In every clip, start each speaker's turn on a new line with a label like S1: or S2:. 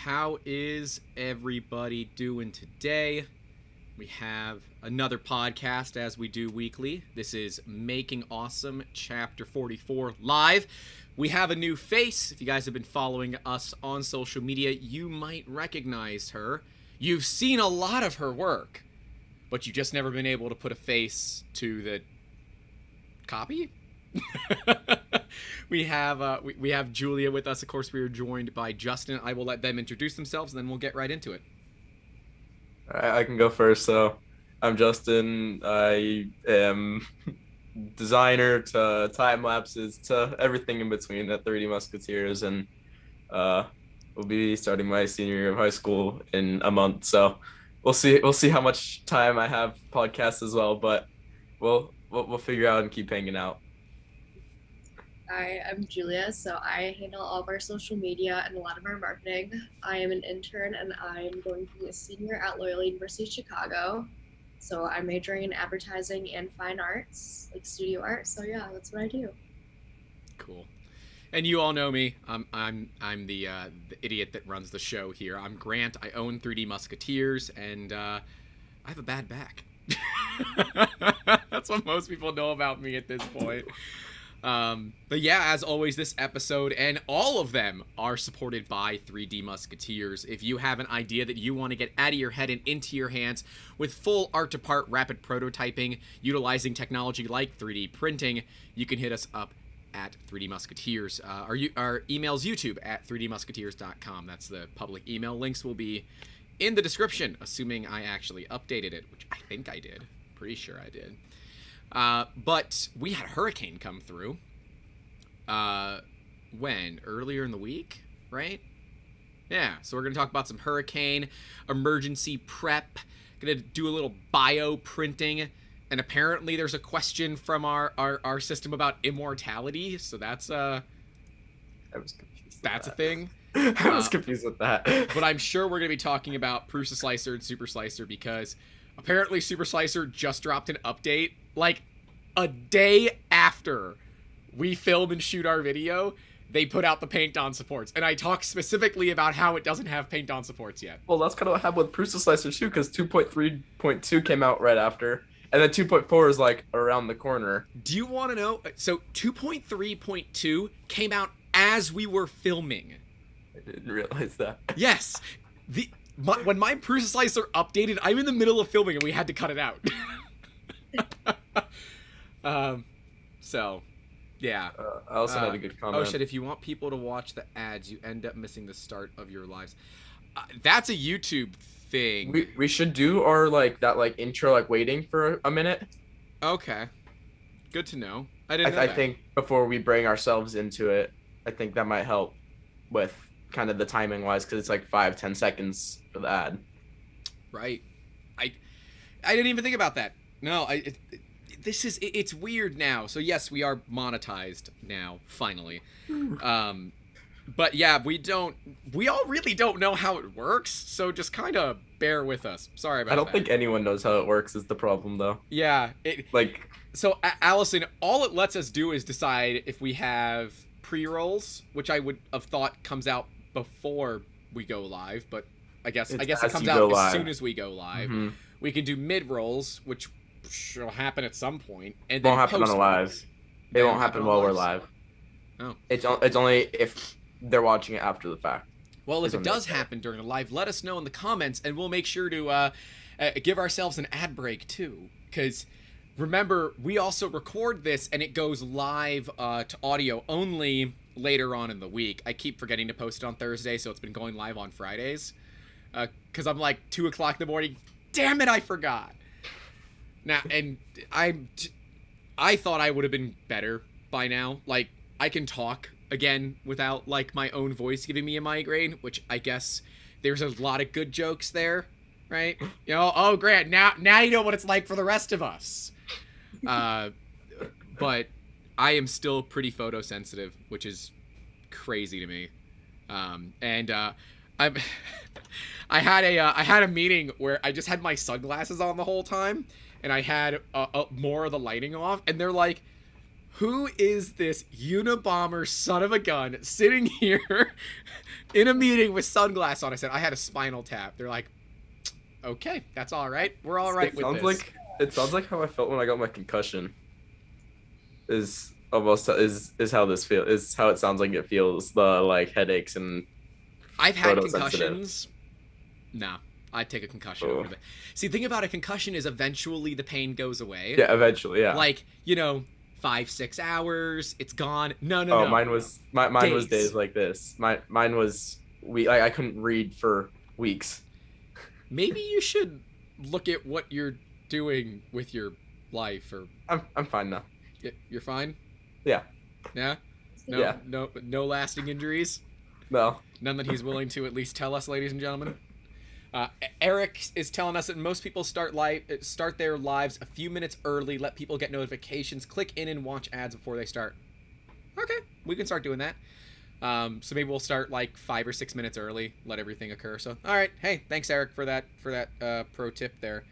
S1: How is everybody doing today? We have another podcast as we do weekly. This is Making Awesome Chapter 44 live. We have a new face. If you guys have been following us on social media, you might recognize her. You've seen a lot of her work, but you've just never been able to put a face to the copy? We have Julia with us. Of course, we are joined by Justin. I will let them introduce themselves, and then we'll get right into it.
S2: All right, I can go first. So I'm Justin. I am designer to time lapses to everything in between at 3D Musketeers, and will be starting my senior year of high school in a month. So we'll see how much time I have podcasts as well, but we'll figure out and keep hanging out.
S3: Hi, I'm Julia, so I handle all of our social media and a lot of our marketing. I am an intern and I'm going to be a senior at Loyola University of Chicago. So I'm majoring in advertising and fine arts, like studio art. So yeah, that's what I do.
S1: Cool. And you all know me. I'm the idiot that runs the show here. I'm Grant. I own 3D Musketeers, and I have a bad back. That's what most people know about me at this point. But yeah, as always, this episode and all of them are supported by 3D Musketeers. If you have an idea that you want to get out of your head and into your hands with full art-to-part rapid prototyping, utilizing technology like 3D printing, you can hit us up at 3D Musketeers. Our email's YouTube at 3dmusketeers.com. That's the public email. Links will be in the description, assuming I actually updated it, which I think I did. Pretty sure I did. But we had a hurricane come through. When? Earlier in the week, right? Yeah, so we're going to talk about some hurricane emergency prep. Going to do a little bioprinting. And apparently there's a question from our system about immortality. So that's
S2: I was confused.
S1: That's a thing.
S2: I was confused with that.
S1: But I'm sure we're going to be talking about Prusa Slicer and Super Slicer because apparently Super Slicer just dropped an update like a day after we film and shoot our video. They put out the paint on supports, and I talk specifically about how it doesn't have paint on supports yet.
S2: Well, that's kind of what happened with Prusa Slicer too, because 2.3.2 came out right after, and then 2.4 is like around the corner.
S1: Do you want to know? So 2.3.2 came out as we were filming.
S2: I didn't realize that.
S1: Yes. When my Prusa Slicer updated, I'm in the middle of filming and we had to cut it out. So, yeah.
S2: I also had a good comment.
S1: Oh shit, if you want people to watch the ads, you end up missing the start of your lives. That's a YouTube thing.
S2: We should do our that intro waiting for a minute.
S1: Okay. Good to know. I didn't know that.
S2: I think before we bring ourselves into it, I think that might help with kind of the timing wise, because it's like 5-10 seconds for the ad.
S1: Right. I didn't even think about that. No, it's weird now. So yes, we are monetized now, finally. But yeah, we all really don't know how it works, so just kind of bear with us. Sorry about that.
S2: I don't think anyone knows how it works is the problem though.
S1: Yeah. So Allison, all it lets us do is decide if we have pre-rolls, which I would have thought comes out before we go live, but I guess it comes out as soon as we go live. Mm-hmm. We can do mid-rolls, which will happen at some point, and then
S2: won't happen on a live. It won't happen while we're live.
S1: Oh,
S2: it's only if they're watching it after the fact.
S1: Well, if it does happen during a live, let us know in the comments, and we'll make sure to give ourselves an ad break too. Because remember, we also record this, and it goes live to audio only later on in the week. I keep forgetting to post it on Thursday, so it's been going live on Fridays. Because I'm like 2 o'clock in the morning. Damn it, I forgot. Now, and I thought I would have been better by now. Like, I can talk again without my own voice giving me a migraine, which I guess there's a lot of good jokes there, right? Oh Grant, now you know what it's like for the rest of us. But I am still pretty photosensitive, which is crazy to me. I had a meeting where I just had my sunglasses on the whole time, and I had more of the lighting off, and they're like, who is this Unabomber son of a gun sitting here in a meeting with sunglasses on. I said I had a spinal tap. They're like, okay, that's all right. We're all right with this.
S2: It sounds like how I felt when I got my concussion. Is almost is how this feels. Is how it sounds like it feels. The like headaches and.
S1: I've had
S2: photosensitive.
S1: concussions. Nah, I'd take a concussion over it. See, the thing about a concussion is eventually the pain goes away.
S2: Yeah, eventually, yeah.
S1: Like, 5-6 hours, it's gone. No.
S2: Mine was days like this. Mine was I couldn't read for weeks.
S1: Maybe you should look at what you're doing with your life, or
S2: I'm fine now.
S1: You're fine?
S2: Yeah.
S1: Yeah?
S2: Yeah.
S1: No lasting injuries?
S2: No.
S1: None that he's willing to at least tell us, ladies and gentlemen. Eric is telling us that most people start their lives a few minutes early, let people get notifications, click in and watch ads before they start. Okay, we can start doing that. So maybe we'll start like 5 or 6 minutes early, let everything occur. So, all right, hey, thanks Eric for that pro tip there.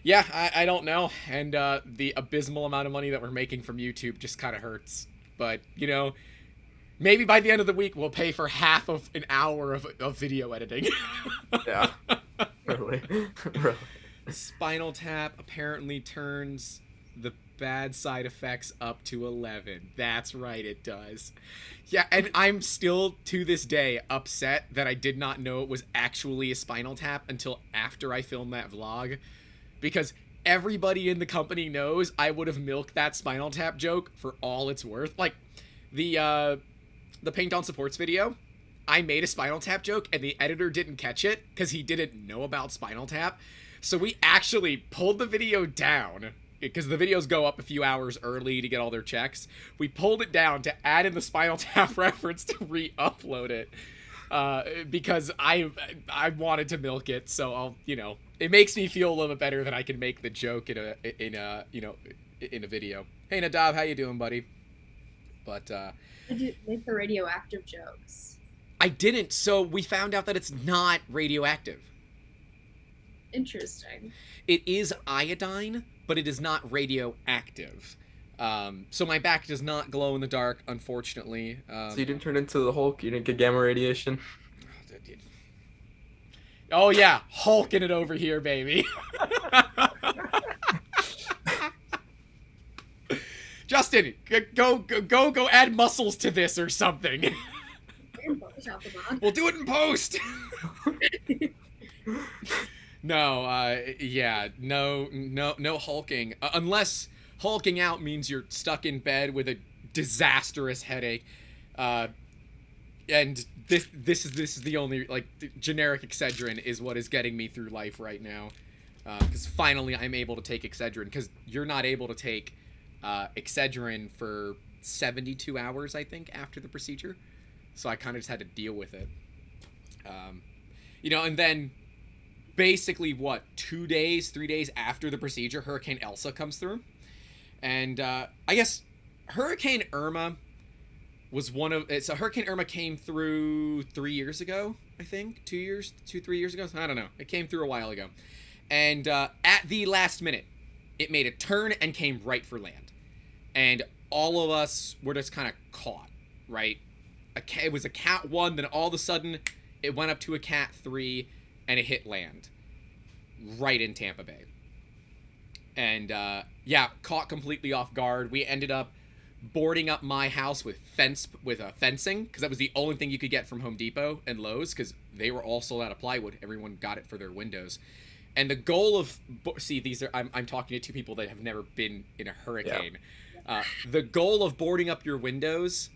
S1: Yeah, I don't know, and the abysmal amount of money that we're making from YouTube just kind of hurts. But maybe by the end of the week we'll pay for half of an hour of video editing.
S2: Yeah. Really.
S1: Spinal tap apparently turns the bad side effects up to 11. That's right, it does. Yeah, and I'm still to this day upset that I did not know it was actually a spinal tap until after I filmed that vlog, because everybody in the company knows I would have milked that spinal tap joke for all it's worth. Like the Paint on Supports video, I made a spinal tap joke and the editor didn't catch it because he didn't know about spinal tap. So we actually pulled the video down because the videos go up a few hours early to get all their checks. We pulled it down to add in the spinal tap reference to re-upload it because I wanted to milk it. So I'll, it makes me feel a little bit better that I can make the joke in a video. Hey Nadav, how you doing, buddy? But
S3: I did make the radioactive jokes.
S1: I didn't, so we found out that it's not radioactive.
S3: Interesting.
S1: It is iodine, but it is not radioactive. So my back does not glow in the dark, unfortunately.
S2: So you didn't turn into the Hulk? You didn't get gamma radiation?
S1: Oh yeah, hulking it over here, baby. Justin, go add muscles to this or something. We'll do it in post. No, yeah, no hulking. Unless hulking out means you're stuck in bed with a disastrous headache. And this is the only, the generic Excedrin is what is getting me through life right now. Because finally I'm able to take Excedrin, because you're not able to take Excedrin for 72 hours, I think, after the procedure. So I kind of just had to deal with it. And then basically, 3 days after the procedure, Hurricane Elsa comes through. And I guess Hurricane Irma was so Hurricane Irma came through 3 years ago, I think. 3 years ago? I don't know. It came through a while ago. And at the last minute, it made a turn and came right for land. And all of us were just kind of caught, right? It was a Cat 1, then all of a sudden, it went up to a Cat 3, and it hit land. Right in Tampa Bay. And, caught completely off guard. We ended up boarding up my house with fencing, because that was the only thing you could get from Home Depot and Lowe's, because they were all sold out of plywood. Everyone got it for their windows. And the goal of I'm talking to two people that have never been in a hurricane. Yeah. The goal of boarding up your windows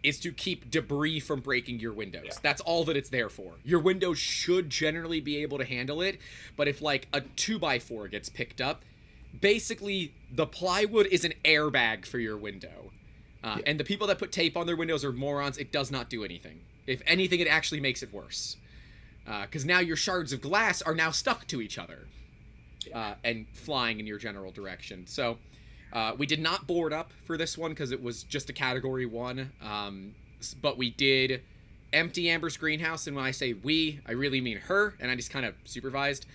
S1: is to keep debris from breaking your windows. Yeah. That's all that it's there for. Your windows should generally be able to handle it, but if a 2x4 gets picked up, basically the plywood is an airbag for your window. And the people that put tape on their windows are morons. It does not do anything. If anything, it actually makes it worse. Because now your shards of glass are now stuck to each other and flying in your general direction. So we did not board up for this one because it was just a Category 1. But we did empty Amber's greenhouse. And when I say we, I really mean her. And I just kind of supervised.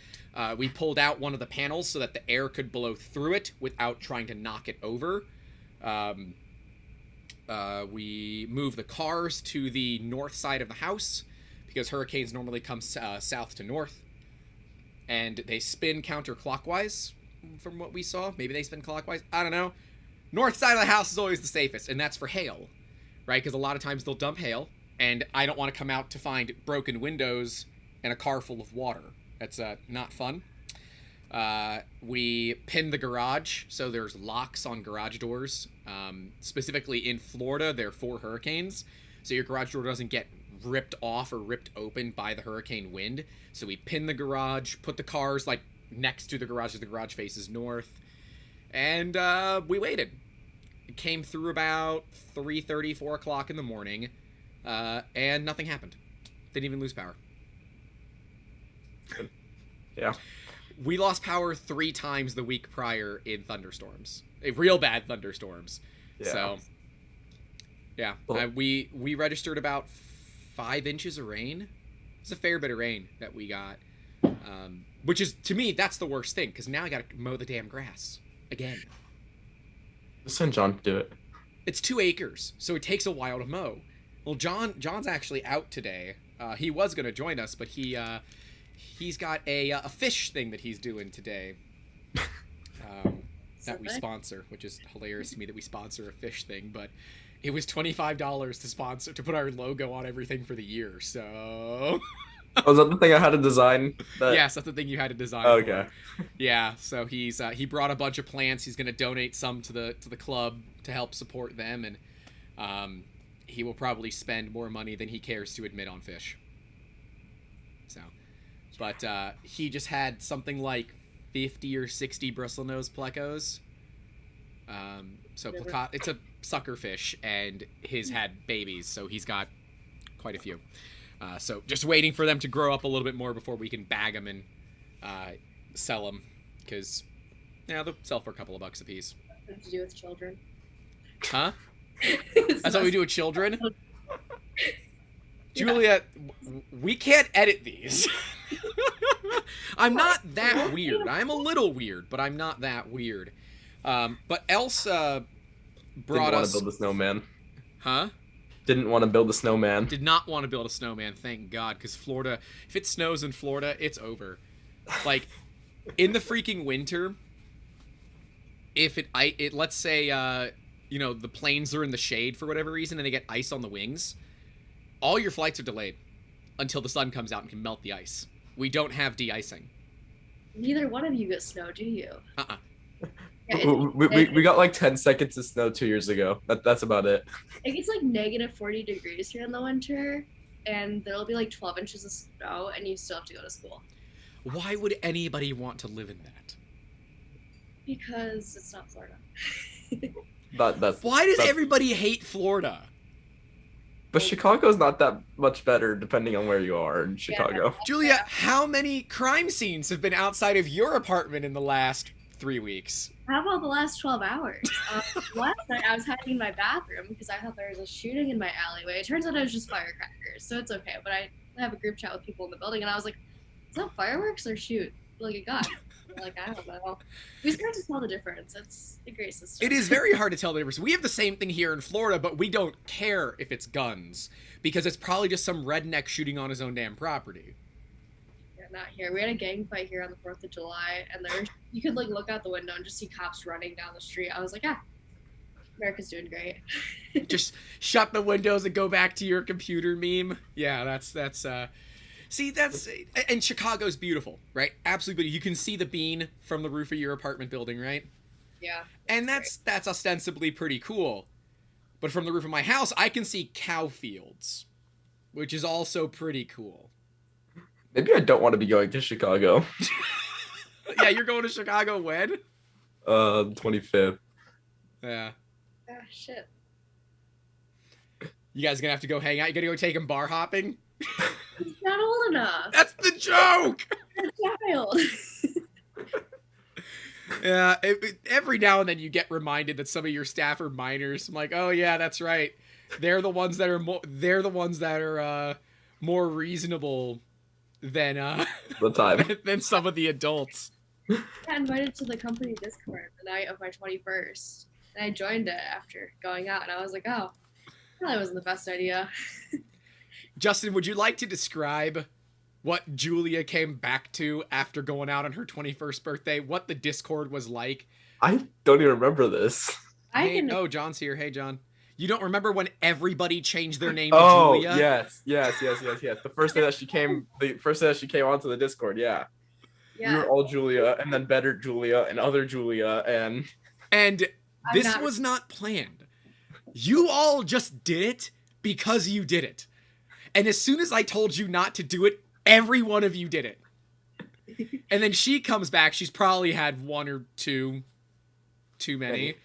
S1: We pulled out one of the panels so that the air could blow through it without trying to knock it over. We moved the cars to the north side of the house. because hurricanes normally come south to north, and they spin counterclockwise from what we saw. Maybe they spin clockwise. I don't know. North side of the house is always the safest, and that's for hail, right? Because a lot of times they'll dump hail, and I don't want to come out to find broken windows and a car full of water. That's not fun. We pinned the garage, so there's locks on garage doors. Specifically in Florida, there are 4 hurricanes, so your garage door doesn't get ripped off or ripped open by the hurricane wind. So we pinned the garage, put the cars like next to the garage as the garage faces north, and we waited. It came through about 3:30, 4 o'clock in the morning, and nothing happened. Didn't even lose power.
S2: Yeah.
S1: We lost power 3 times the week prior in thunderstorms. Real bad thunderstorms.
S2: Yeah.
S1: So, yeah.
S2: Well-
S1: We registered about 5 inches of rain. It's a fair bit of rain that we got. Which is, to me, that's the worst thing, because now I gotta mow the damn grass. Again.
S2: Just send John to do it.
S1: It's 2 acres, so it takes a while to mow. Well, John's actually out today. He was gonna join us, but he's got a fish thing that he's doing today. That we sponsor, which is hilarious to me that we sponsor a fish thing, but it was $25 to put our logo on everything for the year, so...
S2: Was that the thing I had to design?
S1: Yes, that's the thing you had to design.
S2: Okay.
S1: For. Yeah, so he brought a bunch of plants. He's going to donate some to the club to help support them, and he will probably spend more money than he cares to admit on fish. So, but he just had something like 50 or 60 bristlenose plecos. It's a sucker fish, and his had babies, so he's got quite a few. So just waiting for them to grow up a little bit more before we can bag them and sell them, because they'll sell for a couple of bucks a piece.
S3: What to do with children?
S1: Huh? That's what we do with children? Julia, we can't edit these. I'm not that weird. I'm a little weird, but I'm not that weird. But Elsa brought us...
S2: Didn't want to build a snowman.
S1: Huh?
S2: Didn't want to build a snowman.
S1: Did not want to build a snowman, thank God, because Florida, if it snows in Florida, it's over. Like, in the freaking winter, if let's say, the planes are in the shade for whatever reason and they get ice on the wings, all your flights are delayed until the sun comes out and can melt the ice. We don't have de-icing.
S3: Neither one of you get snow, do you?
S1: Uh-uh.
S3: Yeah,
S2: We got like 10 seconds of snow 2 years ago. That's about it.
S3: it gets like negative 40 degrees here in the winter, and there'll be like 12 inches of snow, and you still have to go to school.
S1: Why would anybody want to live in that?
S3: Because it's not Florida.
S1: Why does
S2: that's-
S1: everybody hate Florida?
S2: But Chicago's not that much better depending on where you are in Chicago.
S1: Julia, how many crime scenes have been outside of your apartment in the last 3 weeks?
S3: How about the last 12 hours? Last night I was hiding in my bathroom because I thought there was a shooting in my alleyway. It turns out it was just firecrackers, so it's okay. But I have a group chat with people in the building, and I was like, is that fireworks or shoot? Like a gun? Like, I don't know. We start to tell the difference. It's a great system.
S1: It is very hard to tell the difference. We have the same thing here in Florida, but we don't care if it's guns, because it's probably just some redneck shooting on his own damn property.
S3: Yeah, not here. We had a gang fight here on the 4th of July, and you could like look out the window and just see cops running down the street. I was like, America's doing great.
S1: Just shut the windows and go back to your computer meme. Yeah, that's and Chicago's beautiful, right? Absolutely beautiful. You can see the bean from the roof of your apartment building, right?
S3: Yeah.
S1: And that's ostensibly pretty cool. But from the roof of my house, I can see cow fields, which is also pretty cool.
S2: Maybe I don't want to be going to Chicago.
S1: Yeah, you're going to Chicago when?
S2: 25th.
S1: Yeah.
S3: Ah, shit.
S1: You guys gonna have to go hang out? You gonna go take him bar hopping?
S3: He's not old enough.
S1: That's the joke!
S3: He's a child.
S1: Yeah, every now and then you get reminded that some of your staff are minors. I'm like, oh yeah, that's right. They're the ones that are more reasonable than
S2: The time.
S1: than some of the adults.
S3: I got invited to the company Discord the night of my 21st, and I joined it after going out, and I was like, oh, that wasn't the best idea.
S1: Justin, would you like to describe what Julia came back to after going out on her 21st birthday? What the Discord was like?
S2: I don't even remember this.
S1: Oh, John's here. Hey, John. You don't remember when everybody changed their name to
S2: Oh,
S1: Julia?
S2: yes. The first day that she came onto the Discord, yeah. We were all Julia, and then better Julia, and other Julia, and
S1: this was not planned. You all just did it because you did it. And as soon as I told you not to do it, every one of you did it. And then she comes back. She's probably had one or two too many.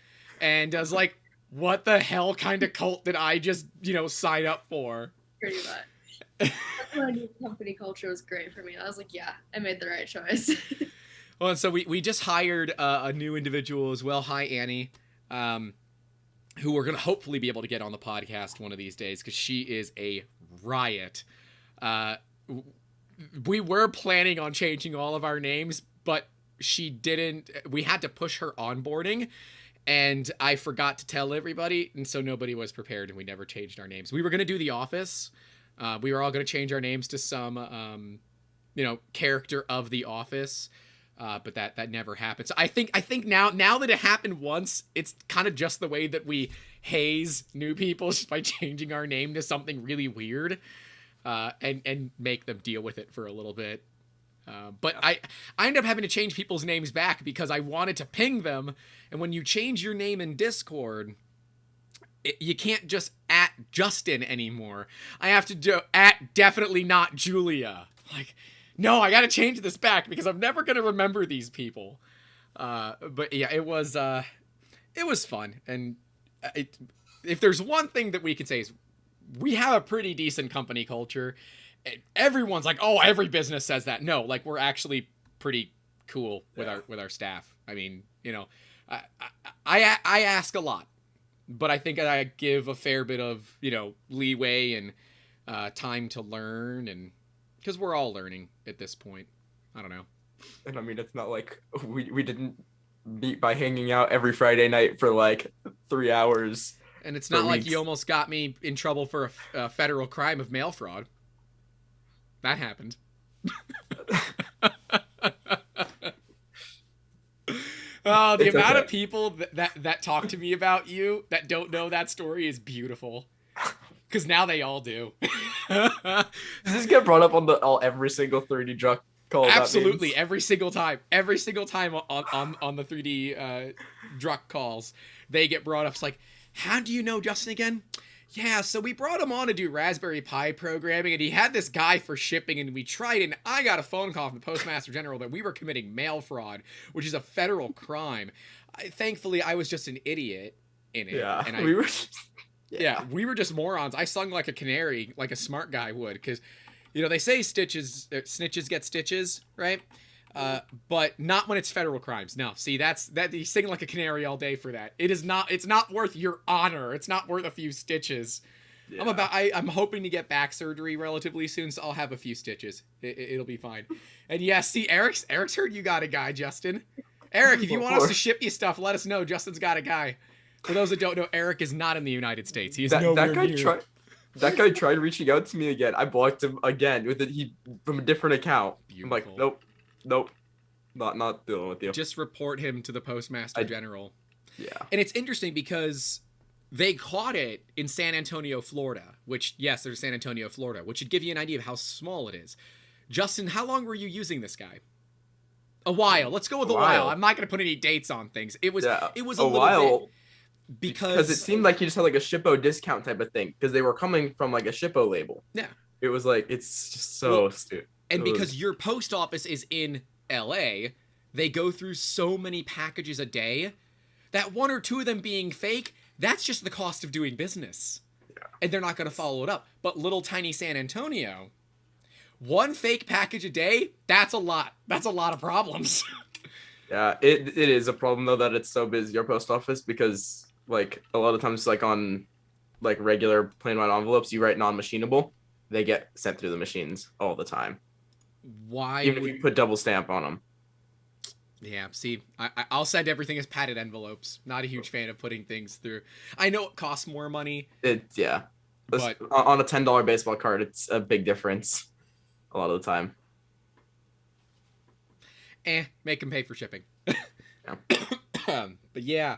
S1: And I was like, what the hell kind of cult did I just, sign up for?
S3: Pretty much. That's why new company culture was great for me. I was like, yeah, I made the right choice.
S1: Well, and so we just hired a new individual as well. Hi, Annie. Who we're going to hopefully be able to get on the podcast one of these days because she is a riot. We were planning on changing all of our names, but she didn't. We had to push her onboarding, and I forgot to tell everybody, and so nobody was prepared, and we never changed our names. We were going to do The Office. We were all going to change our names to some, character of The Office. But that never happened. So I think now that it happened once, it's kind of just the way that we haze new people just by changing our name to something really weird, and make them deal with it for a little bit. But I ended up having to change people's names back because I wanted to ping them. And when you change your name in Discord, you can't just @Justin anymore. I have to do @definitely not Julia. Like, no, I got to change this back because I'm never going to remember these people. But yeah, it was fun. And if there's one thing that we can say is we have a pretty decent company culture. Everyone's like, oh, every business says that. No, like we're actually pretty cool with our staff. I mean, I ask a lot, but I think I give a fair bit of, leeway and time to learn, and because we're all learning at this point. I don't know.
S2: And I mean, it's not like we didn't meet by hanging out every Friday night for like 3 hours.
S1: And it's not like you almost got me in trouble for a federal crime of mail fraud. That happened. Oh, the amount of people that talk to me about you that don't know that story is beautiful. Because now they all do.
S2: Does this get brought up on every single 3D drug call?
S1: Absolutely, every single time on the 3D drug calls, they get brought up. It's like, how do you know Justin again? Yeah, so we brought him on to do Raspberry Pi programming, and he had this guy for shipping, and we tried, and I got a phone call from the Postmaster General that we were committing mail fraud, which is a federal crime. Thankfully, I was just an idiot in it.
S2: Yeah,
S1: and we were we were just morons. I sung like a canary, like a smart guy would, because, they say snitches get stitches, right? But not when it's federal crimes. No, see, that you sing like a canary all day for that. It's not worth your honor. It's not worth a few stitches. Yeah. I'm hoping to get back surgery relatively soon, so I'll have a few stitches. It'll be fine. And yes, see, Eric's heard you got a guy, Justin. Eric, if you want us to ship you stuff, let us know. Justin's got a guy. For those that don't know, Eric is not in the United States. He is nowhere near.
S2: That guy tried reaching out to me again. I blocked him again from a different account. Beautiful. I'm like, nope, not dealing with you.
S1: Just report him to the Postmaster General.
S2: Yeah.
S1: And it's interesting because they caught it in San Antonio, Florida, which, yes, there's San Antonio, Florida, which should give you an idea of how small it is. Justin, how long were you using this guy? A while. Let's go with a while. I'm not going to put any dates on things. It was a little
S2: while.
S1: Bit. Because
S2: it seemed like he just had like a Shippo discount type of thing because they were coming from like a Shippo label.
S1: Yeah.
S2: It was like, it's just so stupid.
S1: And because your post office is in LA, they go through so many packages a day that one or two of them being fake, that's just the cost of doing business. Yeah. And they're not going to follow it up. But little tiny San Antonio, one fake package a day, that's a lot. That's a lot of problems.
S2: Yeah, it is a problem though that it's so busy, your post office, because like a lot of times like on like regular plain white envelopes, you write non-machinable, they get sent through the machines all the time.
S1: Why?
S2: Even if you put double stamp on them.
S1: Yeah, see, I'll send everything as padded envelopes. Not a huge fan of putting things through. I know it costs more money.
S2: Yeah.
S1: But
S2: on a $10 baseball card, it's a big difference a lot of the time.
S1: Make them pay for shipping.
S2: Yeah.
S1: But yeah,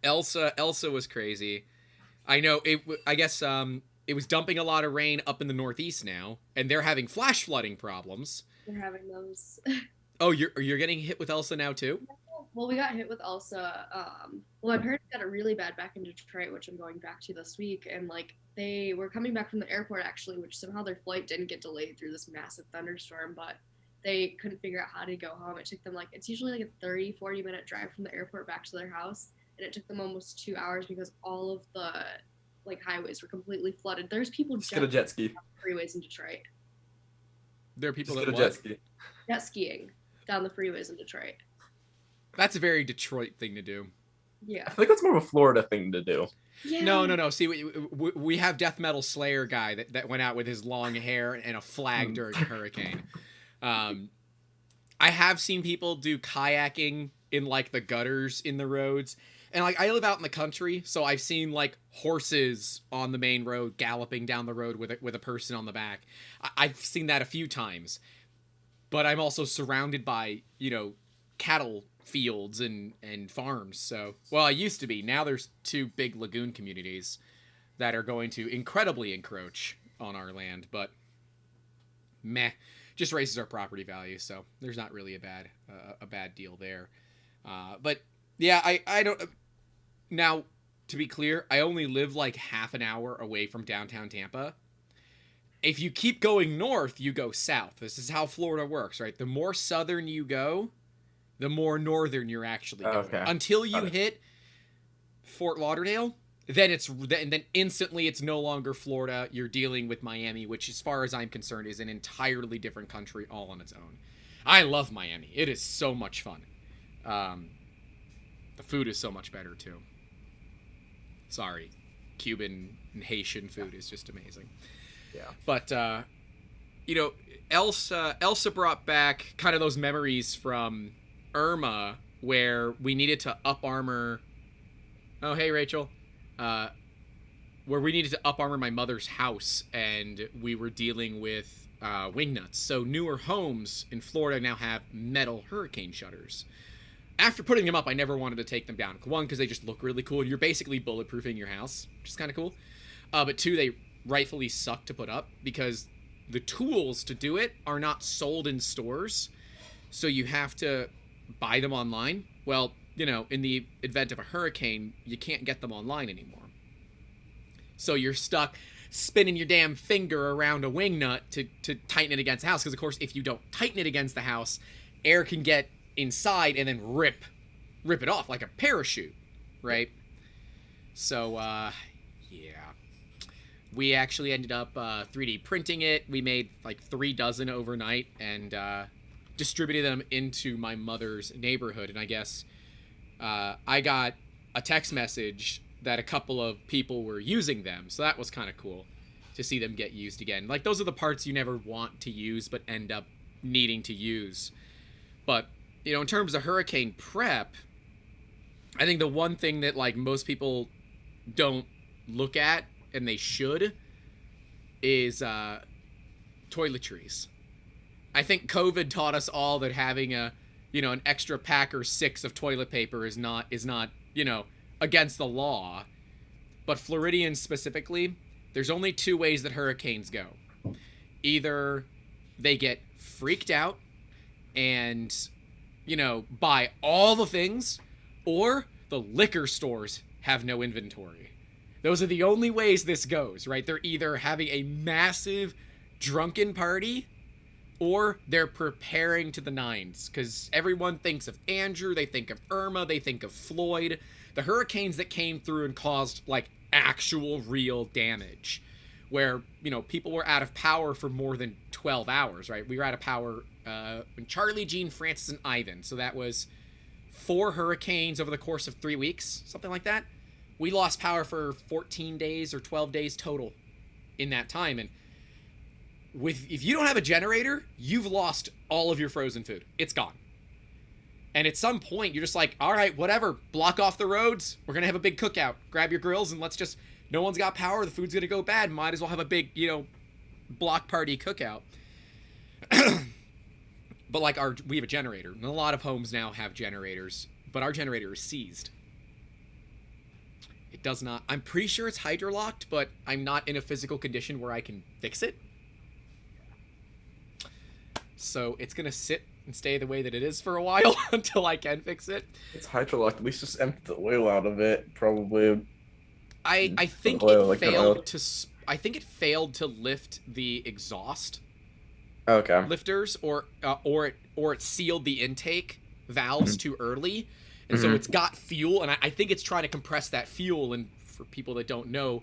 S1: Elsa was crazy. I know I guess it was dumping a lot of rain up in the Northeast now, and they're having flash flooding problems.
S3: We're having those.
S1: Oh, you're getting hit with Elsa now too?
S3: Well, we got hit with Elsa. Well, my parents got it really bad back in Detroit, which I'm going back to this week, and like they were coming back from the airport actually, which somehow their flight didn't get delayed through this massive thunderstorm, but they couldn't figure out how to go home. It took them like, it's usually like a 30-40 minute drive from the airport back to their house, and it took them almost 2 hours because all of the like highways were completely flooded. There's people
S2: Just get a jet ski.
S3: freeways in Detroit.
S1: There are people
S2: Just
S1: that
S2: get a jet ski.
S3: Jet skiing down the freeways in Detroit.
S1: That's a very Detroit thing to do.
S3: Yeah.
S2: I think that's more of a Florida thing to do.
S3: Yeah.
S1: No. See, we have Death Metal Slayer guy that went out with his long hair and a flag during a hurricane. I have seen people do kayaking in like the gutters in the roads. And like I live out in the country, so I've seen like horses on the main road galloping down the road with a person on the back. I've seen that a few times. But I'm also surrounded by, cattle fields and farms. So, well, I used to be. Now there's 2 big lagoon communities that are going to incredibly encroach on our land, but meh, just raises our property value. So there's not really a bad deal there. But yeah, I don't. Now, to be clear, I only live like half an hour away from downtown Tampa. If you keep going north, you go south. This is how Florida works, right? The more southern you go, the more northern you're actually going.
S2: Okay.
S1: Until you hit Fort Lauderdale, then instantly it's no longer Florida. You're dealing with Miami, which, as far as I'm concerned, is an entirely different country all on its own. I love Miami. It is so much fun. The food is so much better too. Sorry, Cuban and Haitian food is just amazing.
S2: Yeah.
S1: But Elsa brought back kind of those memories from Irma, where we needed to up armor. Oh, hey, Rachel. Where we needed to up armor my mother's house, and we were dealing with wingnuts. So newer homes in Florida now have metal hurricane shutters. After putting them up, I never wanted to take them down. 1, because they just look really cool. You're basically bulletproofing your house, which is kind of cool. But 2, they rightfully suck to put up because the tools to do it are not sold in stores. So you have to buy them online. Well, in the event of a hurricane, you can't get them online anymore. So you're stuck spinning your damn finger around a wing nut to tighten it against the house. Because, of course, if you don't tighten it against the house, air can get inside and then rip it off like a parachute, right? So, yeah. We actually ended up 3D printing it. We made like 3 dozen overnight and distributed them into my mother's neighborhood. And I guess I got a text message that a couple of people were using them. So that was kind of cool to see them get used again. Like, those are the parts you never want to use but end up needing to use. But, in terms of hurricane prep, I think the one thing that like most people don't look at, and they should, is toiletries. I think COVID taught us all that having an extra pack or 6 of toilet paper is not against the law. But Floridians specifically, there's only 2 ways that hurricanes go. Either they get freaked out and buy all the things, or the liquor stores have no inventory. Those are the only ways this goes, right? They're either having a massive drunken party, or they're preparing to the nines, because everyone thinks of Andrew, they think of Irma, they think of Floyd, the hurricanes that came through and caused like actual real damage, where people were out of power for more than 12 hours, right? We were out of power when Charlie, Gene, Francis, and Ivan. So that was 4 hurricanes over the course of 3 weeks, something like that. We lost power for 14 days or 12 days total in that time. And if you don't have a generator, you've lost all of your frozen food. It's gone. And at some point, you're just like, all right, whatever, block off the roads. We're going to have a big cookout. Grab your grills and let's just No one's got power. The food's gonna go bad. Might as well have a big, block party cookout. But like we have a generator, and a lot of homes now have generators, but our generator is seized. It does not. I'm pretty sure it's hydrolocked, but I'm not in a physical condition where I can fix it. So it's gonna sit and stay the way that it is for a while until I can fix it.
S2: It's hydrolocked. At least just empty the oil out of it. Probably.
S1: I think
S2: oil,
S1: it failed to. I think it failed to lift the exhaust
S2: Okay.
S1: lifters, or it sealed the intake valves too early, and so it's got fuel, and I think it's trying to compress that fuel. And for people that don't know,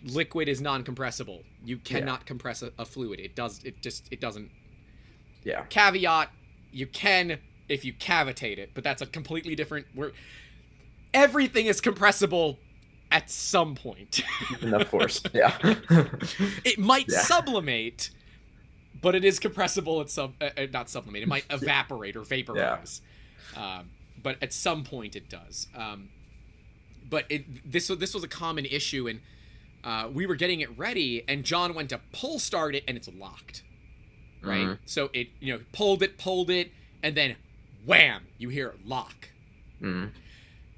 S1: liquid is non-compressible. You cannot compress a fluid. It doesn't.
S2: Yeah.
S1: Caveat: you can if you cavitate it, but that's a completely different. Everything is compressible at some point.
S2: Of course. Yeah.
S1: It might sublimate, but it is compressible at some. Not sublimate. It might evaporate or vaporize. But at some point it does. But this was a common issue, and we were getting it ready, and John went to pull start it, and it's locked. Right? So it pulled it, and then wham, you hear it lock.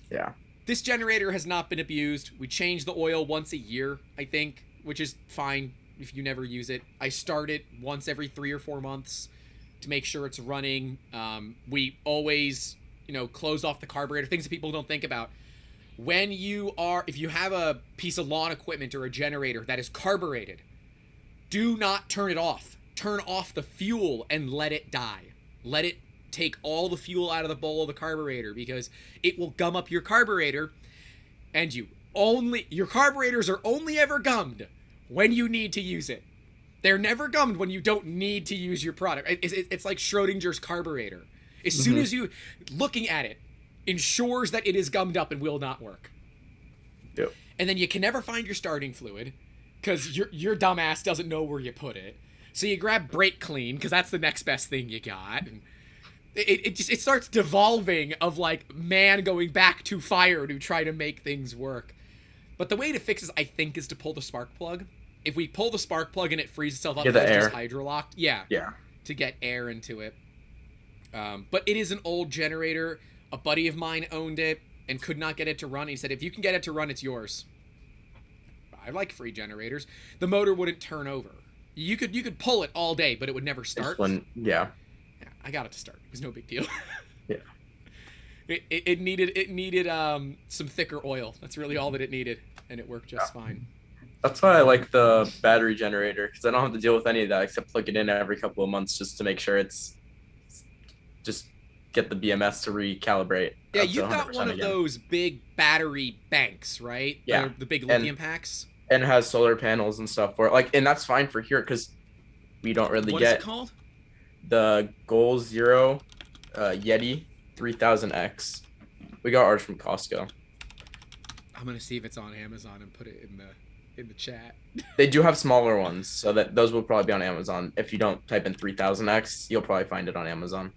S2: Yeah.
S1: This generator has not been abused. We change the oil once a year, I think, which is fine if you never use it. I start it once every 3 or 4 months to make sure it's running. We always, close off the carburetor, things that people don't think about. If you have a piece of lawn equipment or a generator that is carbureted, do not turn it off. Turn off the fuel and let it die. Let it take all the fuel out of the bowl of the carburetor, because it will gum up your carburetor, and your carburetors are only ever gummed when you need to use it. They're never gummed when you don't need to use your product. It's like Schrodinger's carburetor. As soon as you looking at it ensures that it is gummed up and will not work.
S2: Yep. And
S1: then you can never find your starting fluid because your dumbass doesn't know where you put it. So you grab brake clean because that's the next best thing you got. And it starts devolving of like man going back to fire to try to make things work. But the way to fix this, I think, is to pull the spark plug. If we pull the spark plug and it frees itself up,
S2: get the
S1: it's
S2: air.
S1: just hydrolocked. Yeah. To get air into it. But it is an old generator. A buddy of mine owned it and could not get it to run. He said, if you can get it to run, it's yours. I like free generators. The motor wouldn't turn over. You could pull it all day, but it would never start.
S2: Yeah,
S1: I got it to start. It was no big deal.
S2: Yeah.
S1: It needed some thicker oil. That's really all that it needed, and it worked just fine.
S2: That's why I like the battery generator, because I don't have to deal with any of that except plug it in every couple of months just to make sure it's just get the BMS to recalibrate.
S1: Yeah, you've got one of those big battery banks, right?
S2: Yeah.
S1: The big lithium packs.
S2: And it has solar panels and stuff for it. And that's fine for here because we don't really
S1: What
S2: get
S1: is it called?
S2: The Goal Zero Yeti 3000X. We got ours from Costco.
S1: I'm gonna see if it's on Amazon and put it in the chat.
S2: They do have smaller ones, so that those will probably be on Amazon. If you don't type in 3000X, you'll probably find it on Amazon.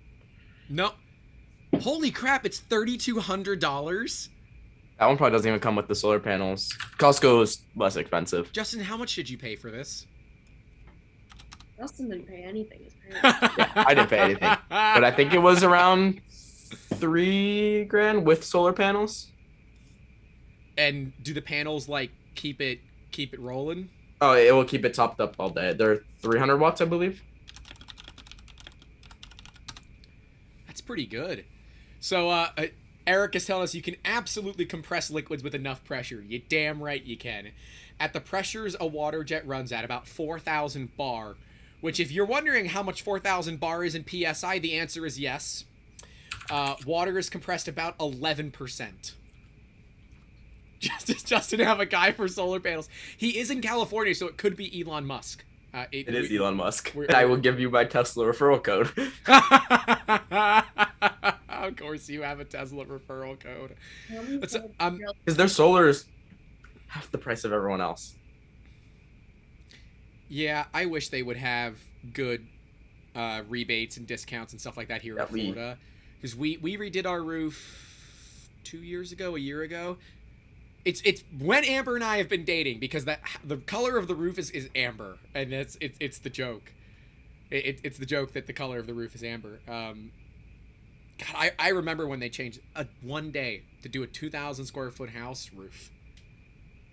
S1: No. Holy crap, it's $3,200.
S2: That one probably doesn't even come with the solar panels. Costco is less expensive.
S1: Justin, how much did you pay for this?
S3: Justin didn't pay anything. His parents.
S2: Yeah, I didn't pay anything, but I think it was around $3,000 with solar panels.
S1: And do the panels like keep it rolling?
S2: Oh, it will keep it topped up all day. They're 300 watts, I believe.
S1: That's pretty good. So, Eric is telling us you can absolutely compress liquids with enough pressure. You damn right you can. At the pressures a water jet runs at, about 4,000 bar, which if you're wondering how much 4,000 bar is in PSI, the answer is yes. Water is compressed about 11%. Just to have a guy for solar panels. He is in California, so it could be Elon Musk.
S2: It is Elon Musk. I will give you my Tesla referral code.
S1: Of course you have a Tesla referral code.
S2: Because their solar is half the price of everyone else.
S1: Yeah, I wish they would have good rebates and discounts and stuff like that here in Florida. Because we redid our roof a year ago. It's when Amber and I have been dating, because the color of the roof is amber, and it's the joke. It's the joke that the color of the roof is amber. God, I remember when they changed one day to do a 2,000 square foot house roof.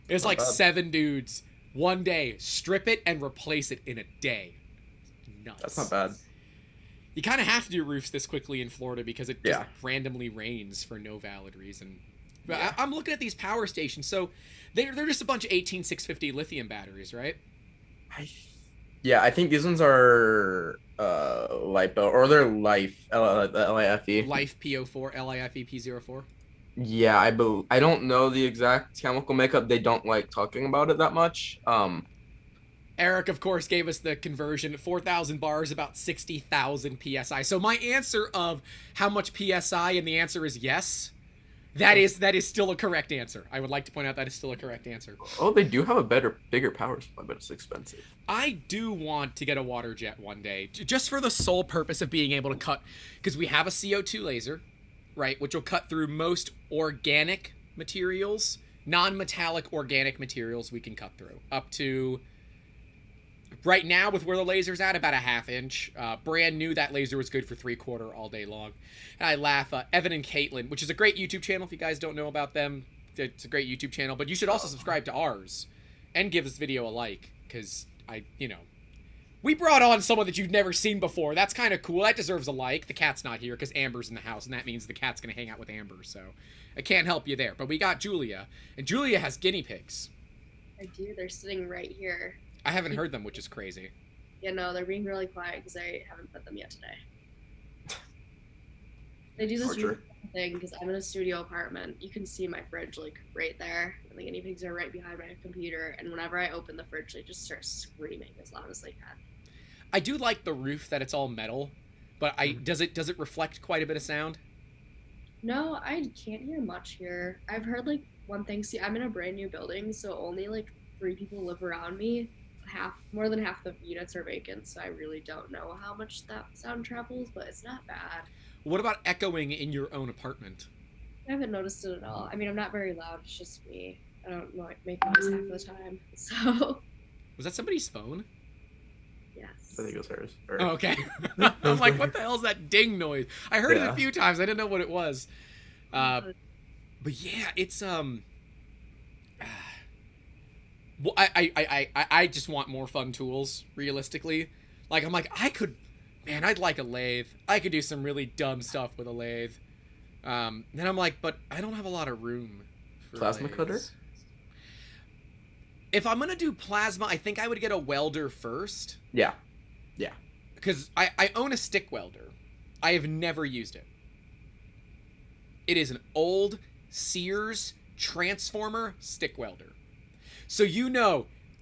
S1: It was like 7 dudes one day strip it and replace it in a day. Nuts.
S2: That's not bad.
S1: You kind of have to do roofs this quickly in Florida because it just randomly rains for no valid reason. But I'm looking at these power stations. So they're just a bunch of 18650 lithium batteries, right?
S2: I think these ones are LiPo, or they're Life, L-I-F-E.
S1: Life PO4, L-I-F-E P04.
S2: Yeah, I don't know the exact chemical makeup. They don't like talking about it that much.
S1: Eric, of course, gave us the conversion. 4,000 bars, about 60,000 PSI. So my answer of how much PSI, and the answer is yes. That is still a correct answer. I would like to point out that is still a correct answer.
S2: Oh, they do have a bigger power supply, but it's expensive.
S1: I do want to get a water jet one day, just for the sole purpose of being able to cut, because we have a CO2 laser, right, which will cut through most organic materials, non-metallic organic materials we can cut through, up to... Right now, with where the laser's at, about a 1/2 inch. Brand new, that laser was good for 3/4 all day long. And I laugh. Evan and Caitlin, which is a great YouTube channel. If you guys don't know about them, it's a great YouTube channel. But you should also subscribe to ours and give this video a like, because we brought on someone that you've never seen before. That's kind of cool. That deserves a like. The cat's not here because Amber's in the house, and that means the cat's going to hang out with Amber. So I can't help you there. But we got Julia, and Julia has guinea pigs.
S3: I do. They're sitting right here.
S1: I haven't heard them, which is crazy.
S3: Yeah, no, they're being really quiet because I haven't fed them yet today. They do this really cool thing because I'm in a studio apartment. You can see my fridge like right there, and the guinea pigs are right behind my computer. And whenever I open the fridge, they just start screaming as loud as they can.
S1: I do like the roof that it's all metal, but does it reflect quite a bit of sound?
S3: No, I can't hear much here. I've heard like one thing. See, I'm in a brand new building, so only like 3 people live around me. More than half the units are vacant, so I really don't know how much that sound travels, but it's not bad.
S1: What about echoing in your own apartment?
S3: I haven't noticed it at all. I mean, I'm not very loud. It's just me. I don't make noise half the time. So.
S1: Was that somebody's phone?
S3: Yes.
S2: I think it was hers.
S1: Oh, okay. I'm like, what the hell is that ding noise? I heard it a few times. I didn't know what it was. But yeah, it's well, I just want more fun tools, realistically. Like, I'm like, I'd like a lathe. I could do some really dumb stuff with a lathe. Then I'm like, but I don't have a lot of room for
S2: plasma
S1: lathes.
S2: cutter?
S1: If I'm going to do plasma, I think I would get a welder first.
S2: Yeah.
S1: Because I own a stick welder. I have never used it. It is an old Sears transformer stick welder. So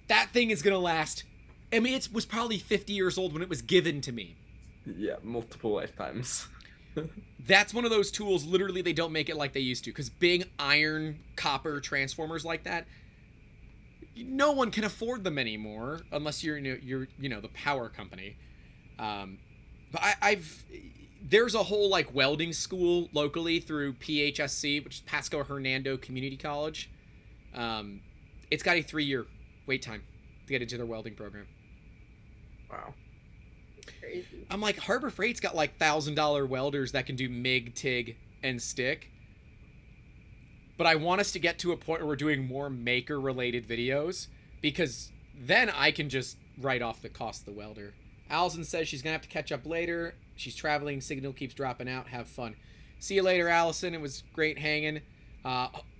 S1: that thing is going to last. I mean, it was probably 50 years old when it was given to me.
S2: Yeah, multiple lifetimes.
S1: That's one of those tools, literally, they don't make it like they used to. Because big iron, copper transformers like that, no one can afford them anymore unless you're the power company. But there's a whole like welding school locally through PHSC, which is Pasco Hernando Community College. It's got a 3-year wait time to get into their welding program.
S2: Wow.
S3: Crazy.
S1: I'm like, Harbor Freight's got like $1,000 welders that can do MIG, TIG, and stick. But I want us to get to a point where we're doing more maker-related videos, because then I can just write off the cost of the welder. Allison says she's going to have to catch up later. She's traveling. Signal keeps dropping out. Have fun. See you later, Allison. It was great hanging.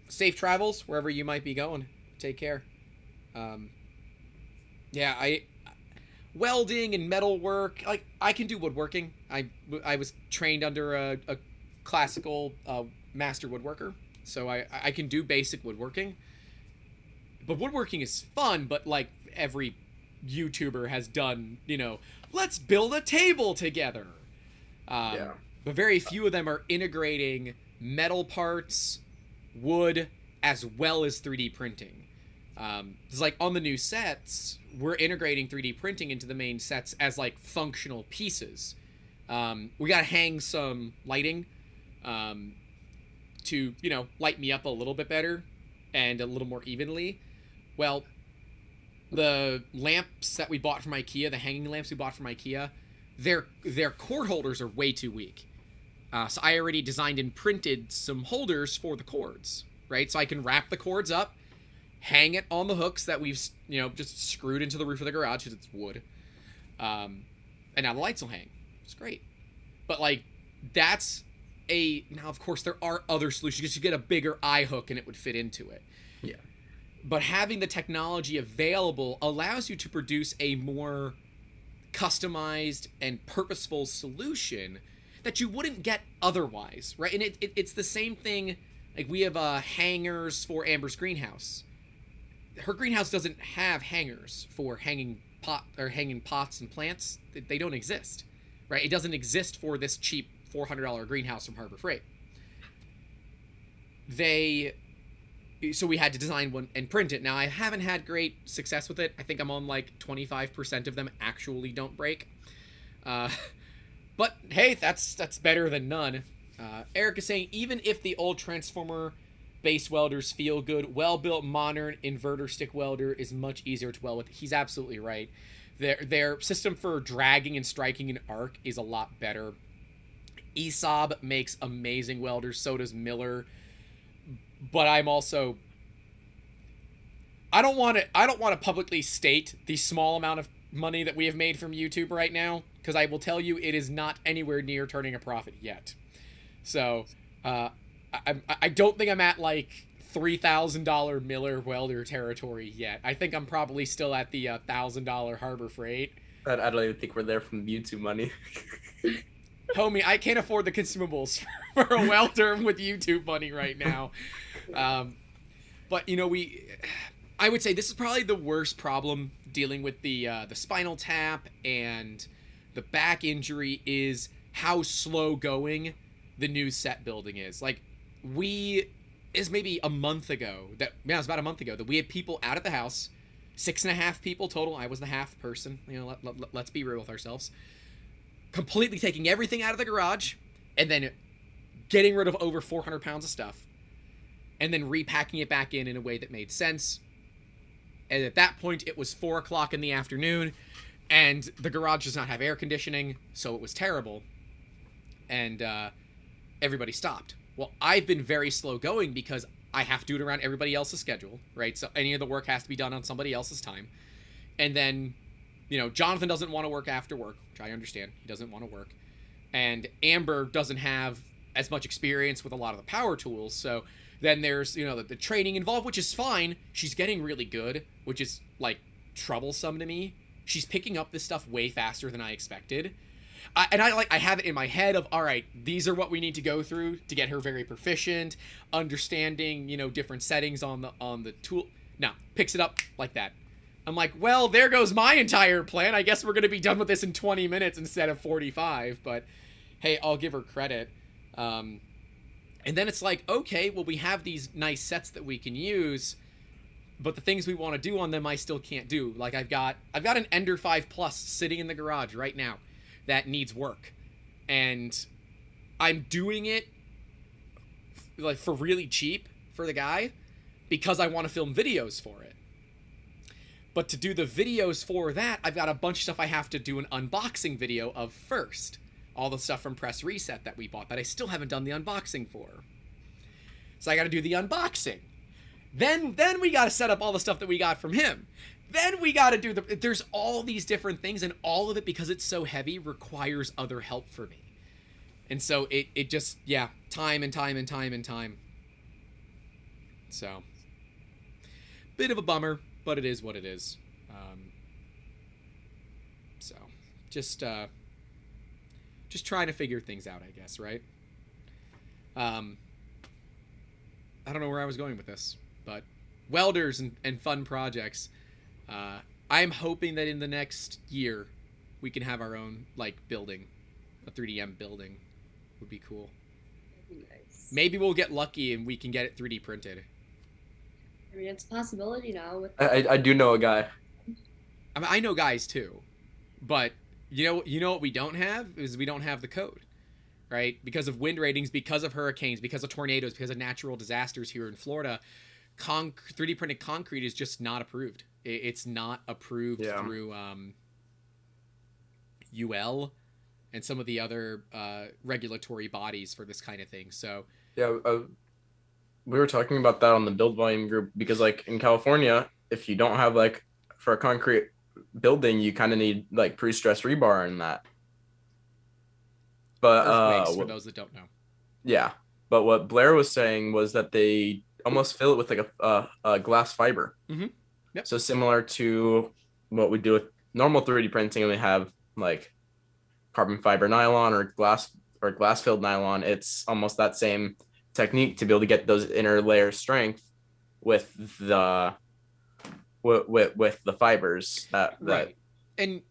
S1: Safe travels wherever you might be going. Take care. Welding and metal work, like, I can do woodworking. I was trained under a classical master woodworker, so I can do basic woodworking. But woodworking is fun, but like every YouTuber has done, let's build a table together. But very few of them are integrating metal parts, wood, as well as 3D printing. It's like on the new sets, we're integrating 3D printing into the main sets as like functional pieces. We gotta hang some lighting to, light me up a little bit better. and a little more evenly. Well, the lamps that we bought from IKEA, the hanging lamps we bought from IKEA, their cord holders are way too weak. So I already designed and printed some holders for the cords, right? So I can wrap the cords up, hang it on the hooks that we've, just screwed into the roof of the garage because it's wood. And now the lights will hang. It's great. But, like, that's now, of course, there are other solutions because you get a bigger eye hook and it would fit into it.
S2: Yeah.
S1: But having the technology available allows you to produce a more customized and purposeful solution that you wouldn't get otherwise, right? And it's the same thing. Like, we have hangers for Amber's greenhouse. Her greenhouse doesn't have hangers for hanging pots and plants. They don't exist, right? It doesn't exist for this cheap $400 greenhouse from Harbor Freight. So we had to design one and print it. Now, I haven't had great success with it. I think I'm on like 25% of them actually don't break. But hey, that's better than none. Eric is saying, even if the old transformer base welders feel good, well-built modern inverter stick welder is much easier to weld with. He's absolutely right. Their system for dragging and striking an arc is a lot better. ESAB makes amazing welders, so does Miller. But I'm also, I don't want to publicly state the small amount of money that we have made from YouTube right now, because I will tell you it is not anywhere near turning a profit yet. So I don't think I'm at like $3,000 Miller welder territory yet. I think I'm probably still at the $1,000 Harbor Freight.
S2: I don't even think we're there from YouTube money.
S1: Homie, I can't afford the consumables for a welder with YouTube money right now. But I would say this is probably the worst problem dealing with the spinal tap and the back injury is how slow going the new set building is. Like, it's maybe a month ago it was about a month ago that we had people out at the house, 6.5 people total. I was the half person. Let's be real with ourselves. Completely taking everything out of the garage and then getting rid of over 400 pounds of stuff and then repacking it back in a way that made sense. And at that point, it was 4 o'clock in the afternoon and the garage does not have air conditioning, so it was terrible. And everybody stopped. Well, I've been very slow going because I have to do it around everybody else's schedule, right? So any of the work has to be done on somebody else's time. And then, Jonathan doesn't want to work after work, which I understand. He doesn't want to work. And Amber doesn't have as much experience with a lot of the power tools. So then there's, the training involved, which is fine. She's getting really good, which is, like, troublesome to me. She's picking up this stuff way faster than I expected. I have it in my head of, all right, these are what we need to go through to get her very proficient, understanding, different settings on the tool. No, picks it up like that. I'm like, well, there goes my entire plan. I guess we're going to be done with this in 20 minutes instead of 45, but hey, I'll give her credit. And then it's like, okay, well, we have these nice sets that we can use, but the things we want to do on them, I still can't do. Like, I've got an Ender 5 Plus sitting in the garage right now that needs work, and I'm doing it like for really cheap for the guy because I want to film videos for it. But to do the videos for that, I've got a bunch of stuff I have to do an unboxing video of first. All the stuff from Press Reset that we bought that I still haven't done the unboxing for. So I got to do the unboxing. Then we got to set up all the stuff that we got from him. Then we got to do there's all these different things, and all of it, because it's so heavy, requires other help for me. And so it just, time and time and time and time. So, bit of a bummer, but it is what it is. So, just trying to figure things out, I guess, right? I don't know where I was going with this, but welders and fun projects. I'm hoping that in the next year we can have our own, like, building, a 3DM building would be cool.
S3: That'd be nice.
S1: Maybe we'll get lucky and we can get it 3D printed.
S3: I mean, it's a possibility now.
S2: I do know a guy.
S1: I mean, I know guys too, but you know what we don't have is we don't have the code, right? Because of wind ratings, because of hurricanes, because of tornadoes, because of natural disasters here in Florida, 3D printed concrete is just not approved. It's not approved through UL and some of the other regulatory bodies for this kind of thing. So
S2: Yeah, we were talking about that on the build volume group because like in California, if you don't have like for a concrete building, you kind of need like pre-stressed rebar in that. But
S1: earthquakes, for those that don't know.
S2: Yeah, but what Blair was saying was that they almost fill it with like a glass fiber.
S1: Mm-hmm. Yep.
S2: So similar to what we do with normal 3D printing, and we have like carbon fiber nylon or glass filled nylon. It's almost that same technique to be able to get those inner layer strength with the fibers that
S1: right. And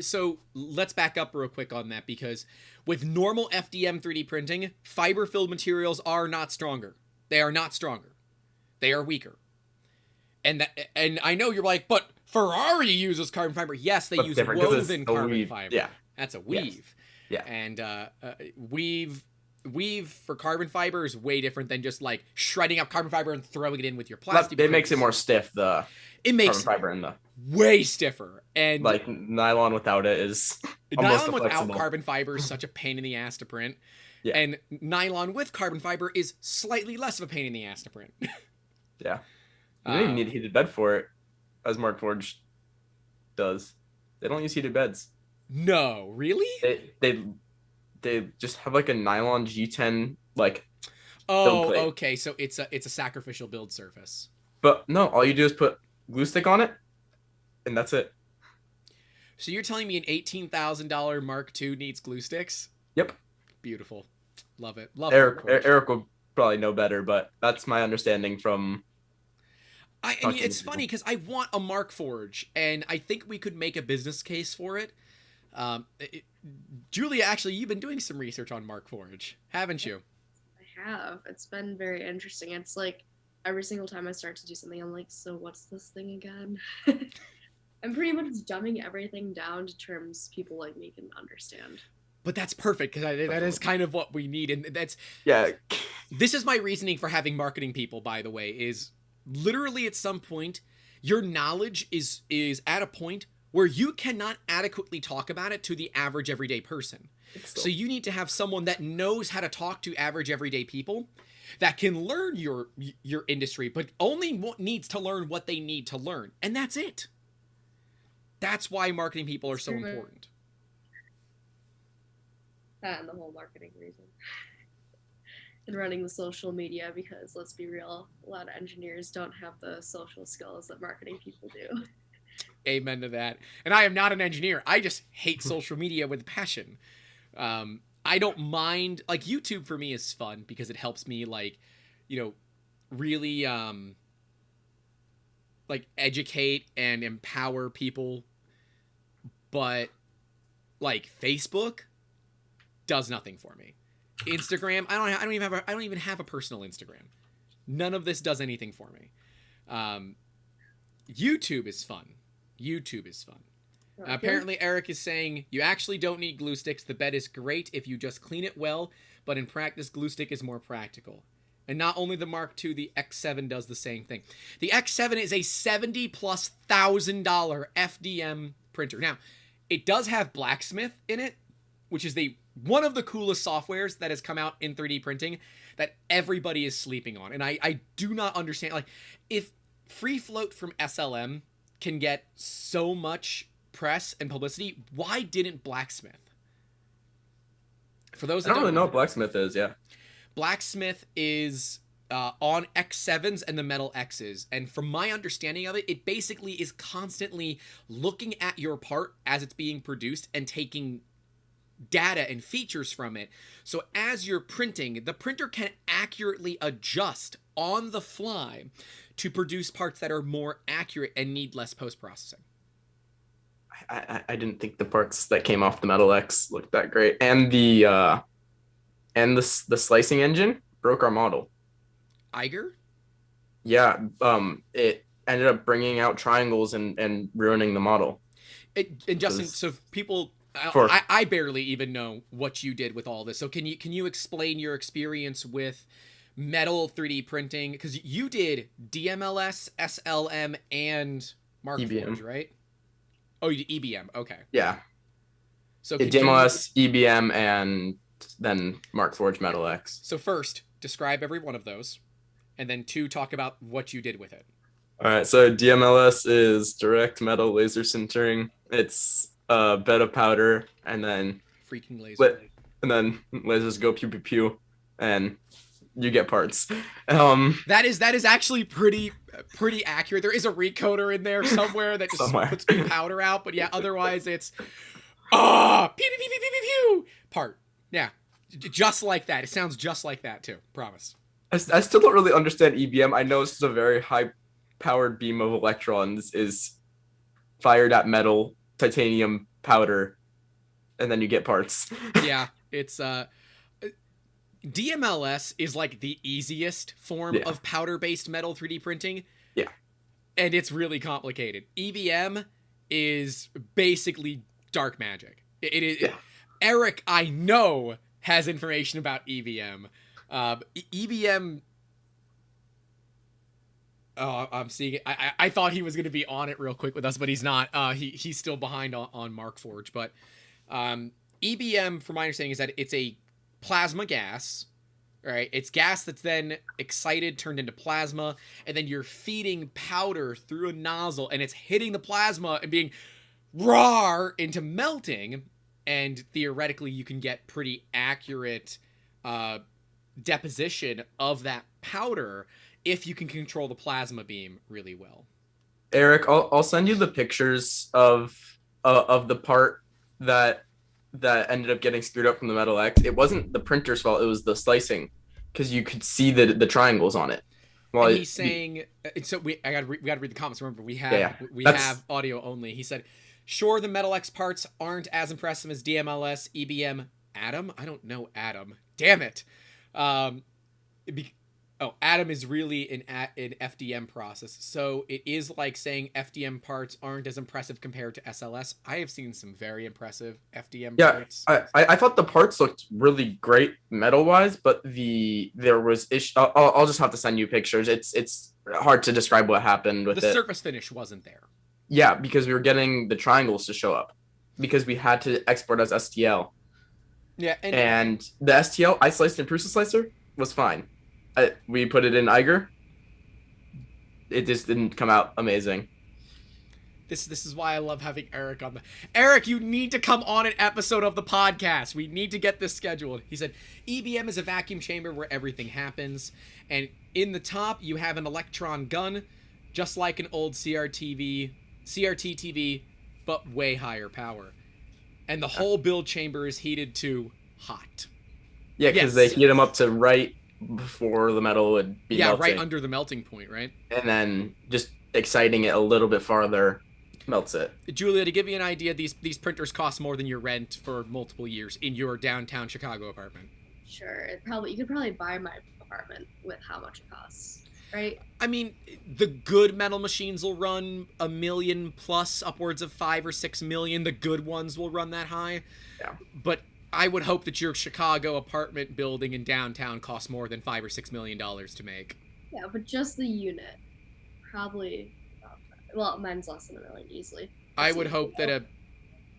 S1: so let's back up real quick on that, because with normal FDM 3D printing, fiber filled materials are not stronger. They are not stronger. They are weaker. And I know you're like, but Ferrari uses carbon fiber. Yes, they use woven carbon fiber.
S2: Yeah.
S1: That's a weave.
S2: Yes. Yeah.
S1: And weave for carbon fiber is way different than just like shredding up carbon fiber and throwing it in with your plastic.
S2: It makes it more stiff.
S1: It makes
S2: carbon fiber in the
S1: way stiffer, and
S2: like nylon without it is
S1: nylon without carbon fiber is such a pain in the ass to print.
S2: Yeah.
S1: And nylon with carbon fiber is slightly less of a pain in the ass to print.
S2: Yeah. You don't even need a heated bed for it, as Markforged does. They don't use heated beds.
S1: No, really?
S2: They just have like a nylon G10 like.
S1: Oh, okay. So it's a sacrificial build surface.
S2: But no, all you do is put glue stick on it, and that's it.
S1: So you're telling me an $18,000 Mark II needs glue sticks?
S2: Yep.
S1: Beautiful. Love it.
S2: Eric will probably know better, but that's my understanding from.
S1: I mean, it's funny because I want a Markforged, and I think we could make a business case for it. Julia, actually, you've been doing some research on Markforged, haven't you?
S3: I have. It's been very interesting. It's like every single time I start to do something, I'm like, so what's this thing again? I'm pretty much dumbing everything down to terms people like me can understand.
S1: But that's perfect, because that is kind of what we need, and that's This is my reasoning for having marketing people, by the way, is literally at some point your knowledge is at a point where you cannot adequately talk about it to the average everyday person. So you need to have someone that knows how to talk to average everyday people, that can learn your industry, but only needs to learn what they need to learn, and that's it. That's why marketing people are so important.
S3: That and the whole marketing reason. And running the social media, because let's be real, a lot of engineers don't have the social skills that marketing people do.
S1: Amen to that. And I am not an engineer. I just hate social media with passion. I don't mind, like, YouTube for me is fun because it helps me, like, you know, really like educate and empower people. But like Facebook does nothing for me. Instagram, I don't even have a personal Instagram. None of this does anything for me. YouTube is fun.
S3: Okay.
S1: Apparently Eric is saying you actually don't need glue sticks. The bed is great if you just clean it well, but in practice glue stick is more practical. And not only the Mark II, the X7 does the same thing. The X7 is a $70,000+ FDM printer. Now, it does have Blacksmith in it, which is one of the coolest softwares that has come out in 3D printing that everybody is sleeping on. And I do not understand, like, if Free Float from SLM can get so much press and publicity, why didn't Blacksmith? For those that
S2: I don't really know what Blacksmith is, yeah.
S1: Blacksmith is on X7s and the Metal X's, and from my understanding of it, it basically is constantly looking at your part as it's being produced and taking data and features from it. So as you're printing, the printer can accurately adjust on the fly to produce parts that are more accurate and need less post-processing.
S2: I didn't think the parts that came off the Metal X looked that great, and the slicing engine broke our model.
S1: Eiger?
S2: Yeah, it ended up bringing out triangles and ruining the model.
S1: And Justin, so people, I barely even know what you did with all this. So can you explain your experience with metal 3D printing, because you did DMLS, SLM, and Markforged, right? Oh, you did EBM. Okay.
S2: Yeah.
S1: So
S2: DMLS, EBM, and then Markforged Metal X.
S1: So first, describe every one of those, and then 2, talk about what you did with it.
S2: All right. So DMLS is direct metal laser sintering. It's a bed of powder, and then
S1: Freaking laser.
S2: and then lasers go pew pew pew, and you get parts.
S1: That is actually pretty accurate. There is a recoder in there somewhere that just puts powder out, but yeah, otherwise it's pew pew pew pew pew pew part. Yeah, just like that. It sounds just like that too. Promise.
S2: I still don't really understand EBM. I know this is a very high-powered beam of electrons is fired at metal, titanium powder, and then you get parts.
S1: Yeah, it's DMLS is like the easiest form of powder-based metal 3D printing.
S2: Yeah.
S1: And it's really complicated. EBM is basically dark magic. It is. Yeah. Eric, I know, has information about EBM. EBM. Oh, I'm seeing it. I thought he was going to be on it real quick with us, but he's not. He's still behind on Markforged. But EBM, from my understanding, is that it's a plasma gas, right? It's gas that's then excited, turned into plasma, and then you're feeding powder through a nozzle, and it's hitting the plasma and being raw into melting, and theoretically you can get pretty accurate deposition of that powder if you can control the plasma beam really well.
S2: Eric, I'll send you the pictures of the part that ended up getting screwed up from the Metal X. It wasn't the printer's fault, it was the slicing, because you could see the triangles on it.
S1: Well, and he's saying, so we gotta read the comments. Remember, we have audio only. He said, sure, the Metal X parts aren't as impressive as DMLS, EBM, Atom. I don't know Atom. Damn it. Atom is really an FDM process, so it is like saying FDM parts aren't as impressive compared to SLS. I have seen some very impressive FDM parts.
S2: I thought the parts looked really great metal-wise, but there was issue. I'll just have to send you pictures. It's hard to describe what happened with it.
S1: The surface finish wasn't there.
S2: Yeah, because we were getting the triangles to show up, because we had to export as STL.
S1: Yeah,
S2: and the STL I sliced in Prusa Slicer was fine. We put it in Eiger. It just didn't come out amazing.
S1: This is why I love having Eric on Eric, you need to come on an episode of the podcast. We need to get this scheduled. He said, EBM is a vacuum chamber where everything happens. And in the top, you have an electron gun, just like an old CRT TV, but way higher power. And the whole build chamber is heated to hot.
S2: Yeah, because they heat them up to right before the metal would be melting.
S1: Right under the melting point, right?
S2: And then just exciting it a little bit farther melts it.
S1: Julia, to give you an idea, these printers cost more than your rent for multiple years in your downtown Chicago apartment.
S3: Sure, you could probably buy my apartment with how much it costs, right?
S1: I mean, the good metal machines will run $1 million plus, upwards of 5 or 6 million. The good ones will run that high.
S2: Yeah.
S1: But I would hope that your Chicago apartment building in downtown costs more than $5 or $6 million to make.
S3: Yeah, but just the unit, probably. Well, mine's less than $1 million easily.
S1: I would hope that a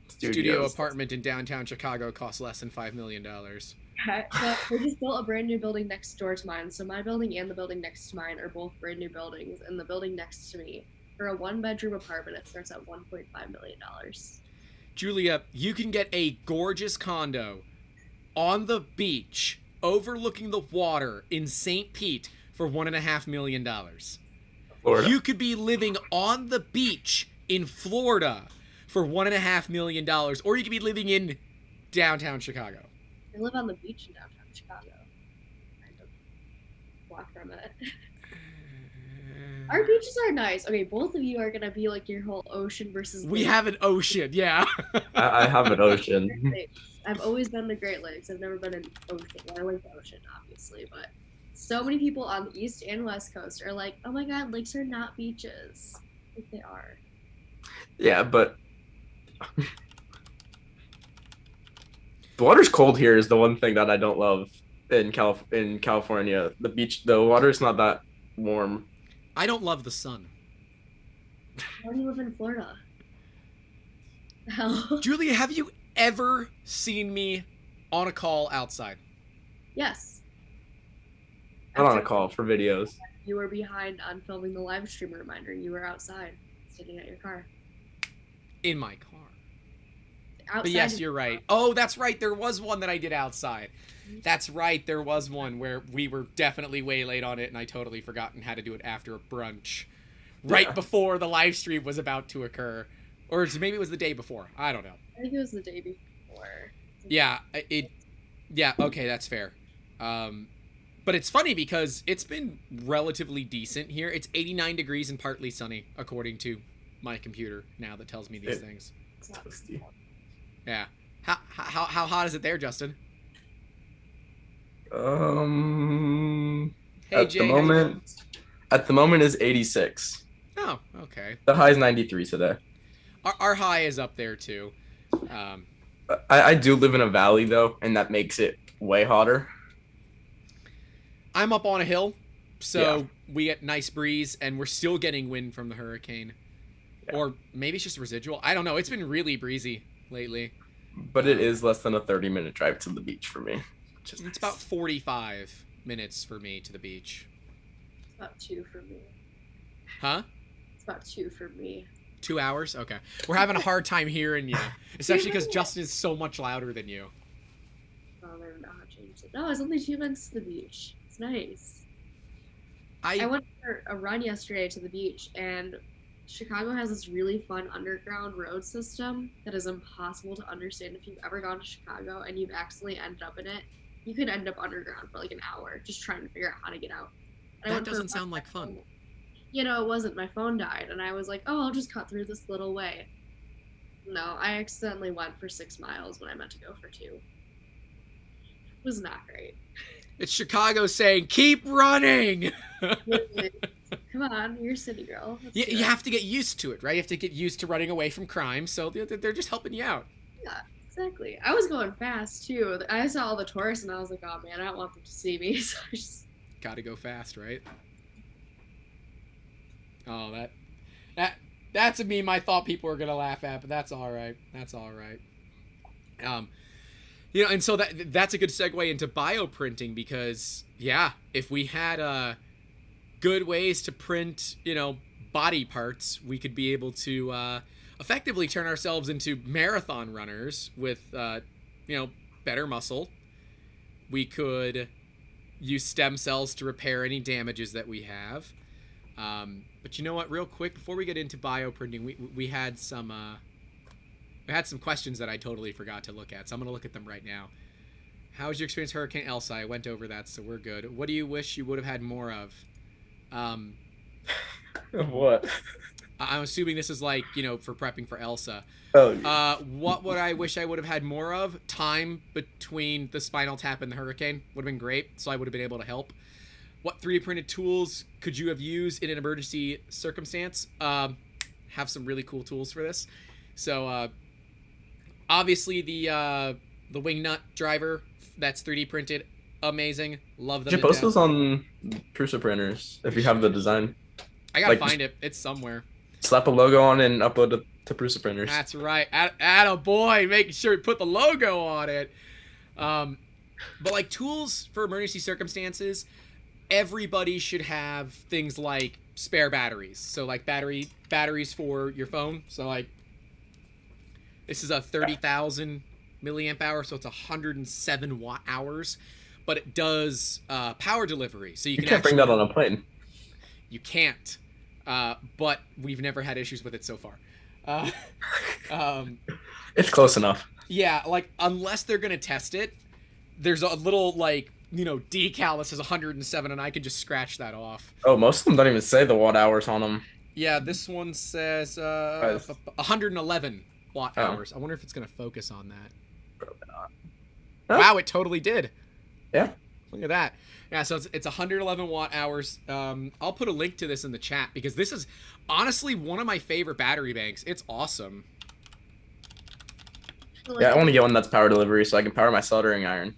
S1: studio apartment in downtown Chicago costs less than $5 million.
S3: Okay, but we just built a brand new building next door to mine. So my building and the building next to mine are both brand new buildings, and the building next to me, for a 1-bedroom apartment, it starts at $1.5 million.
S1: Julia, you can get a gorgeous condo on the beach overlooking the water in St. Pete for $1.5 million.
S2: Florida.
S1: You could be living on the beach in Florida for $1.5 million, or you could be living in downtown Chicago.
S3: I live on the beach in downtown Chicago. Kind of walk from it. Our beaches are nice. Okay, both of you are gonna be like your whole ocean versus.
S1: We have an ocean, yeah.
S2: I have an ocean.
S3: I've always been the Great Lakes. I've never been an ocean. Well, I like the ocean, obviously, but so many people on the East and West Coast are like, "Oh my God, lakes are not beaches." Like they are.
S2: Yeah, but the water's cold here is the one thing that I don't love. in California. The water is not that warm.
S1: I don't love the sun.
S3: Why do you live in Florida? Hell.
S1: Julia, have you ever seen me on a call outside?
S3: Yes.
S2: Not on a
S3: After
S2: call for videos.
S3: you were behind on filming the live stream reminder, you were outside, sitting at your car.
S1: In my car.
S3: Outside.
S1: But yes, you're right. Oh, that's right. There was one that I did outside. That's right. There was one where we were definitely way late on it, and I totally forgot and had to do it after a brunch. Right before the live stream was about to occur. Or maybe it was the day before. I don't know.
S3: I think it was the day before.
S1: Yeah, yeah, okay, that's fair. But it's funny because it's been relatively decent here. It's 89 degrees and partly sunny, according to my computer now that tells me these things.
S2: It's toasty.
S1: Yeah. How hot is it there, Justin? Hey,
S2: At
S1: Jay,
S2: the moment is 86.
S1: Oh, okay.
S2: The high is 93 today.
S1: Our high is up there too.
S2: I do live in a valley though, and that makes it way hotter.
S1: I'm up on a hill, so we get nice breeze, and we're still getting wind from the hurricane. Yeah. Or maybe it's just residual. I don't know. It's been really breezy lately.
S2: But it is less than a 30-minute drive to the beach for me.
S1: It's nice. About 45 minutes for me to the beach.
S3: It's about 2 for me.
S1: Huh?
S3: It's about 2 for me.
S1: 2 hours? Okay. We're having a hard time hearing you, especially because Justin is so much louder than you.
S3: Oh, I don't know how to change it. No, it's only 2 minutes to the beach. It's nice.
S1: I
S3: went for a run yesterday to the beach, and Chicago has this really fun underground road system that is impossible to understand. If you've ever gone to Chicago and you've accidentally ended up in it, you could end up underground for like an hour just trying to figure out how to get out. And
S1: that doesn't sound like fun.
S3: You know, it wasn't. My phone died, and I was like, oh, I'll just cut through this little way. No, I accidentally went for 6 miles when I meant to go for 2. It was not great.
S1: It's Chicago saying, keep running!
S3: Come on, you're a city girl.
S1: You have to get used to it, right? You have to get used to running away from crime, so they're just helping you out.
S3: Yeah, exactly. I was going fast, too. I saw all the tourists, and I was like, oh, man, I don't want them to see me. So I just...
S1: Gotta go fast, right? Oh, that's a meme I thought people were gonna laugh at, but that's all right. That's all right. You know, and so that's a good segue into bioprinting because, yeah, if we had good ways to print, you know, body parts, we could be able to effectively turn ourselves into marathon runners with, you know, better muscle. We could use stem cells to repair any damages that we have. But you know what? Real quick, before we get into bioprinting, we had some questions that I totally forgot to look at, so I'm gonna look at them right now. How was your experience, Hurricane Elsa? I went over that, so we're good. What do you wish you would have had more of?
S2: What?
S1: I'm assuming this is like, you know, for prepping for Elsa.
S2: Oh.
S1: What would I wish I would have had more of? Time between the spinal tap and the hurricane would have been great, so I would have been able to help. What 3D printed tools could you have used in an emergency circumstance? Have some really cool tools for this. So, obviously the wing nut driver that's 3D printed, amazing. Love them.
S2: Did you post those on Prusa printers if you have the design?
S1: I gotta find it. It's somewhere.
S2: Slap a logo on and upload it to Prusa printers.
S1: That's right. Attaboy, making sure we put the logo on it. But like tools for emergency circumstances, everybody should have things like spare batteries. So like batteries for your phone. So like this is a 30,000 milliamp hour, so it's 107 watt hours, but it does power delivery. So you
S2: can't bring that on a plane.
S1: You can't, but we've never had issues with it so far.
S2: It's close enough.
S1: Yeah, like unless they're gonna test it, there's a little like, you know, decal that says 107, and I can just scratch that off.
S2: Oh, most of them don't even say the watt hours on them.
S1: Yeah, this one says 111 watt hours. I wonder if it's gonna focus on that.
S2: Probably not.
S1: Wow, it totally did.
S2: Yeah.
S1: Look at that. Yeah, so it's 111 watt hours. I'll put a link to this in the chat because this is honestly one of my favorite battery banks. It's awesome.
S2: Yeah, I want to get one that's power delivery so I can power my soldering iron.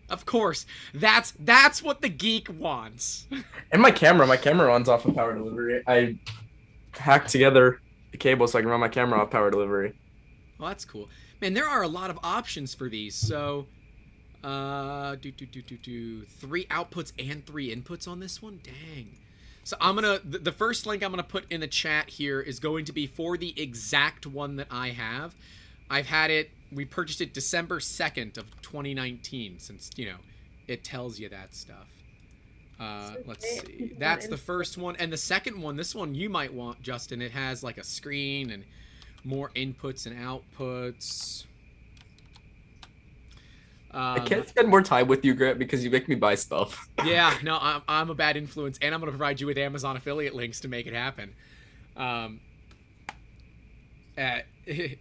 S1: Of course. That's what the geek wants.
S2: And my camera runs off of power delivery. I hacked together the cable so I can run my camera off power delivery.
S1: Well, that's cool. Man, there are a lot of options for these. So, 3 outputs and 3 inputs on this one? Dang. So the first link I'm gonna put in the chat here is going to be for the exact one that I have. I've had it, we purchased it December 2nd of 2019, since, it tells you that stuff. Let's see. That's the first one. And the second one, this one you might want, Justin. It has like a screen and more inputs and outputs.
S2: I can't spend more time with you, Grant, because you make me buy stuff.
S1: Yeah, no, I'm a bad influence, and I'm going to provide you with Amazon affiliate links to make it happen.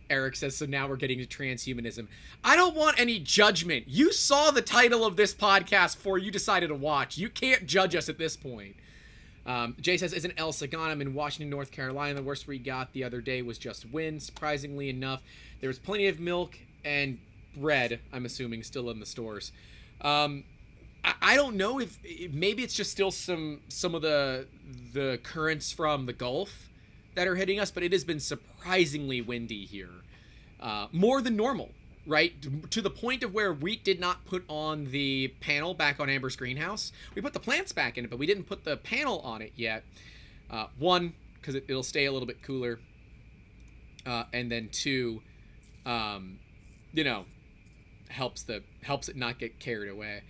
S1: Eric says, so now we're getting to transhumanism. I don't want any judgment. You saw the title of this podcast before you decided to watch. You can't judge us at this point. Jay says, isn't El Sagan? I'm in Washington, North Carolina. The worst we got the other day was just wind. Surprisingly enough, there was plenty of milk and bread, I'm assuming, still in the stores. I don't know if maybe it's just still some of the currents from the Gulf that are hitting us, but it has been surprisingly windy here, more than normal, right? To the point of where we did not put on the panel back on Amber's greenhouse. We put the plants back in it, but we didn't put the panel on it yet. One, because it'll stay a little bit cooler, and then two, helps it not get carried away.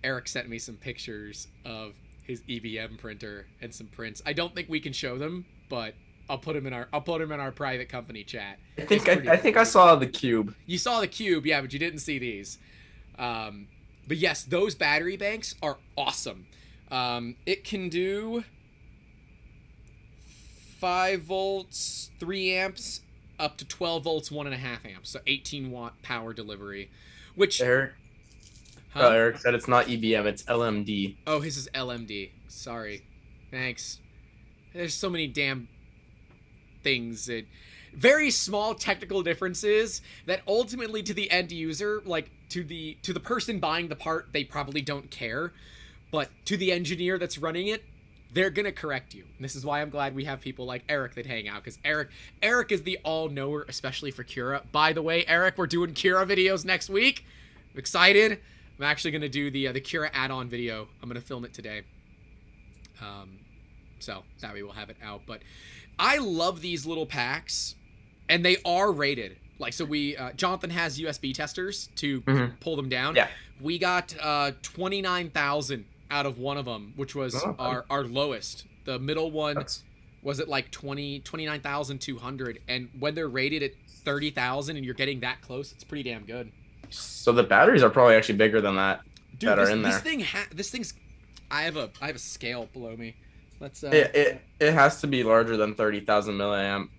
S1: Eric sent me some pictures of his EVM printer and some prints. I don't think we can show them, but I'll put them in our private company chat.
S2: I think I saw the cube.
S1: You saw the cube, yeah, but you didn't see these. But yes, those battery banks are awesome. It can do 5 volts, 3 amps, up to 12 volts, 1.5 amps, so 18-watt power delivery. Which
S2: Eric said it's not EVM, it's LMD.
S1: Oh, his is LMD. Sorry. Thanks. There's so many damn things that very small technical differences that ultimately to the end user, like to the person buying the part, they probably don't care, but to the engineer that's running it, they're gonna correct you. And this is why I'm glad we have people like Eric that hang out, because Eric is the all-knower, especially for Cura. By the way, Eric, we're doing Cura videos next week. I'm excited. I'm actually gonna do the Cura add-on video. I'm gonna film it today. So that way we'll have it out. But I love these little packs, and they are rated. Like, so Jonathan has USB testers to pull them down. Yeah. We got 29,000 out of one of them, which was our lowest. The middle one was at like 29,200, and when they're rated at 30,000 and you're getting that close, it's pretty damn good.
S2: So the batteries are probably actually bigger than that.
S1: Dude,
S2: that are in there.
S1: This thing's. I have a scale below me. Let's.
S2: It has to be larger than 30,000 milliamp.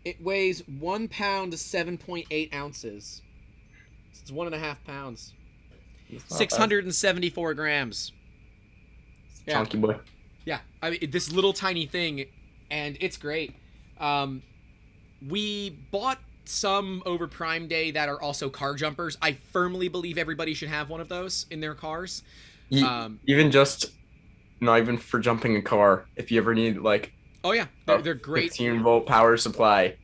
S1: It weighs 1 pound to 7.8 ounces. So it's 1.5 pounds. 674 grams.
S2: Yeah. Chunky boy.
S1: Yeah, I mean, this little tiny thing, and it's great. We bought some over Prime Day that are also car jumpers. I firmly believe everybody should have one of those in their cars.
S2: Even just, not even for jumping a car. If you ever need like,
S1: oh yeah, they're great.
S2: 15-volt power supply.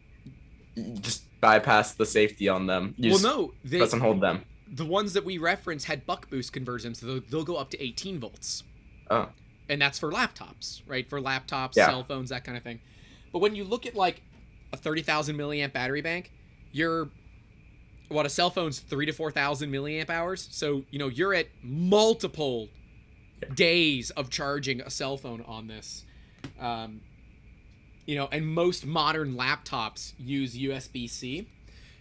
S2: You just bypass the safety on them. Doesn't hold them.
S1: The ones that we reference had buck boost conversions, so they'll go up to 18 volts.
S2: Oh.
S1: And that's for laptops, right? For laptops, cell phones, that kind of thing. But when you look at like a 30,000 milliamp battery bank, a cell phone's 3,000 to 4,000 milliamp hours. So, you're at multiple days of charging a cell phone on this. And most modern laptops use USB-C.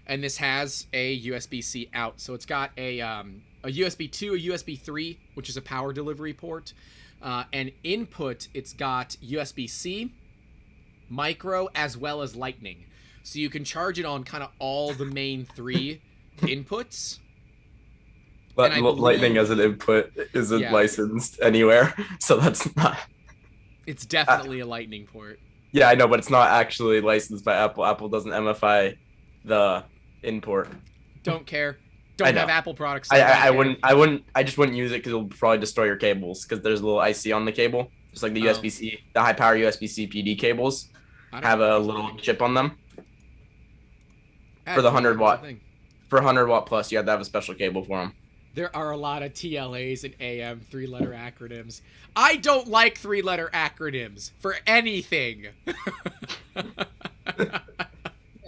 S1: And this has a USB-C out. So it's got a USB 2, a USB 3, which is a power delivery port. And input, it's got USB-C, micro, as well as lightning. So you can charge it on kind of all the main 3 inputs.
S2: But lightning as an input isn't licensed anywhere. So that's not...
S1: It's definitely a lightning port.
S2: Yeah, I know, but it's not actually licensed by Apple. Apple doesn't MFI the import.
S1: Don't care. don't
S2: know.
S1: have Apple products.
S2: I just wouldn't use it because it'll probably destroy your cables because there's a little IC on the cable, just like the
S1: Oh.
S2: USB-C, the high power USB-C PD cables
S1: I don't
S2: have
S1: know
S2: a
S1: if there's
S2: little
S1: anything.
S2: chip on them.
S1: I
S2: For the
S1: had no idea
S2: 100
S1: it was a
S2: watt.
S1: thing.
S2: For 100 watt plus, you have to have a special cable for them.
S1: There are a lot of TLAs and AM 3-letter acronyms. I don't like 3-letter acronyms for anything.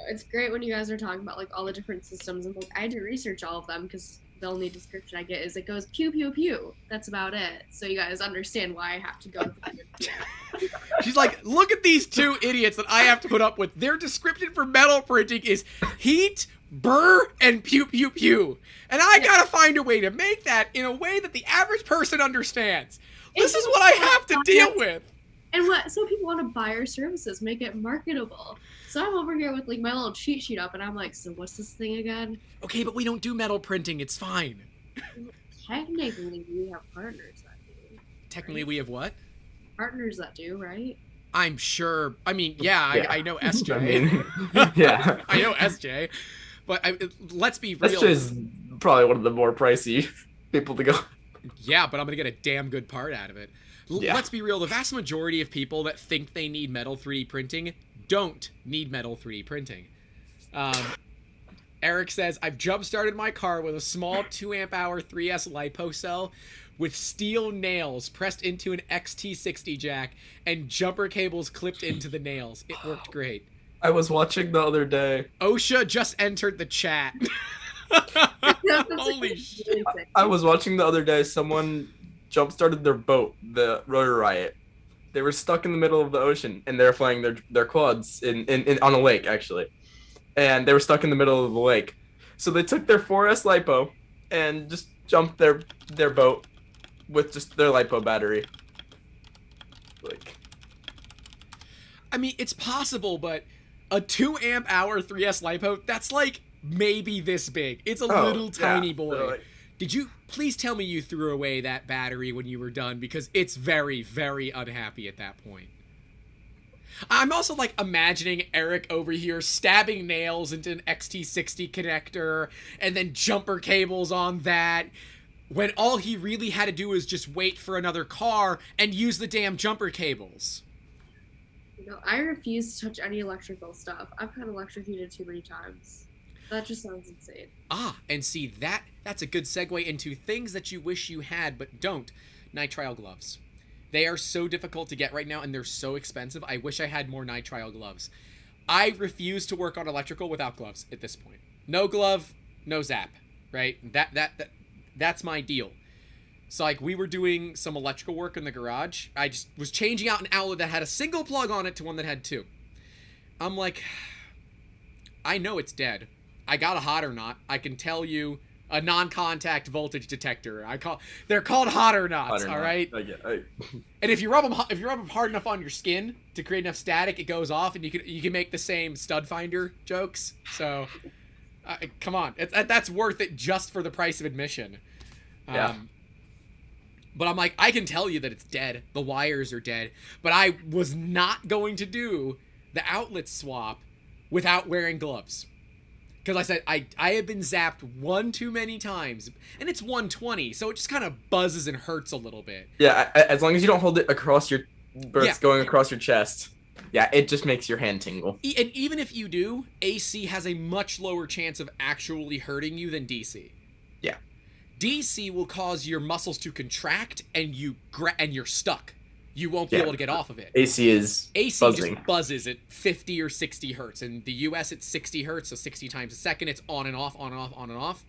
S3: It's great when you guys are talking about like all the different systems, and like I had to research all of them because the only description I get is it goes pew pew pew. That's about it. So you guys understand why I have to go.
S1: She's like, look at these two idiots that I have to put up with. Their description for metal printing is heat, burr, and pew pew pew. And I gotta find a way to make that in a way that the average person understands. This is what I have to deal with.
S3: And what? So people want to buy our services, make it marketable. So I'm over here with like my little cheat sheet up, and I'm like, so what's this thing again?
S1: Okay, but we don't do metal printing. It's fine.
S3: Technically, we have partners that do.
S1: Technically, we have what?
S3: Partners that do, right?
S1: I'm sure. I mean, yeah. I know SJ.
S2: I mean, yeah.
S1: I know SJ. But let's be real.
S2: SJ is probably one of the more pricey people to go.
S1: Yeah, but I'm going to get a damn good part out of it.
S2: Yeah.
S1: Let's be real. The vast majority of people that think they need metal 3D printing don't need metal 3D printing. Eric says, I've jump-started my car with a small 2 amp hour 3S LiPo cell with steel nails pressed into an XT60 jack and jumper cables clipped into the nails. It worked great.
S2: I was watching the other day.
S1: OSHA just entered the chat. Holy shit.
S2: I was watching the other day. Someone jump-started their boat, the Rotor Riot. They were stuck in the middle of the ocean, and they were flying their quads on a lake, actually. And they were stuck in the middle of the lake. So they took their 4S LiPo and just jumped their boat with just their LiPo battery. Like,
S1: I mean, it's possible, but a 2 amp hour 3S LiPo, that's like maybe this big. It's a little tiny boy.
S2: Really.
S1: Did you please tell me you threw away that battery when you were done? Because it's very, very unhappy at that point. I'm also like imagining Eric over here stabbing nails into an XT60 connector and then jumper cables on that, when all he really had to do was just wait for another car and use the damn jumper cables.
S3: You know, I refuse to touch any electrical stuff. I've gotten electrocuted too many times. That just sounds insane.
S1: Ah, and see, that's a good segue into things that you wish you had but don't. Nitrile gloves. They are so difficult to get right now, and they're so expensive. I wish I had more nitrile gloves. I refuse to work on electrical without gloves at this point. No glove, no zap, right? That's my deal. So, like, we were doing some electrical work in the garage. I just was changing out an outlet that had a single plug on it to one that had two. I'm like, I know it's dead. I got a hot or not. I can tell you a non-contact voltage detector. They're called hot or nots, all right? And if you rub them hard enough on your skin to create enough static, it goes off, and you can make the same stud finder jokes. So, come on, that's worth it just for the price of admission.
S2: Yeah.
S1: But I'm like, I can tell you that it's dead. The wires are dead. But I was not going to do the outlet swap without wearing gloves. Because I said, I have been zapped one too many times. And it's 120, so it just kind of buzzes and hurts a little bit.
S2: Yeah, as long as you don't hold it across your, where it's going across your chest. Yeah, it just makes your hand tingle.
S1: And even if you do, AC has a much lower chance of actually hurting you than DC.
S2: Yeah.
S1: DC will cause your muscles to contract, and you're stuck. You won't be able to get off of it.
S2: AC is buzzing.
S1: Just buzzes at 50 or 60 hertz. In the US, it's 60 hertz, so 60 times a second. It's on and off, on and off, on and off.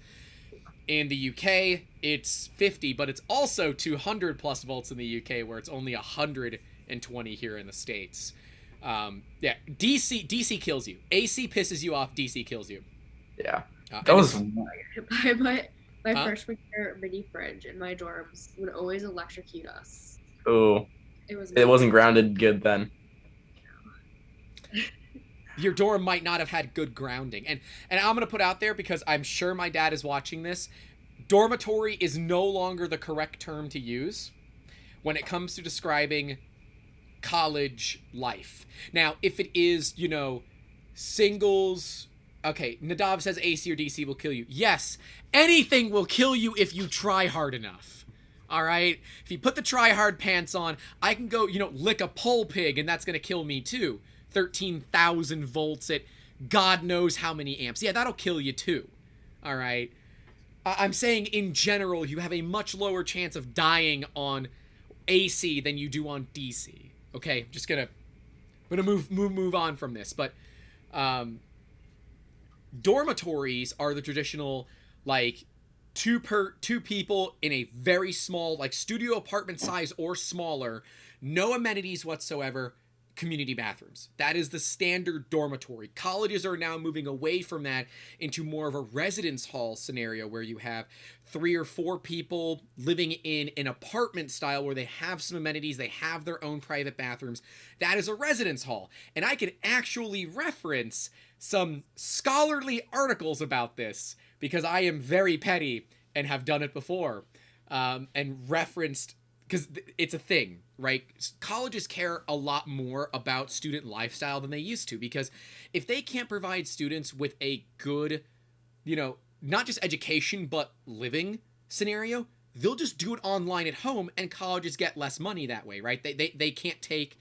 S1: In the UK, it's 50, but it's also 200 plus volts in the UK, where it's only 120 here in the States. Yeah, DC kills you. AC pisses you off, DC kills you.
S2: Yeah. That was...
S3: My freshman year mini fridge in my dorms would always electrocute us.
S2: Oh. It wasn't grounded good then.
S1: Your dorm might not have had good grounding. And I'm going to put out there, because I'm sure my dad is watching this, dormitory is no longer the correct term to use when it comes to describing college life. Now, if it is, singles Okay, Nadav says AC or DC will kill you. Yes, anything will kill you if you try hard enough. All right? If you put the try hard pants on, I can go, lick a pole pig, and that's going to kill me too. 13,000 volts at God knows how many amps. Yeah, that'll kill you too. All right? I'm saying in general, you have a much lower chance of dying on AC than you do on DC. Okay, just gonna move on from this, but dormitories are the traditional like two people in a very small like studio apartment size or smaller, no amenities whatsoever, community bathrooms. That is the standard dormitory. Colleges are now moving away from that into more of a residence hall scenario where you have 3 or 4 people living in an apartment style where they have some amenities, they have their own private bathrooms. That is a residence hall. And I can actually reference some scholarly articles about this because I am very petty and have done it before, and referenced, because it's a thing, right? Colleges care a lot more about student lifestyle than they used to, because if they can't provide students with a good, not just education, but living scenario, they'll just do it online at home, and colleges get less money that way, right? They can't take,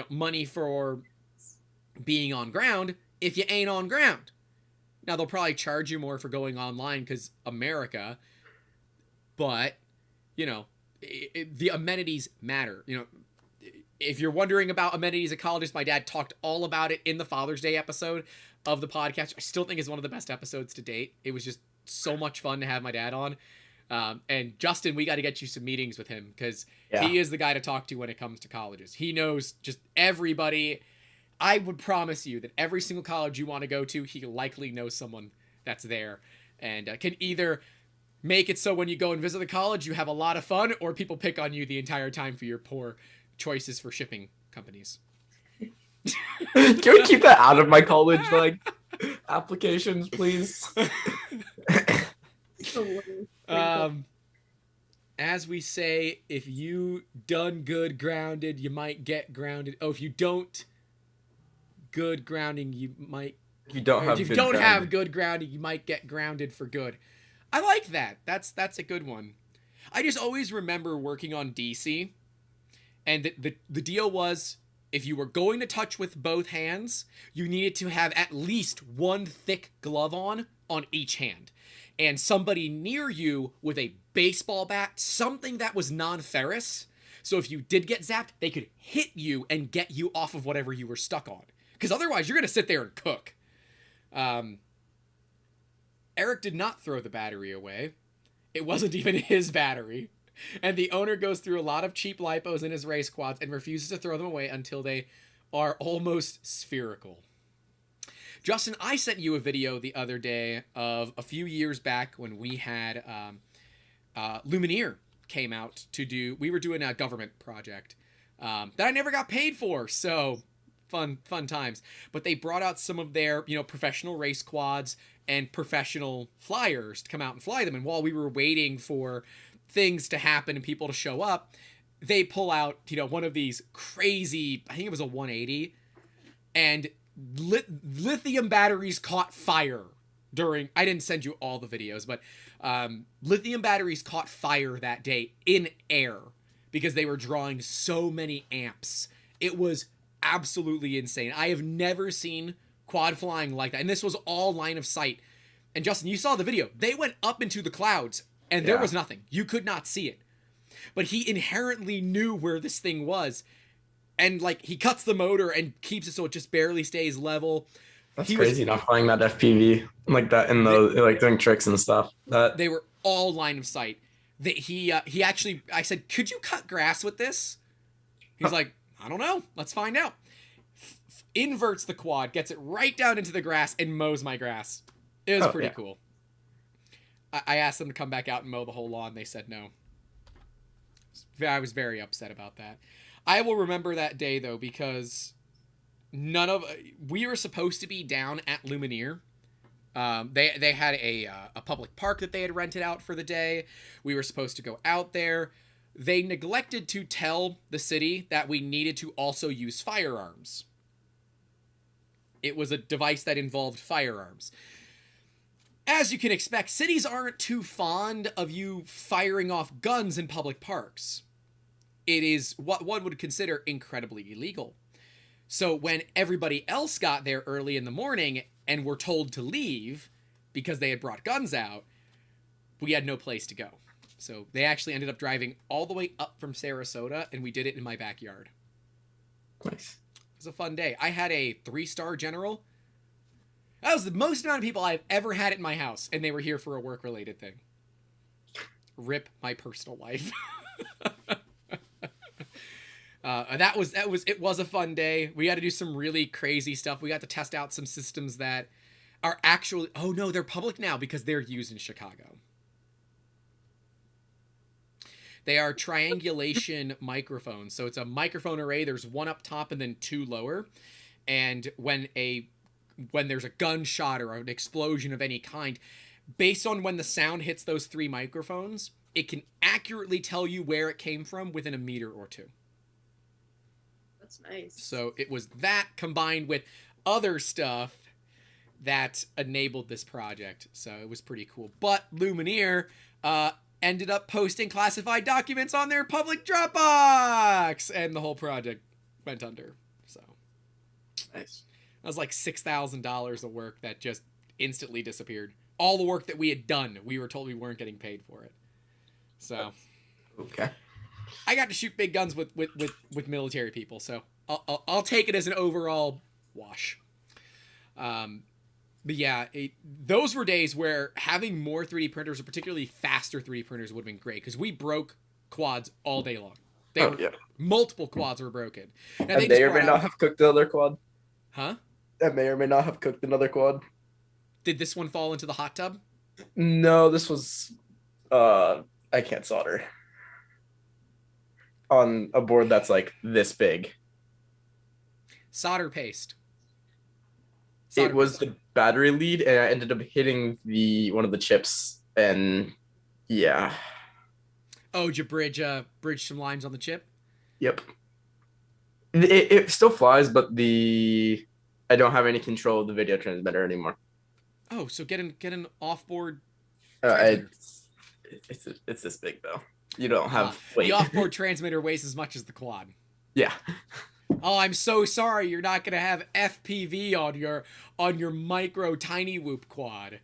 S1: money for being on ground if you ain't on ground. Now, they'll probably charge you more for going online because America, but, the amenities matter. If you're wondering about amenities at colleges, my dad talked all about it in the Father's Day episode of the podcast. I still think it's one of the best episodes to date. It was just so much fun to have my dad on. And Justin, we got to get you some meetings with him because he is the guy to talk to when it comes to colleges. He knows just everybody. I would promise you that every single college you want to go to, he likely knows someone that's there and can either make it so when you go and visit the college, you have a lot of fun, or people pick on you the entire time for your poor choices for shipping companies.
S2: Can we keep that out of my college applications, please?
S1: As we say, if you done good grounded, you might get grounded. Oh, if you don't good grounding, you might.
S2: If you don't
S1: have good grounding, you might get grounded for good. I like that. That's a good one. I just always remember working on DC, and the deal was if you were going to touch with both hands, you needed to have at least one thick glove on each hand, and somebody near you with a baseball bat, something that was non-ferrous, so if you did get zapped, they could hit you and get you off of whatever you were stuck on, because otherwise you're going to sit there and cook. Eric did not throw the battery away. It wasn't even his battery. And the owner goes through a lot of cheap lipos in his race quads and refuses to throw them away until they are almost spherical. Justin, I sent you a video the other day of a few years back when we had Lumineer came out to do. We were doing a government project that I never got paid for, so fun times. But they brought out some of their professional race quads and professional flyers to come out and fly them. And while we were waiting for things to happen and people to show up, they pull out one of these crazy, I think it was a 180, and lithium batteries caught fire during, I didn't send you all the videos, but lithium batteries caught fire that day in air because they were drawing so many amps. It was absolutely insane. I have never seen quad flying like that, and this was all line of sight. And Justin, you saw the video. They went up into the clouds and there was nothing. You could not see it, but he inherently knew where this thing was, and he cuts the motor and keeps it so it just barely stays level.
S2: That's crazy, not flying that FPV like that in the doing tricks and stuff.
S1: They were all line of sight. He actually, I said, could you cut grass with this? He's like, I don't know, let's find out. Inverts the quad, gets it right down into the grass, and mows my grass. It was pretty cool. I asked them to come back out and mow the whole lawn. They said no. I was very upset about that. I will remember that day, though, because we were supposed to be down at Lumineer. They had a public park that they had rented out for the day. We were supposed to go out there. They neglected to tell the city that we needed to also use firearms. It was a device that involved firearms. As you can expect, cities aren't too fond of you firing off guns in public parks. It is what one would consider incredibly illegal. So when everybody else got there early in the morning and were told to leave because they had brought guns out, we had no place to go. So they actually ended up driving all the way up from Sarasota, and we did it in my backyard.
S2: Nice.
S1: It was a fun day. I had a 3-star general. That was the most amount of people I've ever had at my house, and they were here for a work-related thing. Rip my personal life. It was a fun day. We had to do some really crazy stuff. We got to test out some systems that are actually, oh no, they're public now because they're used in Chicago. They are triangulation microphones. So it's a microphone array. There's one up top and then 2 lower. And when there's a gunshot or an explosion of any kind, based on when the sound hits those 3 microphones, it can accurately tell you where it came from within a meter or 2.
S3: That's nice.
S1: So it was that combined with other stuff that enabled this project. So it was pretty cool. But Lumineer ended up posting classified documents on their public Dropbox, and the whole project went under. So
S2: Nice.
S1: that was like $6,000 of work that just instantly disappeared. All the work that we had done, we were told we weren't getting paid for it. So
S2: Okay.
S1: I got to shoot big guns with military people, so I'll take it as an overall wash. But yeah, those were days where having more 3D printers, or particularly faster 3D printers, would have been great, because we broke quads all day long. Multiple quads were broken. Now,
S2: That may or may not have cooked another quad.
S1: Huh?
S2: That may or may not have cooked another quad.
S1: Did this one fall into the hot tub?
S2: No, this was I can't solder on a board that's like this big.
S1: Solder paste.
S2: It was the battery lead, and I ended up hitting one of the chips, and yeah.
S1: Oh, did you bridge some lines on the chip?
S2: Yep. It still flies, but I don't have any control of the video transmitter anymore.
S1: Oh, so get an offboard.
S2: It's this big though. You don't have weight.
S1: The offboard transmitter weighs as much as the quad.
S2: Yeah.
S1: Oh, I'm so sorry. You're not gonna have FPV on your micro tiny whoop quad.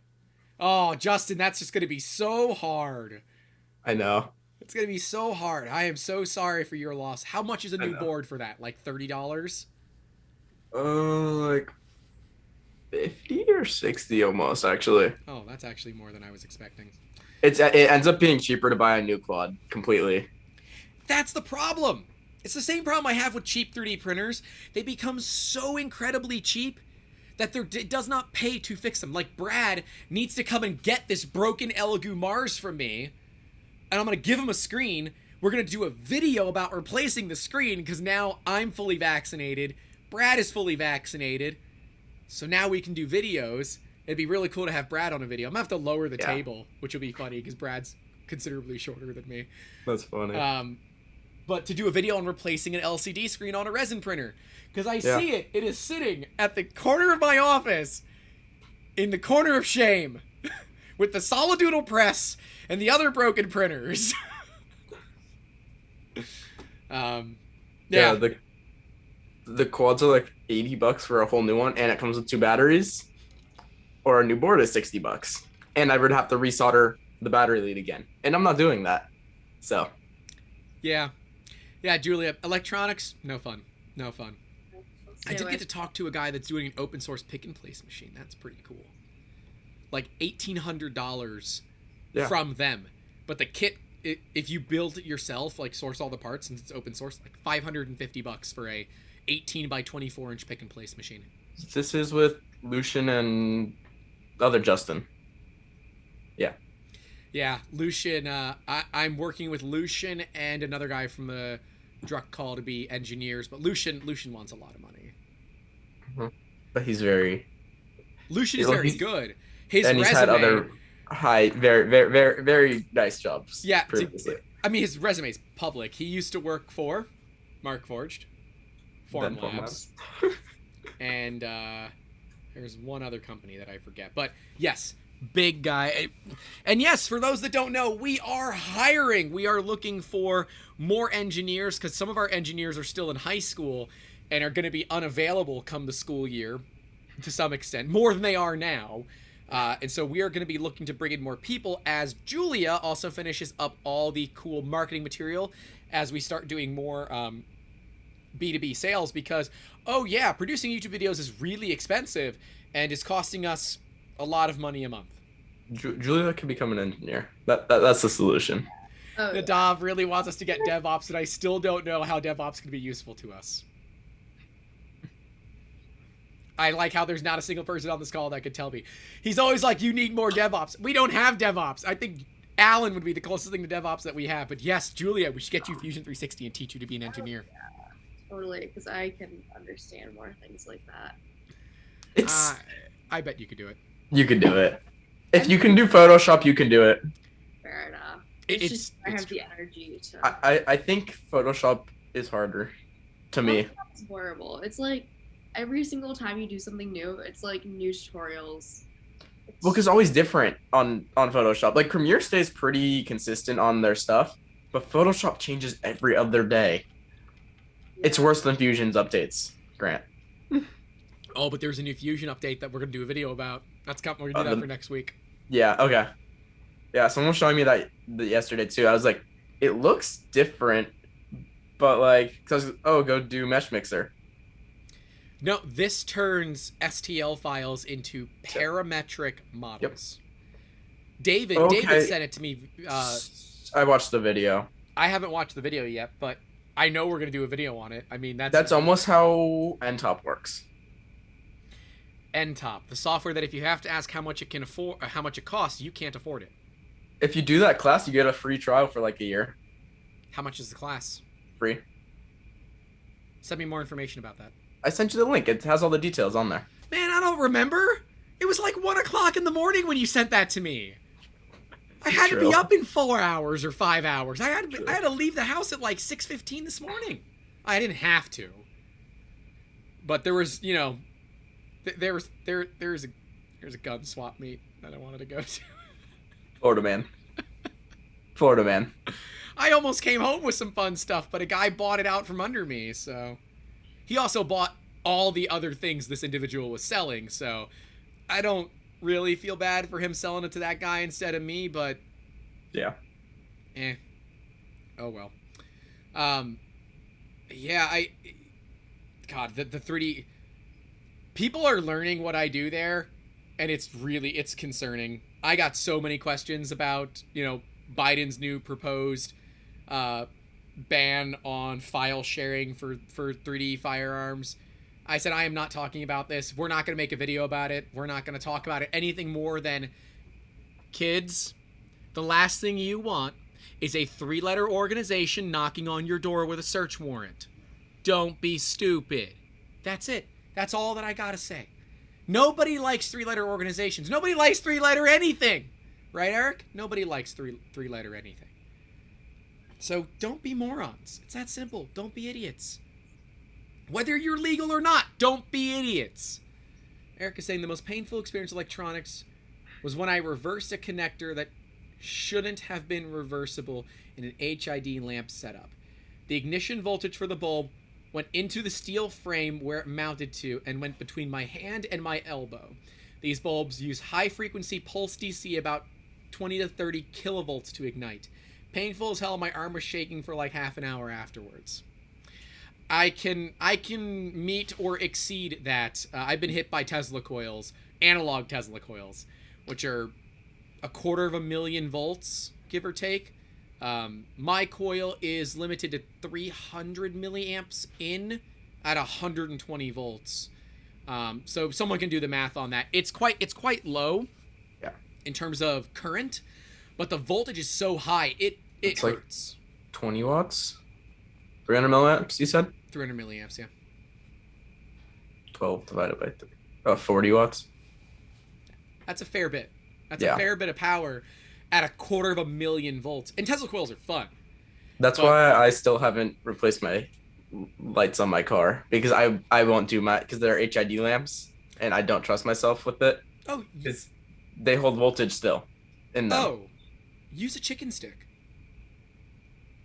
S1: Oh, Justin, that's just gonna be so hard.
S2: I know.
S1: It's gonna be so hard. I am so sorry for your loss. How much is a new board for that? Like $30?
S2: Like 50 or 60 almost, actually.
S1: Oh, that's actually more than I was expecting.
S2: It ends up being cheaper to buy a new quad completely.
S1: That's the problem. It's the same problem I have with cheap 3D printers. They become so incredibly cheap that it does not pay to fix them. Like, Brad needs to come and get this broken Elegoo Mars from me, and I'm going to give him a screen. We're going to do a video about replacing the screen, because now I'm fully vaccinated. Brad is fully vaccinated. So now we can do videos. It'd be really cool to have Brad on a video. I'm going to have to lower the table, which will be funny, because Brad's considerably shorter than me.
S2: That's funny.
S1: But to do a video on replacing an LCD screen on a resin printer. Because I see it. It is sitting at the corner of my office, in the corner of shame, with the Solidoodle press and the other broken printers.
S2: The quads are like $80 for a whole new one, and it comes with 2 batteries. Or a new board is $60. And I would have to resolder the battery lead again. And I'm not doing that. So.
S1: Yeah, Julia, electronics, no fun. I did get to talk to a guy that's doing an open source pick and place machine. That's pretty cool. Like $1,800 from them. But the kit, if you build it yourself, like source all the parts, since it's open source, like $550 for a 18 by 24 inch pick and place machine.
S2: This is with Lucian and the other Justin.
S1: Yeah, Lucian. I'm working with Lucian and another guy from the Druck Call to be engineers, but Lucian wants a lot of money.
S2: Mm-hmm. But he's very.
S1: Lucian is very good. His
S2: and he's
S1: resume,
S2: had other very, very, very, very nice jobs.
S1: Yeah, his resume is public. He used to work for Mark Forged, Form Labs, and There's one other company that I forget. But yes, big guy. And yes, for those that don't know, we are hiring. We are looking for more engineers because some of our engineers are still in high school and are going to be unavailable come the school year to some extent, more than they are now. And so we are going to be looking to bring in more people as Julia also finishes up all the cool marketing material as we start doing more B2B sales because, oh yeah, producing YouTube videos is really expensive and is costing us a lot of money a month.
S2: Julia can become an engineer. That's the solution.
S3: Oh, yeah.
S1: Nadav really wants us to get DevOps, and I still don't know how DevOps can be useful to us. I like how there's not a single person on this call that could tell me. He's always like, you need more DevOps. We don't have DevOps. I think Alan would be the closest thing to DevOps that we have. But yes, Julia, we should get you Fusion 360 and teach you to be an engineer.
S3: Yeah, totally, because I can understand more things like that.
S2: It's
S1: I bet you could do it.
S2: you can do it. If you can do Photoshop, you can do it.
S3: Fair enough.
S1: It's
S3: Just I have the energy to.
S2: I think Photoshop is harder to me.
S3: It's horrible. It's like every single time you do something new, it's like new tutorials.
S2: Well, because it's always different on Photoshop. Like Premiere stays pretty consistent on their stuff, but Photoshop changes every other day. It's worse than Fusion's updates, Grant.
S1: Oh, but there's a new Fusion update that we're going to do a video about. We're going to do that for next week.
S2: Yeah, okay. Yeah, someone was showing me that yesterday too. I was like, it looks different, but like, because, oh, go do Mesh Mixer.
S1: No, this turns STL files into parametric models. Yep. David sent it to me.
S2: I watched the video.
S1: I haven't watched the video yet, but I know we're going to do a video on it. I mean,
S2: that's almost how NTOP works.
S1: NTOP, the software that if you have to ask how much it can afford, how much it costs, you can't afford it.
S2: If you do that class, you get a free trial for like a year.
S1: How much is the class?
S2: Free.
S1: Send me more information about that.
S2: I sent you the link. It has all the details on there.
S1: Man, I don't remember. It was like 1 o'clock in the morning when you sent that to me. I had to be up in 4 hours or 5 hours. I had to leave the house at like 6:15 this morning. I didn't have to. But there was, you know, there's a gun swap meet that I wanted to go to.
S2: Florida man. Florida man.
S1: I almost came home with some fun stuff, but a guy bought it out from under me, so he also bought all the other things this individual was selling, so I don't really feel bad for him selling it to that guy instead of me, but
S2: yeah.
S1: Oh well. Yeah, God, the 3D people are learning what I do there, and it's concerning. I got so many questions about, you know, Biden's new proposed ban on file sharing for 3D firearms. I said, I am not talking about this. We're not going to make a video about it. We're not going to talk about it anything more than, kids, the last thing you want is a 3-letter organization knocking on your door with a search warrant. Don't be stupid. That's it. That's all that I got to say. Nobody likes 3-letter organizations. Nobody likes 3-letter anything. Right, Eric? Nobody likes three-letter anything. So don't be morons. It's that simple. Don't be idiots. Whether you're legal or not, don't be idiots. Eric is saying the most painful experience of electronics was when I reversed a connector that shouldn't have been reversible in an HID lamp setup. The ignition voltage for the bulb went into the steel frame where it mounted to and went between my hand and my elbow. These bulbs use high-frequency pulse DC about 20 to 30 kilovolts to ignite. Painful as hell, my arm was shaking for like half an hour afterwards. I can meet or exceed that. I've been hit by Tesla coils, analog Tesla coils, which are 250,000 volts, give or take. My coil is limited to 300 milliamps in at 120 volts. So someone can do the math on that. It's quite low,
S2: yeah,
S1: in terms of current, but the voltage is so high it hurts.
S2: Like 20 watts, 300 milliamps. You said
S1: 300 milliamps, yeah.
S2: 12 divided by 3. 40 watts.
S1: That's a fair bit. That's a fair bit of power at 250,000 volts. And Tesla coils are fun.
S2: That's why I still haven't replaced my lights on my car, because I won't do my, because they're HID lamps and I don't trust myself with it
S1: Oh,
S2: because they hold voltage still in them.
S1: oh, use a chicken stick.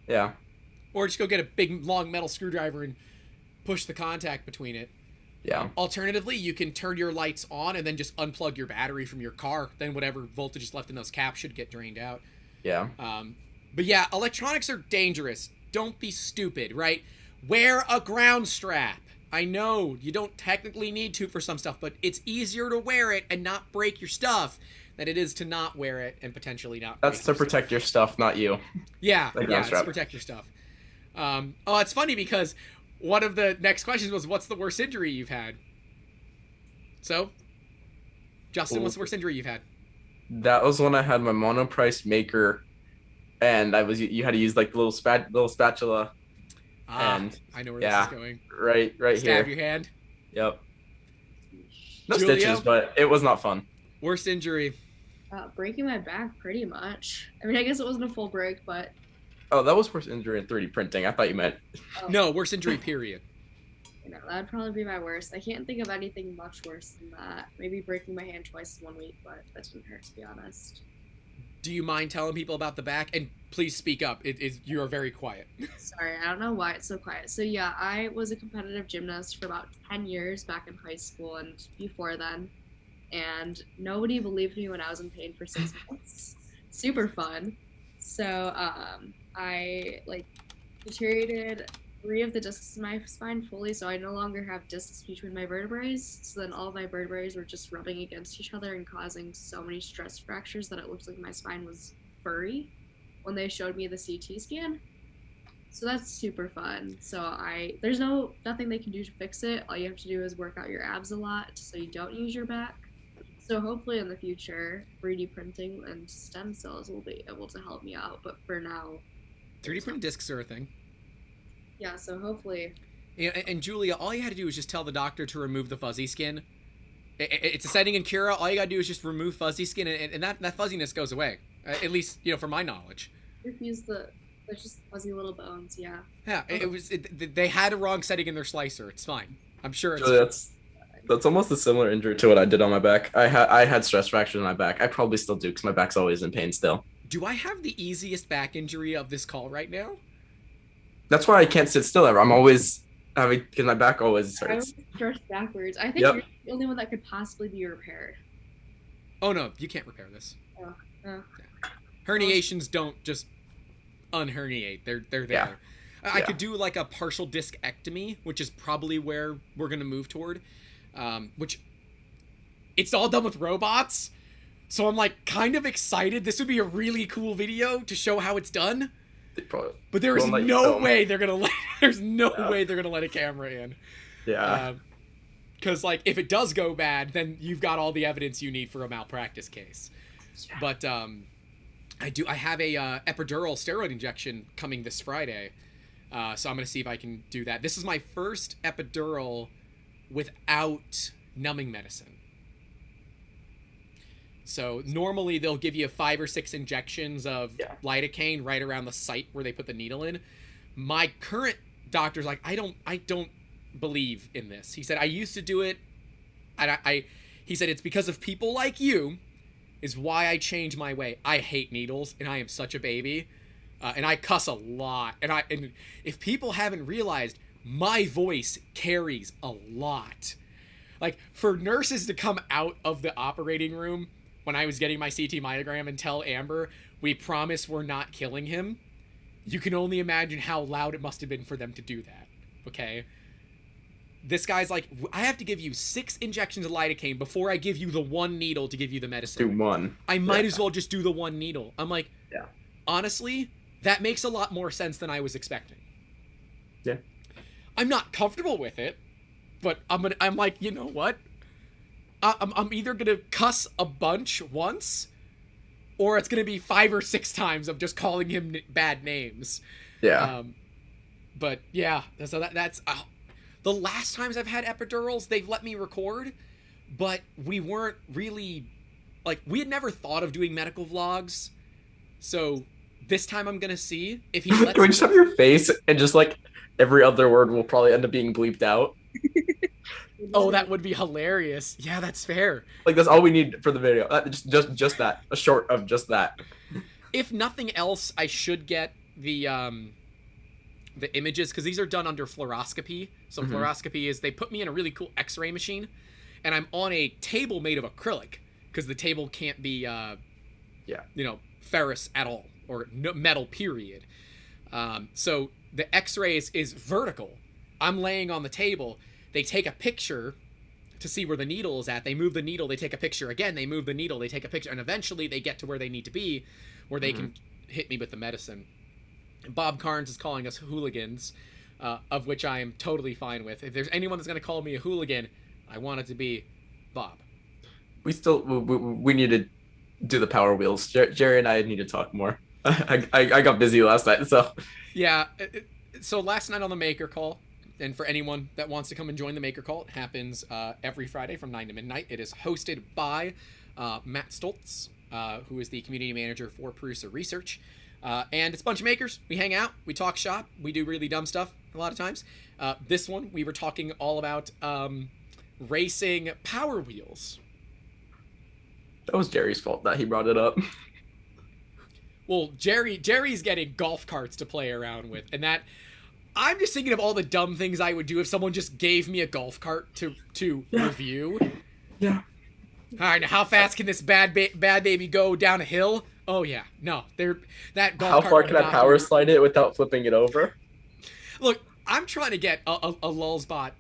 S2: Yeah.
S1: Or just go get a big, long metal screwdriver and push the contact between it.
S2: Yeah.
S1: Alternatively, you can turn your lights on and then just unplug your battery from your car. Then whatever voltage is left in those caps should get drained out.
S2: Yeah.
S1: But yeah, electronics are dangerous. Don't be stupid, right? Wear a ground strap. I know you don't technically need to for some stuff, but it's easier to wear it and not break your stuff than it is to not wear it and potentially not.
S2: That's to protect your stuff, not you.
S1: Yeah,
S2: Like
S1: yeah,
S2: ground
S1: it's to
S2: strap.
S1: protect your stuff. Oh, it's funny because one of the next questions was, "What's the worst injury you've had?" So, Justin, what's the worst injury you've had?
S2: That was when I had my monoprice maker, and you had to use like the little spatula, and
S1: I know where
S2: yeah,
S1: this is going.
S2: right
S1: Stab
S2: here.
S1: your hand.
S2: Yep. No
S1: Julia?
S2: stitches, but it was not fun.
S1: Worst injury.
S3: Breaking my back, pretty much. I mean, I guess it wasn't a full break, but
S2: Oh, that was worst injury in 3D printing. I thought you meant.
S1: No, worst injury. Period.
S3: That'd probably be my worst. I can't think of anything much worse than that. Maybe breaking my hand twice in 1 week, but that didn't hurt, to be honest.
S1: Do you mind telling people about the back? And please speak up. You are very quiet.
S3: Sorry, I don't know why it's so quiet. So yeah, I was a competitive gymnast for about 10 years back in high school and before then. And nobody believed me when I was in pain for 6 months. Super fun. So I deteriorated 3 of the discs in my spine fully, so I no longer have discs between my vertebrae. So then all of my vertebrae were just rubbing against each other and causing so many stress fractures that it looked like my spine was furry when they showed me the CT scan. So that's super fun. So there's nothing they can do to fix it. All you have to do is work out your abs a lot so you don't use your back. So hopefully in the future, 3D printing and stem cells will be able to help me out. But for now,
S1: 3D printed discs are a thing.
S3: yeah, so hopefully.
S1: Yeah, and Julia, all you had to do was just tell the doctor to remove the fuzzy skin. It's a setting in Cura. All you gotta do is just remove fuzzy skin, and that fuzziness goes away. At least, from my knowledge.
S3: Refuse there's just fuzzy little bones, yeah.
S1: Yeah, they had a wrong setting in their slicer. It's fine. I'm sure it's.
S2: So that's almost a similar injury to what I did on my back. I had stress fractures in my back. I probably still do because my back's always in pain still.
S1: Do I have the easiest back injury of this call right now?
S2: That's why I can't sit still ever. I'm always having because my back always
S3: I
S2: hurts.
S3: was stretched backwards. I think
S2: Yep.
S3: you're the only one that could possibly be repaired.
S1: Oh no, you can't repair this.
S3: Oh.
S1: Herniations don't just unherniate. They're there.
S2: Yeah.
S1: I
S2: Yeah.
S1: could do like a partial discectomy, which is probably where we're gonna move toward. Which it's all done with robots, so I'm like kind of excited. This would be a really cool video to show how it's done.
S2: They probably
S1: But there is
S2: won't let you
S1: no
S2: film.
S1: way they're gonna let. There's no
S2: Yeah.
S1: way they're gonna let a camera in.
S2: Yeah.
S1: Because like if it does go bad, then you've got all the evidence you need for a malpractice case.
S2: Yeah.
S1: But I have a epidural steroid injection coming this Friday, so I'm gonna see if I can do that. This is my first epidural without numbing medicine. So normally they'll give you 5 or 6 injections of lidocaine right around the site where they put the needle in. My current doctor's like, I don't believe in this. He said I used to do it, and he said it's because of people like you is why I changed my way. I hate needles, and I am such a baby, and I cuss a lot. And if people haven't realized, my voice carries a lot. Like for nurses to come out of the operating room when I was getting my CT myogram and tell Amber, we promise we're not killing him, you can only imagine how loud it must have been for them to do that, okay? This guy's like, I have to give you 6 injections of lidocaine before I give you the 1 needle to give you the medicine.
S2: Do one.
S1: I might as well just do the 1 needle. I'm like,
S2: Yeah.
S1: honestly, that makes a lot more sense than I was expecting.
S2: Yeah.
S1: I'm not comfortable with it, but I'm like, you know what? I'm either gonna cuss a bunch once, or it's gonna be 5 or 6 times of just calling him bad names.
S2: Yeah.
S1: But yeah, so that's the last times I've had epidurals, they've let me record, but we weren't really we had never thought of doing medical vlogs, so this time I'm gonna see if he lets
S2: Can we just have your face and just like every other word will probably end up being bleeped out?
S1: Oh, that would be hilarious. Yeah, that's fair.
S2: Like that's all we need for the video. Just that, a short of just that.
S1: If nothing else, I should get the images, because these are done under fluoroscopy. So fluoroscopy is they put me in a really cool X-ray machine, and I'm on a table made of acrylic, because the table can't be ferrous at all, or metal period. So the X-ray is vertical. I'm laying on the table. They take a picture to see where the needle is at. They move the needle. They take a picture again. They move the needle. They take a picture. And eventually they get to where they need to be, where they can hit me with the medicine. Bob Carnes is calling us hooligans, of which I am totally fine with. If there's anyone that's going to call me a hooligan, I want it to be Bob.
S2: We need to do the power wheels. Jerry and I need to talk more. I got busy last night, so.
S1: Yeah. So last night on the Maker Call, and for anyone that wants to come and join the Maker Call, it happens every Friday from 9 to midnight. It is hosted by Matt Stoltz, who is the community manager for Producer Research. And it's a bunch of makers. We hang out. We talk shop. We do really dumb stuff a lot of times. This one, we were talking all about racing Power Wheels.
S2: That was Jerry's fault that he brought it up.
S1: Well, Jerry's getting golf carts to play around with, and that... I'm just thinking of all the dumb things I would do if someone just gave me a golf cart to review.
S2: Yeah.
S1: All right, now how fast can this bad baby go down a hill? Oh yeah, no, that golf cart.
S2: How far can I power slide it without flipping it over?
S1: Look, I'm trying to get a Lulzbot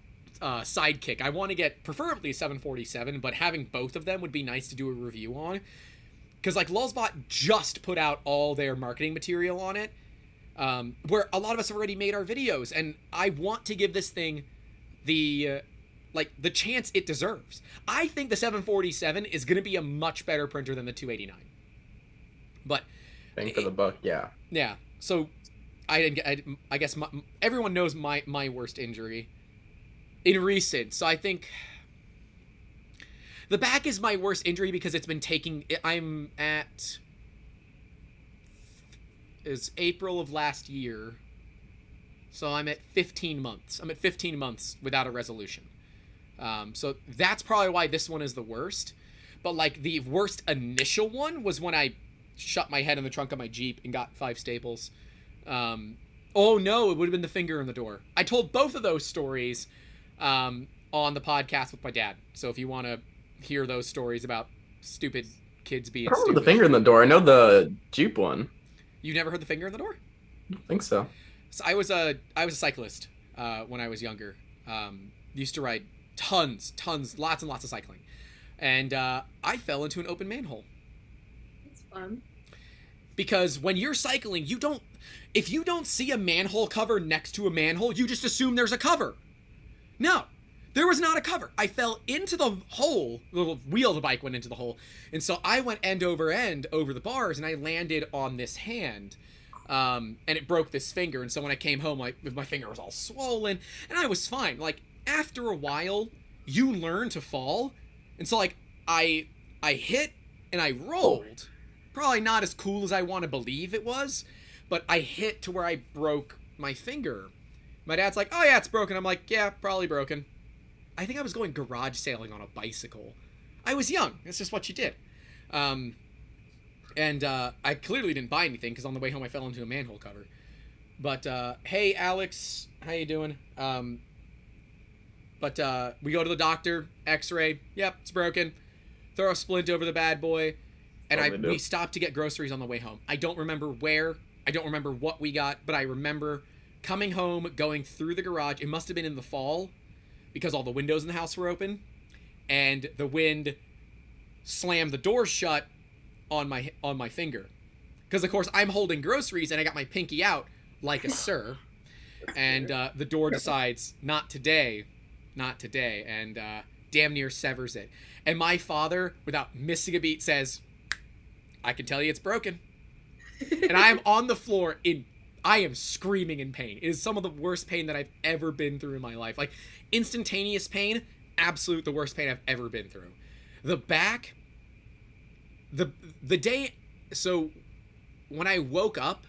S1: sidekick. I want to get preferably a 747, but having both of them would be nice to do a review on. Because like Lulzbot just put out all their marketing material on it. Where a lot of us have already made our videos, and I want to give this thing the chance it deserves. I think the 747 is going to be a much better printer than the 289. But
S2: bang for the buck, yeah.
S1: Yeah. So I guess everyone knows my worst injury in recent. So I think the back is my worst injury because it's been taking. I'm at. Is April of last year, so I'm at 15 months. I'm at 15 months without a resolution. So that's probably why this one is the worst. But like the worst initial one was when I shut my head in the trunk of my Jeep and got 5 staples. Oh no, it would have been the finger in the door. I told both of those stories on the podcast with my dad. So if you want to hear those stories about stupid kids being stupid.
S2: The finger in the door. I know the Jeep one.
S1: You never heard the finger in the door?
S2: I don't think so.
S1: So I was a cyclist when I was younger. Used to ride tons, lots and lots of cycling. And I fell into an open manhole.
S3: That's fun.
S1: Because when you're cycling, if you don't see a manhole cover next to a manhole, you just assume there's a cover. No, there was not a cover. I fell into the hole. The wheel of the bike went into the hole. And so I went end over the bars, and I landed on this hand. And it broke this finger. And so when I came home, my finger was all swollen, and I was fine. Like, after a while, you learn to fall. And so, like, I hit and I rolled. Probably not as cool as I want to believe it was, but I hit to where I broke my finger. My dad's like, oh yeah, it's broken. I'm like, yeah, probably broken. I think I was going garage sailing on a bicycle. I was young. That's just what you did. And I clearly didn't buy anything because on the way home I fell into a manhole cover. But hey, Alex, how you doing? But we go to the doctor, X-ray. Yep, it's broken. Throw a splint over the bad boy, and we stopped to get groceries on the way home. I don't remember where. I don't remember what we got, but I remember coming home, going through the garage. It must have been in the fall, because all the windows in the house were open, and the wind slammed the door shut on my finger. Because of course I'm holding groceries and I got my pinky out like a sir, and the door decides not today, and damn near severs it. And my father, without missing a beat, says, "I can tell you it's broken." And I am on the floor I am screaming in pain. It is some of the worst pain that I've ever been through in my life. Like, instantaneous pain, absolute the worst pain I've ever been through. The back, the day, so when I woke up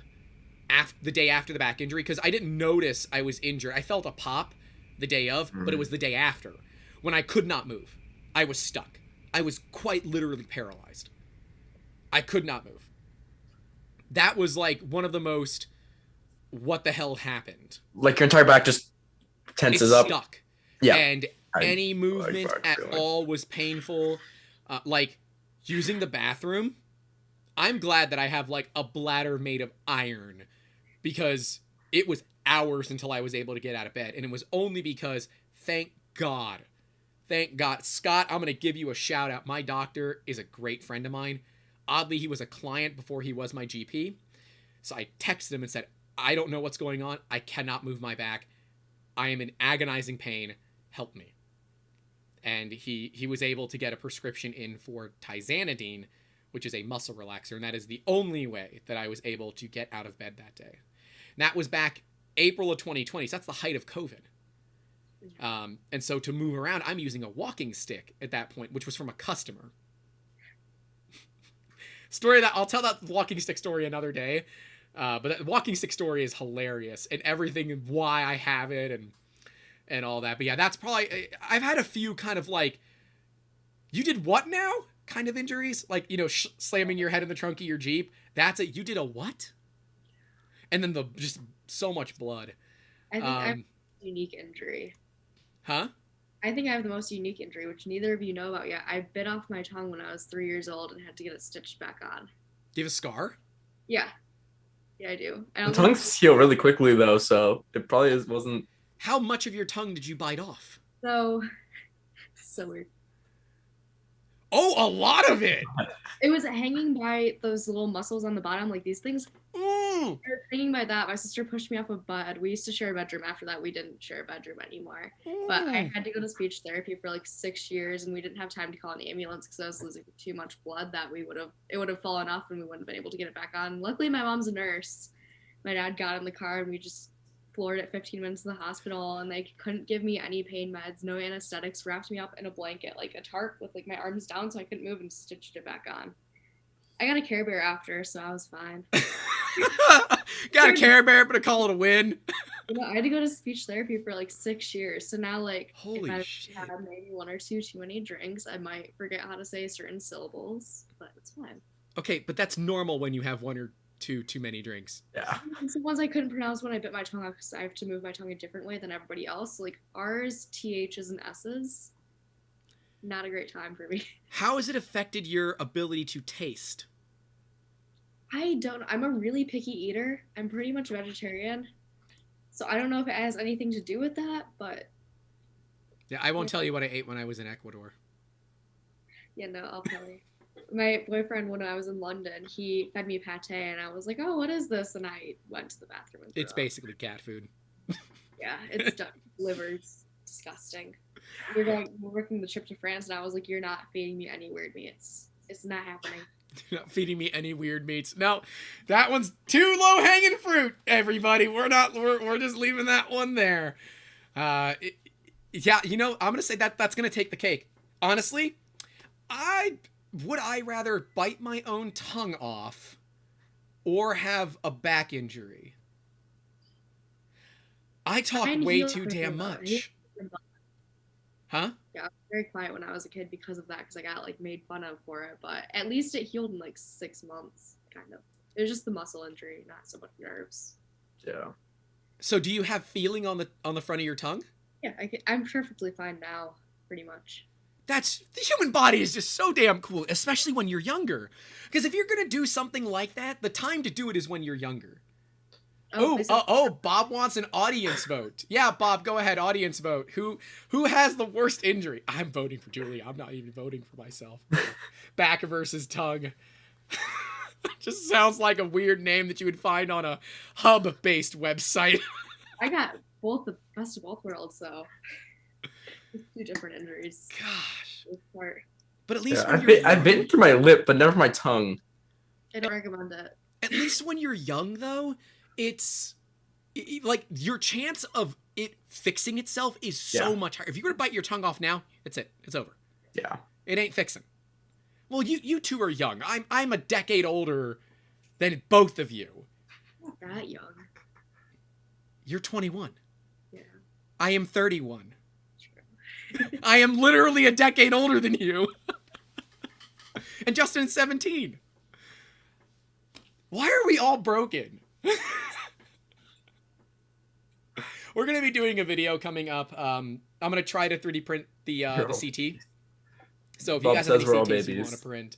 S1: the day after the back injury, because I didn't notice I was injured. I felt a pop the day of, but it was the day after. when I could not move. I was stuck. I was quite literally paralyzed. I could not move. That was like one of the most, what the hell happened?
S2: Like your entire back just tenses
S1: It's
S2: up.
S1: stuck.
S2: Yeah.
S1: And any movement at all was painful. Like using the bathroom, I'm glad that I have like a bladder made of iron, because it was hours until I was able to get out of bed. And it was only because, thank God, Scott, I'm going to give you a shout out. My doctor is a great friend of mine. Oddly, he was a client before he was my GP. So I texted him and said, I don't know what's going on. I cannot move my back. I am in agonizing pain. Help me. And he was able to get a prescription in for tizanidine, which is a muscle relaxer. And that is the only way that I was able to get out of bed that day. And that was back April of 2020. So that's the height of COVID. And so to move around, I'm using a walking stick at that point, which was from a customer. I'll tell that walking stick story another day. But that walking stick story is hilarious, and everything, and why I have it, and all that. But yeah, that's probably, I've had a few kind of like, you did what now kind of injuries, like, you know, slamming your head in the trunk of your Jeep. That's it. You did a what? And then just so much blood.
S3: I think I have a unique injury.
S1: Huh?
S3: I think I have the most unique injury, which neither of you know about yet. I bit off my tongue when I was 3 years old and had to get it stitched back on.
S1: Do you have a scar?
S3: Yeah. Yeah, I do.
S2: The tongues heal really quickly, though, so it probably wasn't...
S1: How much of your tongue did you bite off?
S3: So weird.
S1: Oh, a lot of it!
S3: It was hanging by those little muscles on the bottom, like these things.
S1: Mm.
S3: It was hanging by that. My sister pushed me off a bed. We used to share a bedroom. After that, we didn't share a bedroom anymore. But I had to go to speech therapy for like 6 years, and we didn't have time to call an ambulance because I was losing too much blood that it would have fallen off and we wouldn't have been able to get it back on. Luckily, my mom's a nurse. My dad got in the car and we just floored it 15 minutes to the hospital, and they couldn't give me any pain meds, no anesthetics, wrapped me up in a blanket, like a tarp with like my arms down so I couldn't move, and stitched it back on. I got a Care Bear after, so I was fine.
S1: Got a Care Bear, but I call it a win.
S3: You know, I had to go to speech therapy for like 6 years. So now, like,
S1: holy
S3: if I
S1: shit,
S3: had maybe one or two too many drinks, I might forget how to say certain syllables, but it's fine.
S1: Okay, but that's normal when you have one or two too many drinks.
S2: Yeah.
S3: And some ones I couldn't pronounce when I bit my tongue off because I have to move my tongue a different way than everybody else. Like R's, TH's, and S's. Not a great time for me.
S1: How has it affected your ability to taste?
S3: I don't know. I'm a really picky eater. I'm pretty much vegetarian. So I don't know if it has anything to do with that, but...
S1: Yeah, I won't tell you what I ate when I was in Ecuador.
S3: Yeah, no, I'll tell you. My boyfriend, when I was in London, he fed me pate, and I was like, oh, what is this? And I went to the bathroom and threw
S1: It's
S3: up.
S1: basically cat food.
S3: Yeah, it's done. Liver's disgusting. We're working the trip to France, and I was like, you're not feeding me any weird meats. It's not happening.
S1: You're not feeding me any weird meats. No, that one's too low-hanging fruit, everybody. We're just leaving that one there. Yeah, you know, I'm going to say that's going to take the cake. Honestly, would I rather bite my own tongue off or have a back injury? I talk way too damn much. Huh?
S3: Yeah, I was very quiet when I was a kid because of that, because I got like made fun of for it. But at least it healed in like 6 months, kind of. It was just the muscle injury, not so much nerves.
S2: Yeah.
S1: So do you have feeling on the front of your tongue?
S3: Yeah, I'm perfectly fine now, pretty much.
S1: The human body is just so damn cool, especially when you're younger. Because if you're going to do something like that, the time to do it is when you're younger. Bob wants an audience vote. Yeah, Bob, go ahead, audience vote. Who has the worst injury? I'm voting for Julie. I'm not even voting for myself. Back versus tongue. Just sounds like a weird name that you would find on a hub-based website.
S3: I got the best of both worlds, so... Two different injuries.
S1: Gosh.
S3: But
S1: at least
S2: I've bitten through my lip, but never my tongue.
S3: I don't recommend it.
S1: At least when you're young, though, it's like your chance of it fixing itself is so much higher. If you're gonna bite your tongue off now, it's it. It's over.
S2: Yeah. It
S1: ain't fixing. Well, you two are young. I'm a decade older than both of you.
S3: Not that young.
S1: You're 21.
S3: Yeah.
S1: I am 31. I am literally a decade older than you. And Justin's 17. Why are we all broken? We're going to be doing a video coming up. I'm going to try to 3D print the CT. So if you
S2: Bob
S1: guys have
S2: says
S1: any
S2: we're all
S1: CTs you
S2: babies.
S1: want to print,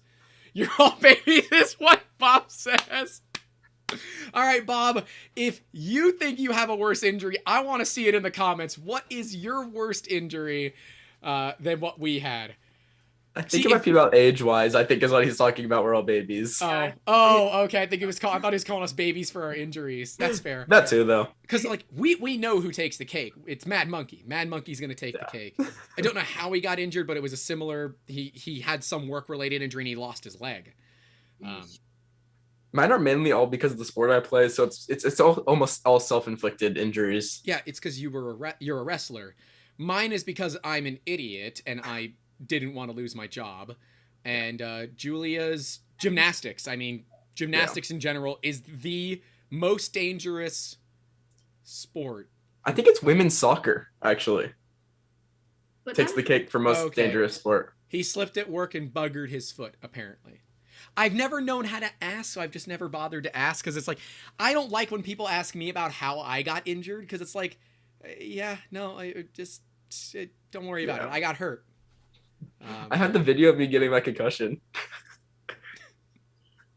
S1: you're all babies is what Bob says. All right, Bob, if you think you have a worse injury, I want to see it in the comments. What is your worst injury than what we had?
S2: I think it might be about age-wise. I think is what he's talking about. We're all babies.
S1: Oh, okay. I think it was. I thought he was calling us babies for our injuries. That's fair.
S2: That too, though.
S1: Because like we know who takes the cake. It's Mad Monkey. Mad Monkey's gonna take the cake. I don't know how he got injured, but it was a similar. He had some work-related injury and he lost his leg.
S2: Mine are mainly all because of the sport I play, so it's almost all self-inflicted injuries.
S1: Yeah, it's because you're a wrestler. Mine is because I'm an idiot and I didn't want to lose my job. And Julia's gymnastics. I mean, gymnastics in general is the most dangerous sport.
S2: I think it's women's soccer, actually.
S3: But
S2: Takes the cake for most dangerous sport.
S1: He slipped at work and buggered his foot, apparently. I've never known how to ask, so I've just never bothered to ask, because it's like, I don't like when people ask me about how I got injured, because it's like, don't worry about it. I got hurt.
S2: I had the video of me getting my concussion.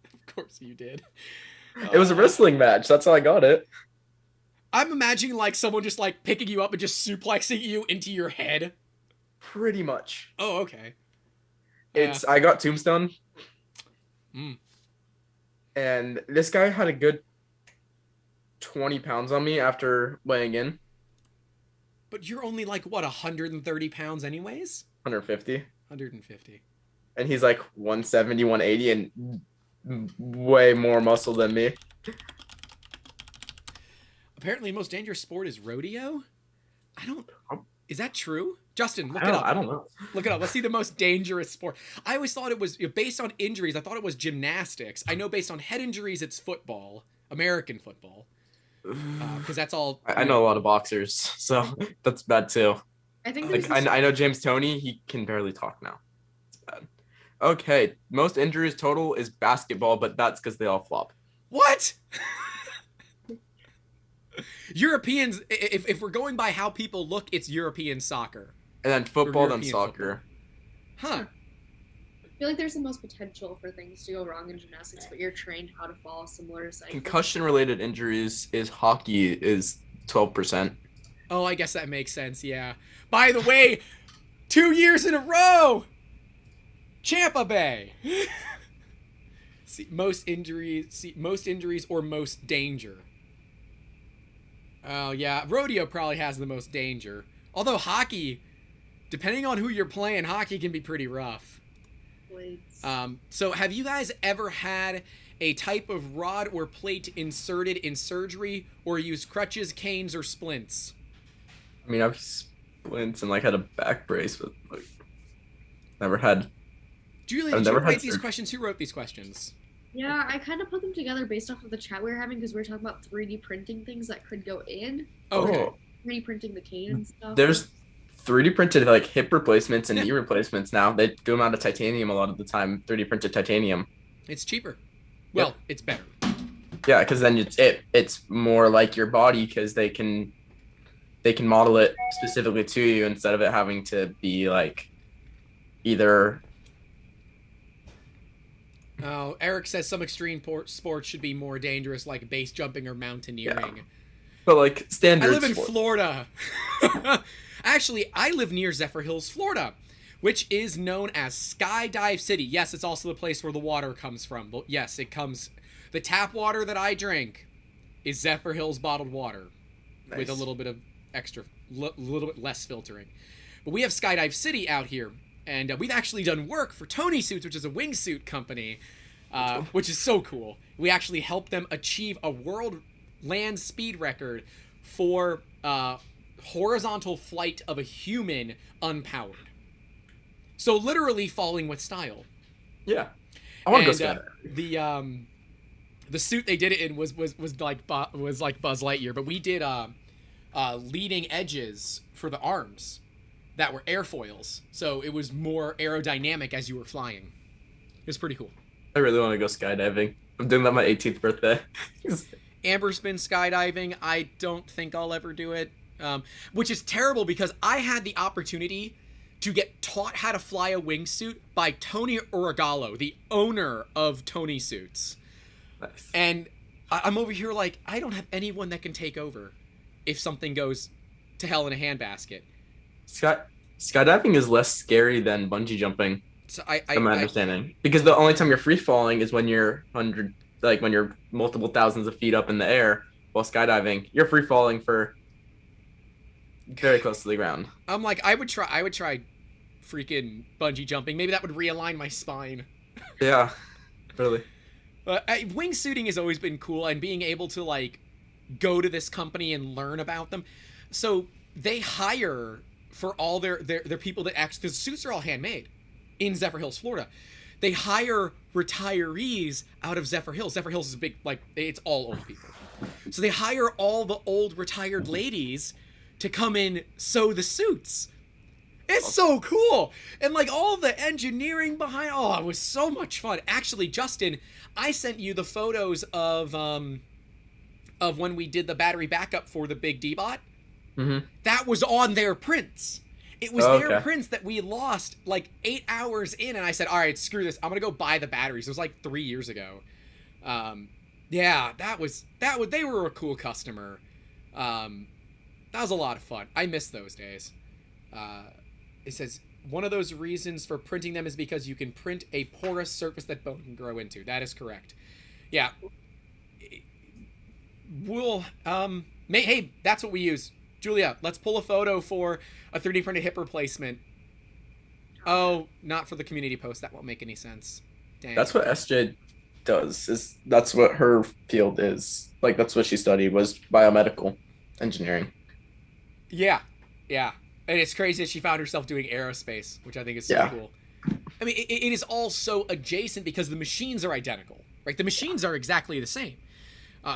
S1: Of course you did.
S2: It was a wrestling match. That's how I got it.
S1: I'm imagining like someone just like picking you up and just suplexing you into your head.
S2: Pretty much.
S1: Oh, okay.
S2: I got tombstone.
S1: Mm.
S2: And this guy had a good 20 pounds on me after weighing in.
S1: But you're only like, what, 130 pounds anyways?
S2: 150.
S1: 150.
S2: And he's like 170, 180, and way more muscle than me.
S1: Apparently the most dangerous sport is rodeo? Is that true? Justin, look it up.
S2: I don't know.
S1: Look it up. Let's see the most dangerous sport. I always thought it was, based on injuries, I thought it was gymnastics. I know based on head injuries, it's football. American football. Because that's all.
S2: I know a lot of boxers, so that's bad too.
S3: I think
S2: like I know James Toney, he can barely talk now. It's bad. Okay, most injuries total is basketball, but that's because they all flop.
S1: What? Europeans, if we're going by how people look, it's European soccer.
S2: And then football, then
S1: European
S2: soccer.
S1: Football. Huh.
S3: I feel like there's the most potential for things to go wrong in gymnastics, but you're trained how to follow similar cycles.
S2: Concussion-related injuries is hockey is 12%.
S1: Oh, I guess that makes sense, yeah. By the way, 2 years in a row! Champa Bay! Most injuries or most danger. Oh, yeah. Rodeo probably has the most danger. Although hockey, depending on who you're playing, hockey can be pretty rough. So have you guys ever had a type of rod or plate inserted in surgery or used crutches, canes, or splints?
S2: I mean, I've splints and like had a back brace, but like never had.
S1: Julia, did you write these questions? Who wrote these questions?
S3: Yeah, I kind of put them together based off of the chat we were having because we were talking about 3D printing things that could go in.
S1: Okay.
S3: 3D printing the cane and stuff.
S2: There's 3D printed like hip replacements and knee replacements now. They do them out of titanium a lot of the time. 3D printed titanium.
S1: It's cheaper. Well, it's better.
S2: Yeah, because then it's more like your body because they can model it specifically to you instead of it having to be like either.
S1: Oh, Eric says some extreme sports should be more dangerous, like base jumping or mountaineering.
S2: Yeah. But like standard.
S1: I live in Florida. Actually, I live near Zephyr Hills, Florida, which is known as Skydive City. Yes, it's also the place where the water comes from. But yes, it comes. The tap water that I drink is Zephyr Hills bottled water, with a little bit of little bit less filtering. But we have Skydive City out here, and we've actually done work for Tony Suits, which is a wingsuit company, which is so cool. We actually helped them achieve a world land speed record for horizontal flight of a human unpowered. So literally falling with style.
S2: Yeah, I want to go skydiving.
S1: The suit they did it in was like Buzz Lightyear, but we did leading edges for the arms. that were airfoils, so it was more aerodynamic as you were flying. It was pretty cool.
S2: I really want to go skydiving. I'm doing that on my 18th birthday.
S1: Amber's been skydiving. I don't think I'll ever do it, which is terrible because I had the opportunity to get taught how to fly a wingsuit by Tony Orogallo, the owner of Tony Suits.
S2: Nice.
S1: And I'm over here like, I don't have anyone that can take over if something goes to hell in a handbasket.
S2: Skydiving is less scary than bungee jumping,
S1: So
S2: from my understanding. Because the only time you're free falling is when you're when you're multiple thousands of feet up in the air. While skydiving, you're free falling for very close to the ground.
S1: I'm like, I would try freaking bungee jumping. Maybe that would realign my spine.
S2: Yeah, really.
S1: Wingsuiting has always been cool, and being able to like go to this company and learn about them. So they hire for all their people that actually, because suits are all handmade in Zephyr Hills, Florida. They hire retirees out of Zephyr Hills. Zephyr Hills is a big, like, it's all old people. So they hire all the old retired ladies to come in sew the suits. It's so cool. And like all the engineering behind, oh, it was so much fun. Actually, Justin, I sent you the photos of when we did the battery backup for the big D-Bot.
S2: Mm-hmm.
S1: That was on their prints. It was their prints that we lost like 8 hours in, and I said, all right, screw this. I'm going to go buy the batteries. It was like 3 years ago. Yeah, they were a cool customer. That was a lot of fun. I miss those days. It says, one of those reasons for printing them is because you can print a porous surface that bone can grow into. That is correct. Yeah. We'll, hey, that's what we use. Julia, let's pull a photo for a 3D printed hip replacement. Oh, not for the community post. That won't make any sense. Dang.
S2: That's what SJ does. That's what her field is. Like, that's what she studied, was biomedical engineering.
S1: Yeah. And it's crazy that she found herself doing aerospace, which I think is so cool. I mean, it is all so adjacent because the machines are identical, right? The machines are exactly the same.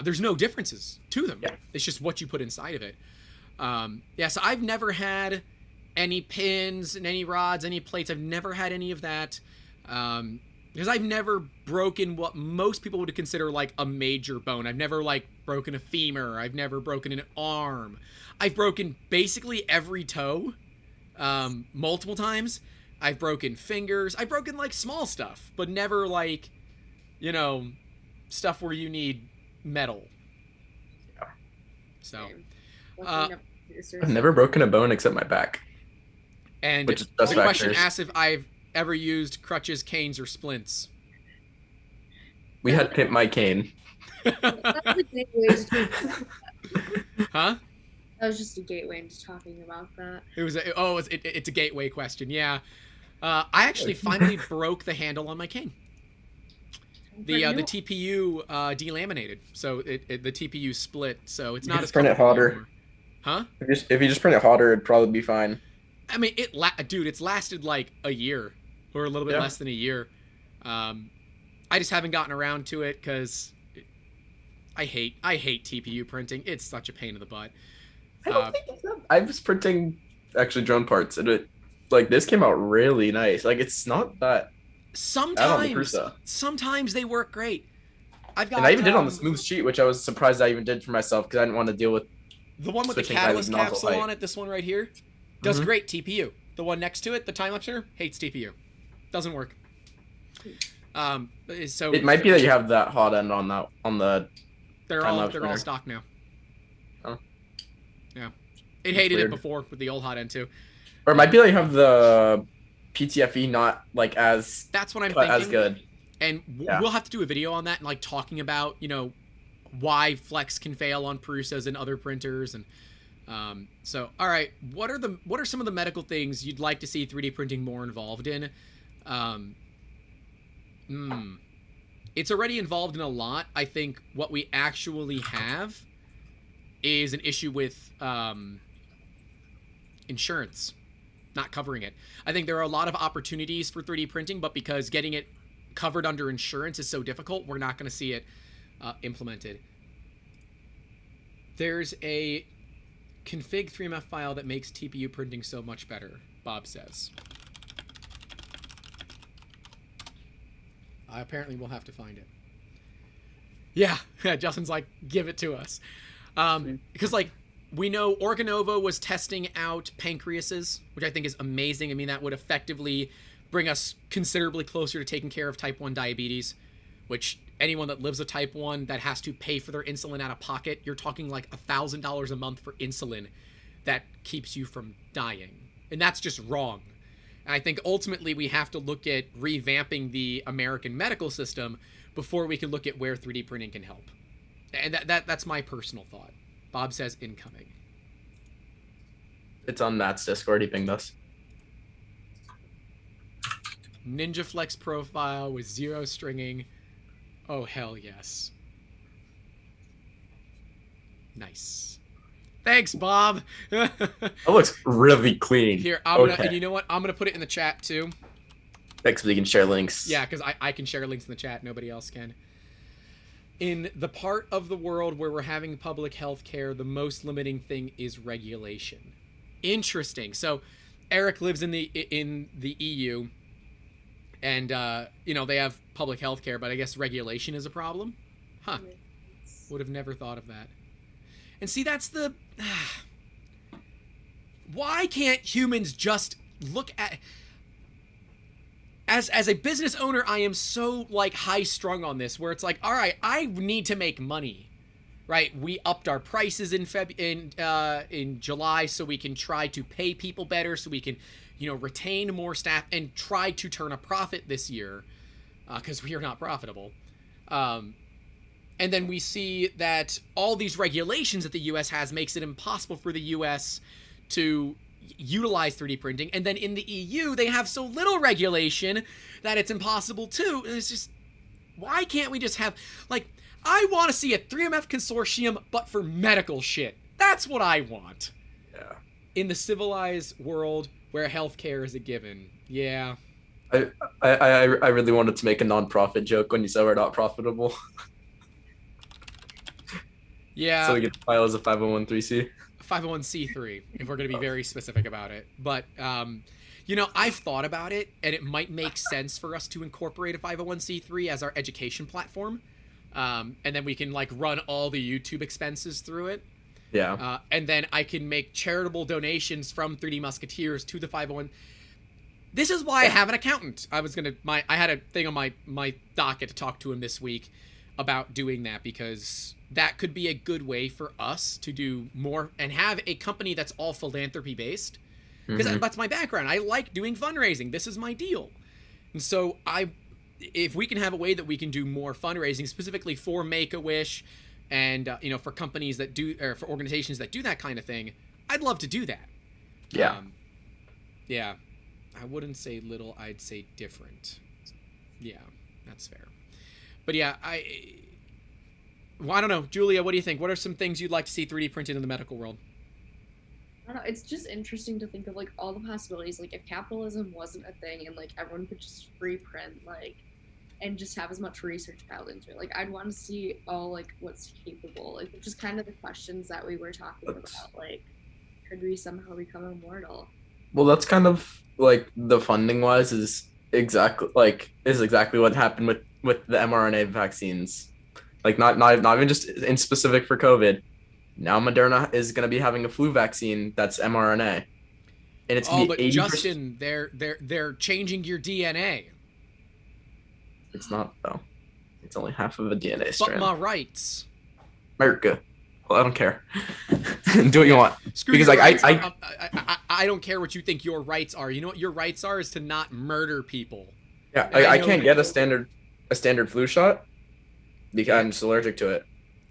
S1: There's no differences to them. Yeah. It's just what you put inside of it. So I've never had any pins and any rods, any plates. I've never had any of that. Because I've never broken what most people would consider like a major bone. I've never like broken a femur. I've never broken an arm. I've broken basically every toe, multiple times. I've broken fingers. I've broken like small stuff, but never like, stuff where you need metal.
S2: Yeah.
S1: So,
S2: I've never broken a bone except my back.
S1: And the question asks if I've ever used crutches, canes, or splints.
S2: We had Pimp My Cane.
S1: Huh?
S3: That was just a gateway into talking about that.
S1: It's a gateway question. Yeah. I actually finally broke the handle on my cane. The TPU delaminated, so the TPU split, so it's not as
S2: print it hotter.
S1: Anymore. Huh?
S2: If you just print it hotter, it'd probably be fine.
S1: I mean, it's lasted like a year or a little bit less than a year. I just haven't gotten around to it because I hate TPU printing. It's such a pain in the butt.
S2: I was printing actually drone parts, and this came out really nice. Like, it's not that.
S1: Sometimes they work great. I even
S2: did on the smooth sheet, which I was surprised I even did for myself because I didn't want to deal with
S1: the one with the catalyst capsule on it. This one right here does great TPU. The one next to it, the time lapse printer, hates TPU. Doesn't work. So
S2: it might be that you have that hot end on the.
S1: They're all stock now.
S2: Oh.
S1: Yeah, it hated it before with the old hot end too.
S2: Or it might be that you have the PTFE not like as.
S1: That's what I'm thinking.
S2: As good.
S1: And we'll have to do a video on that and like talking about why Flex can fail on Prusa's and other printers and. So all right, what are some of the medical things you'd like to see 3D printing more involved in? It's already involved in a lot. I think what we actually have is an issue with insurance not covering it. I think there are a lot of opportunities for 3D printing, but because getting it covered under insurance is so difficult, we're not going to see it implemented. There's a config 3MF file that makes TPU printing so much better, Bob says. Apparently we'll have to find it. Yeah, Justin's like, give it to us. Because, like, we know Organovo was testing out pancreases, which I think is amazing. I mean, that would effectively bring us considerably closer to taking care of type 1 diabetes, which anyone that lives with type 1 that has to pay for their insulin out of pocket, you're talking like $1,000 a month for insulin that keeps you from dying. And that's just wrong. And I think ultimately we have to look at revamping the American medical system before we can look at where 3D printing can help. And that's my personal thought. Bob says incoming.
S2: It's on Matt's Discord. He pinged us.
S1: Ninja Flex profile with 0 stringing. Oh, hell yes. Nice. Thanks, Bob.
S2: That looks really clean.
S1: Here, and you know what? I'm gonna put it in the chat too.
S2: Thanks, so we can share links.
S1: Yeah, because I can share links in the chat. Nobody else can. In the part of the world where we're having public health care, the most limiting thing is regulation. Interesting. So, Eric lives in the EU, and they have public health care, but I guess regulation is a problem. Huh? Would have never thought of that. And see, that's the... Why can't humans just look at... As a business owner, I am so, like, high-strung on this, where it's like, all right, I need to make money, right? We upped our prices in July so we can try to pay people better, so we can, retain more staff and try to turn a profit this year, because we are not profitable. And then we see that all these regulations that the U.S. has makes it impossible for the U.S. to utilize 3D printing. And then in the EU, they have so little regulation that it's impossible too. And it's just, why can't we just have, like, I want to see a 3MF consortium, but for medical shit. That's what I want.
S2: Yeah.
S1: In the civilized world where healthcare is a given. Yeah.
S2: I really wanted to make a non-profit joke when you said we're not profitable.
S1: Yeah.
S2: So we get to file as a 501c.
S1: 501c3, if we're going to be very specific about it. But, I've thought about it, and it might make sense for us to incorporate a 501c3 as our education platform. And then we can, like, run all the YouTube expenses through it.
S2: Yeah.
S1: And then I can make charitable donations from 3D Musketeers to the 501. This is why I have an accountant. I had a thing on my docket to talk to him this week about doing that, because that could be a good way for us to do more and have a company that's all philanthropy based, because that's my background. I like doing fundraising. This is my deal. And so if we can have a way that we can do more fundraising specifically for Make-A-Wish and for companies that do, or for organizations that do that kind of thing, I'd love to do that.
S2: Yeah.
S1: Yeah. I wouldn't say little, I'd say different. Yeah, that's fair. But yeah, I don't know. Julia, what do you think? What are some things you'd like to see 3D printed in the medical world?
S3: I don't know. It's just interesting to think of, like, all the possibilities. Like, if capitalism wasn't a thing and, like, everyone could just free print, like, and just have as much research piled into it. Like, I'd want to see all, like, what's capable. Like, which is kind of the questions that we were talking about. Like, could we somehow become immortal?
S2: Well, that's kind of, like, the funding wise is exactly what happened with the mRNA vaccines. Like, not even just in specific for COVID. Now Moderna is going to be having a flu vaccine that's mRNA, and it's
S1: but
S2: 80%.
S1: Justin, they're changing your DNA.
S2: It's not though. It's only half of a DNA strand.
S1: But my rights.
S2: America. Well, I don't care. Do what you want.
S1: Screw
S2: because,
S1: your
S2: like,
S1: rights. I don't care what you think your rights are. You know what your rights are is to not murder people.
S2: Yeah, I can't get a standard flu shot because I'm just allergic to it.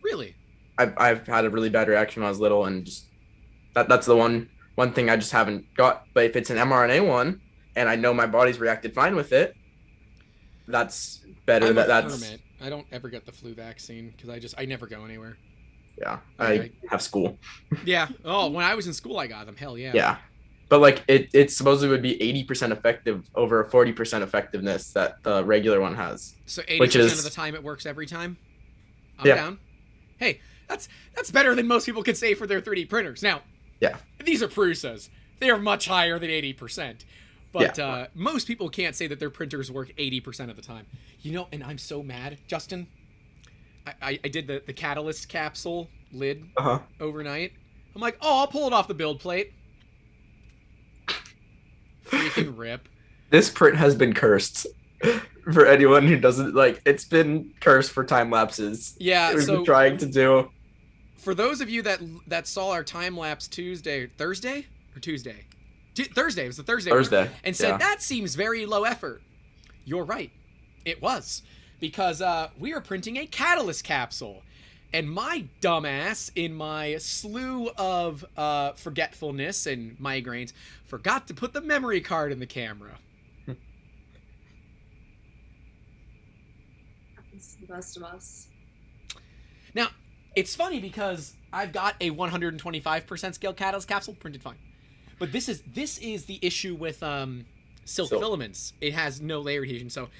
S1: Really?
S2: I've had a really bad reaction when I was little, and just that's the one thing I just haven't got. But if it's an mRNA one, and I know my body's reacted fine with it, that's better. That's
S1: hermit. I don't ever get the flu vaccine because I never go anywhere.
S2: Yeah, I have school.
S1: Yeah. Oh, when I was in school, I got them. Hell yeah.
S2: Yeah, but like it supposedly would be 80% effective over a 40% effectiveness that the regular one has.
S1: So 80% of the time it works every time. I'm down. Hey, that's better than most people could say for their 3D printers. Now,
S2: Yeah.
S1: These are Prusas. They are much higher than 80%. But most people can't say that their printers work 80% of the time. You know, and I'm so mad, Justin. I did the catalyst capsule lid overnight. I'm like, oh, I'll pull it off the build plate. Freaking rip.
S2: This print has been cursed. For anyone who doesn't like, it's been cursed for time lapses.
S1: Yeah,
S2: We've
S1: so
S2: been trying to do.
S1: For those of you that saw our time lapse Thursday or Tuesday, Thursday, it was the Thursday one, and said that seems very low effort. You're right, it was, because we are printing a catalyst capsule, and my dumbass, in my slew of forgetfulness and migraines, forgot to put the memory card in the camera.
S3: The best of us.
S1: Now, it's funny because I've got a 125% scale catalyst capsule printed fine, but this is the issue with silk filaments. It has no layer adhesion, so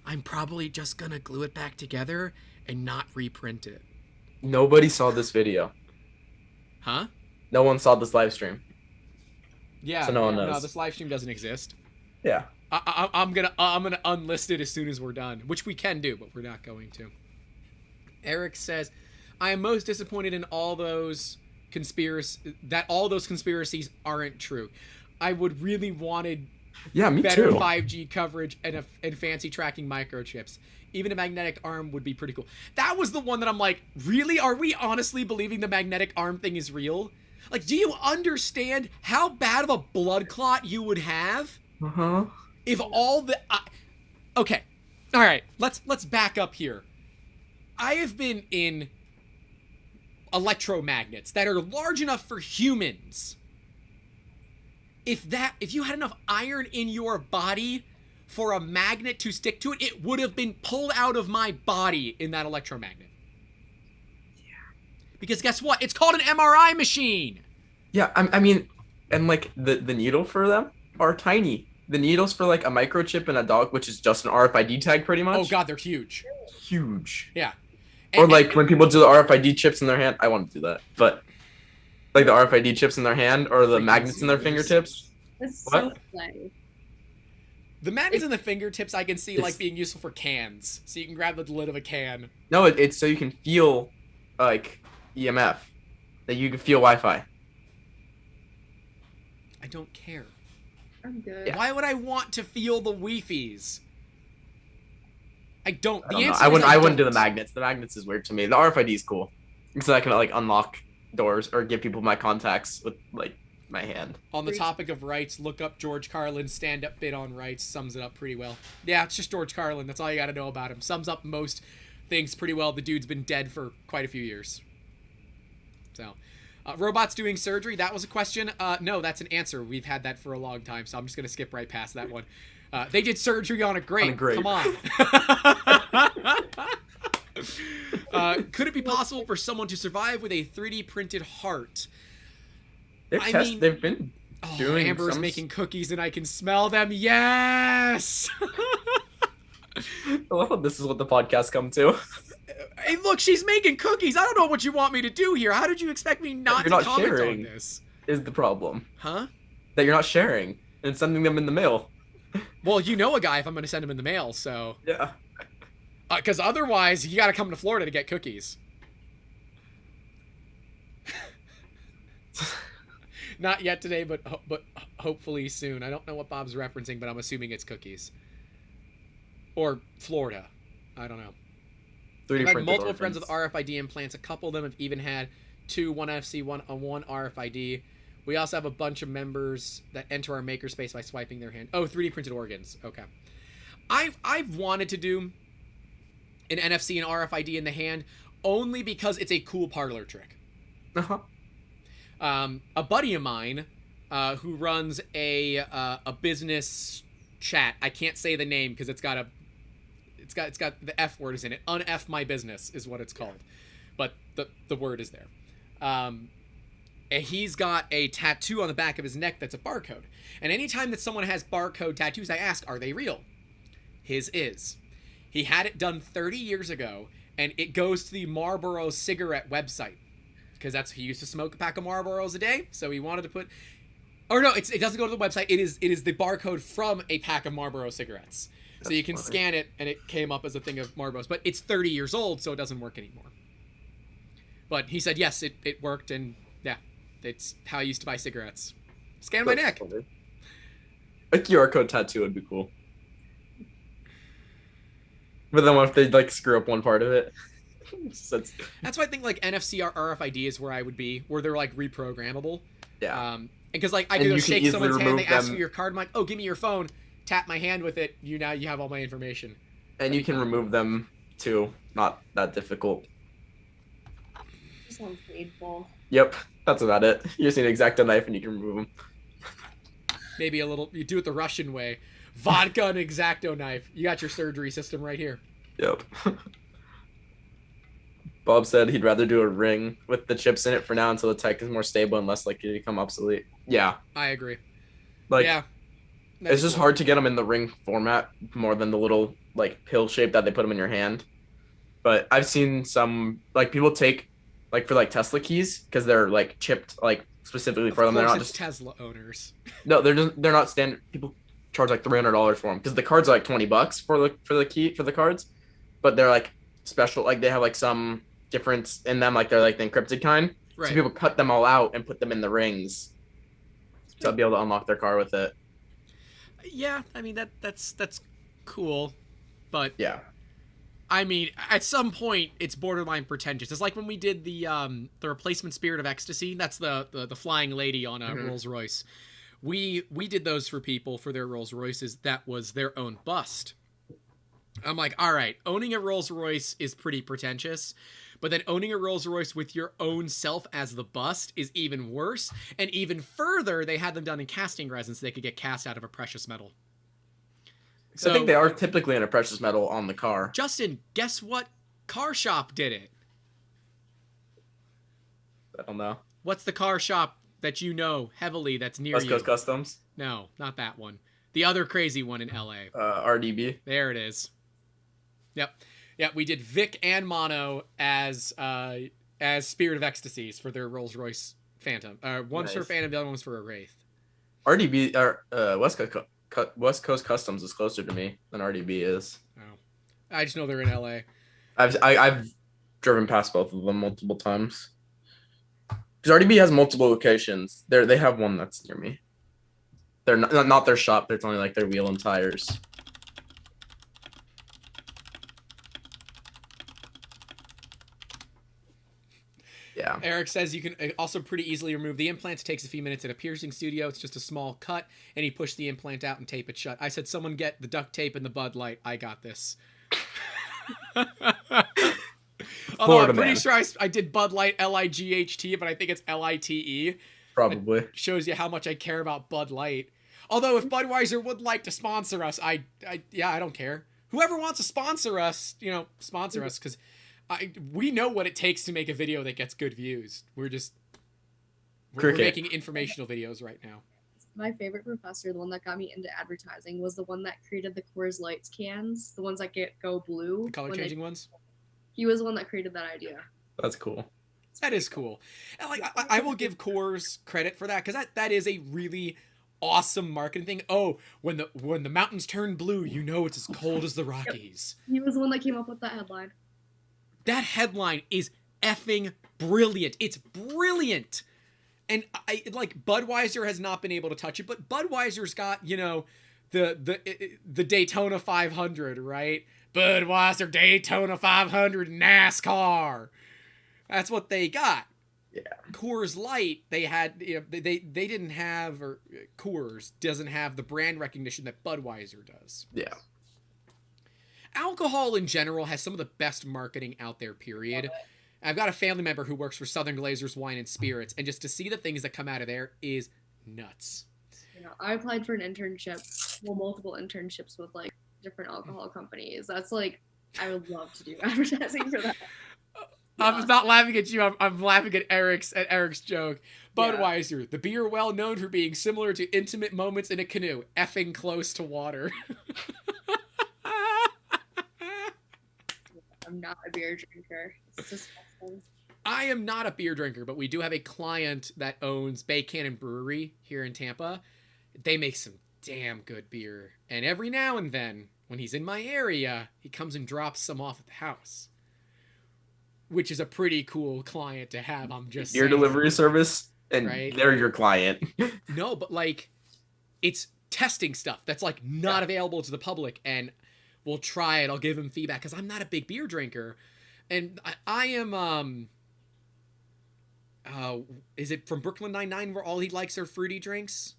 S1: I'm probably just gonna glue it back together and not reprint it.
S2: Nobody saw this video.
S1: Huh?
S2: No one saw this live stream.
S1: Yeah.
S2: So no one knows.
S1: No, this live stream doesn't exist.
S2: Yeah.
S1: I'm gonna unlist it as soon as we're done, which we can do, but we're not going to. Eric says, "I am most disappointed in all those conspiracies aren't true. I would really wanted
S2: me
S1: better
S2: too.
S1: 5G coverage and fancy tracking microchips. Even a magnetic arm would be pretty cool." That was the one that I'm like, really? Are we honestly believing the magnetic arm thing is real? Like, do you understand how bad of a blood clot you would have? If all the okay, all right, let's back up here. I have been in electromagnets that are large enough for humans. If you had enough iron in your body for a magnet to stick to it, it would have been pulled out of my body in that electromagnet. Yeah. Because guess what? It's called an MRI machine.
S2: Yeah, I mean, and like the needle for them are tiny. The needles for like a microchip in a dog, which is just an RFID tag pretty much.
S1: Oh god, they're huge.
S2: Huge.
S1: Yeah.
S2: Or like when people do the RFID chips in their hand, I want to do that. But like the RFID chips in their hand or the magnets in their fingertips.
S3: That's so funny.
S1: The magnets in the fingertips I can see like being useful for cans. So you can grab the lid of a can.
S2: No, it's so you can feel like EMF. That you can feel Wi-Fi.
S1: I don't care.
S3: I'm good.
S2: Yeah.
S1: Why would I want to feel the Wi-Fi's? I don't. The
S2: I
S1: answer
S2: don't know.
S1: is
S2: I wouldn't do the magnets. The magnets is weird to me. The RFID is cool. Because I can like unlock doors or give people my contacts with like my hand.
S1: On the topic of rights, look up George Carlin's stand-up bit on rights. Sums it up pretty well. Yeah, it's just George Carlin. That's all you got to know about him. Sums up most things pretty well. The dude's been dead for quite a few years. So, robots doing surgery. That was a question. No, that's an answer. We've had that for a long time, so I'm just gonna skip right past that one. They did surgery on a grape. Come on. Could it be possible for someone to survive with a 3D printed heart?
S2: They've been doing.
S1: Amber's making cookies and I can smell them. Yes.
S2: I love how this is what the podcast come to.
S1: Hey, look, she's making cookies. I don't know what you want me to do here. How did you expect me not to comment
S2: sharing
S1: on this?
S2: Is the problem?
S1: Huh?
S2: That you're not sharing and sending them in the mail.
S1: Well, you know a guy if I'm going to send him in the mail, so.
S2: Yeah.
S1: Because otherwise, you got to come to Florida to get cookies. Not yet today, but hopefully soon. I don't know what Bob's referencing, but I'm assuming it's cookies. Or Florida. I don't know. I've had multiple friends with RFID implants. A couple of them have even had one NFC, one RFID. We also have a bunch of members that enter our makerspace by swiping their hand. Oh, 3D printed organs. Okay. I've wanted to do an NFC and RFID in the hand only because it's a cool parlor trick.
S2: Uh-huh.
S1: A buddy of mine who runs a business chat. I can't say the name because it's got the F word is in it. Un-F my business is what it's called. But the word is there. And he's got a tattoo on the back of his neck that's a barcode. And anytime that someone has barcode tattoos, I ask, are they real? His is. He had it done 30 years ago, and it goes to the Marlboro cigarette website. because that's he used to smoke a pack of Marlboros a day. So he wanted to put, or no, it doesn't go to the website. It is the barcode from a pack of Marlboro cigarettes. So you can scan it, and it came up as a thing of Marlboros. But it's 30 years old, so it doesn't work anymore. But he said yes, it worked, and yeah, it's how I used to buy cigarettes. Scan my neck.
S2: Funny. A QR code tattoo would be cool. But then what if they like screw up one part of it?
S1: That's why I think like NFC or RFID is where I would be, where they're like reprogrammable.
S2: Yeah.
S1: Because like I could go shake someone's hand, they ask for your card, I'm like, oh, give me your phone, tap my hand with it, you have all my information.
S2: And you can remove them too. Not that difficult.
S3: Sounds painful.
S2: Yep, that's about it. You just need an X-Acto knife and you can remove them.
S1: Maybe a little, you do it the Russian way. Vodka and X-Acto knife. You got your surgery system right here.
S2: Yep. Bob said he'd rather do a ring with the chips in it for now until the tech is more stable and less likely to become obsolete. Yeah.
S1: I agree.
S2: Like,
S1: yeah.
S2: It's just hard to get them in the ring format more than the little like pill shape that they put them in your hand. But I've seen some like people take like for like Tesla keys because they're like chipped like specifically for them. They're not just
S1: Tesla owners.
S2: No, they're not standard. People charge like $300 for them because the cards are like $20 for the key for the cards, but they're like special. Like they have like some difference in them. Like they're like the encrypted kind.
S1: Right.
S2: So people cut them all out and put them in the rings to be able to unlock their car with it.
S1: Yeah, I mean that's cool, but
S2: yeah,
S1: I mean at some point it's borderline pretentious. It's like when we did the replacement Spirit of Ecstasy. That's the flying lady on a Rolls Royce. We did those for people for their Rolls Royces. That was their own bust. I'm like, all right, owning a Rolls Royce is pretty pretentious. But then owning a Rolls Royce with your own self as the bust is even worse. And even further, they had them done in casting resin so they could get cast out of a precious metal.
S2: So I think they are typically in a precious metal on the car.
S1: Justin, guess what car shop did it?
S2: I don't know.
S1: What's the car shop that you know heavily that's near
S2: West
S1: you?
S2: Coast Customs?
S1: No, not that one. The other crazy one in LA.
S2: RDB?
S1: There it is. Yep. Yeah, we did Vic and Mono as Spirit of Ecstasies for their Rolls Royce Phantom. One's for Phantom, the other one's for a Wraith.
S2: RDB West Coast Customs is closer to me than RDB is.
S1: Oh, I just know they're in LA.
S2: I've driven past both of them multiple times. Because RDB has multiple locations. They have one that's near me. They're not their shop. It's only like their wheel and tires. Yeah.
S1: Eric says you can also pretty easily remove the implant. It takes a few minutes at a piercing studio. It's just a small cut, and you push the implant out and tape it shut. I said, someone get the duct tape and the Bud Light. I got this. Although I'm pretty sure I did Bud Light Light, but I think it's Lite.
S2: Probably.
S1: It shows you how much I care about Bud Light. Although if Budweiser would like to sponsor us, I don't care. Whoever wants to sponsor us, sponsor us, because we know what it takes to make a video that gets good views. We're making informational videos right now.
S3: My favorite professor, the one that got me into advertising, was the one that created the Coors Lights cans, the ones that go blue.
S1: The color changing ones?
S3: He was the one that created that idea.
S2: That's cool.
S1: That is cool. And I will give Coors credit for that, because that is a really awesome marketing thing. Oh, when the mountains turn blue, it's as cold as the Rockies.
S3: He was the one that came up with that headline.
S1: That headline is effing brilliant. It's brilliant. And Budweiser has not been able to touch it, but Budweiser's got, the Daytona 500, right? Budweiser Daytona 500 NASCAR. That's what they got.
S2: Yeah.
S1: Coors Light, they had, they didn't have, or Coors doesn't have the brand recognition that Budweiser does.
S2: Yeah.
S1: Alcohol in general has some of the best marketing out there, period. I've got a family member who works for Southern Glazers Wine and Spirits, and just to see the things that come out of there is nuts.
S3: I applied for an internship, multiple internships with different alcohol companies. That's I would love to do advertising for that.
S1: I'm not laughing at you. I'm laughing at Eric's joke. Budweiser, the beer well known for being similar to intimate moments in a canoe, effing close to water.
S3: I'm not a beer drinker. It's disgusting.
S1: I am not a beer drinker, but we do have a client that owns Bay Cannon Brewery here in Tampa. They make some damn good beer. And every now and then, when he's in my area, he comes and drops some off at the house. Which is a pretty cool client to have, I'm just
S2: Your
S1: saying.
S2: delivery service, and
S1: Right?
S2: they're your client.
S1: No, but like, it's testing stuff that's like not available to the public, and we'll try it. I'll give him feedback because I'm not a big beer drinker. And I am, is it from Brooklyn Nine-Nine where all he likes are fruity drinks?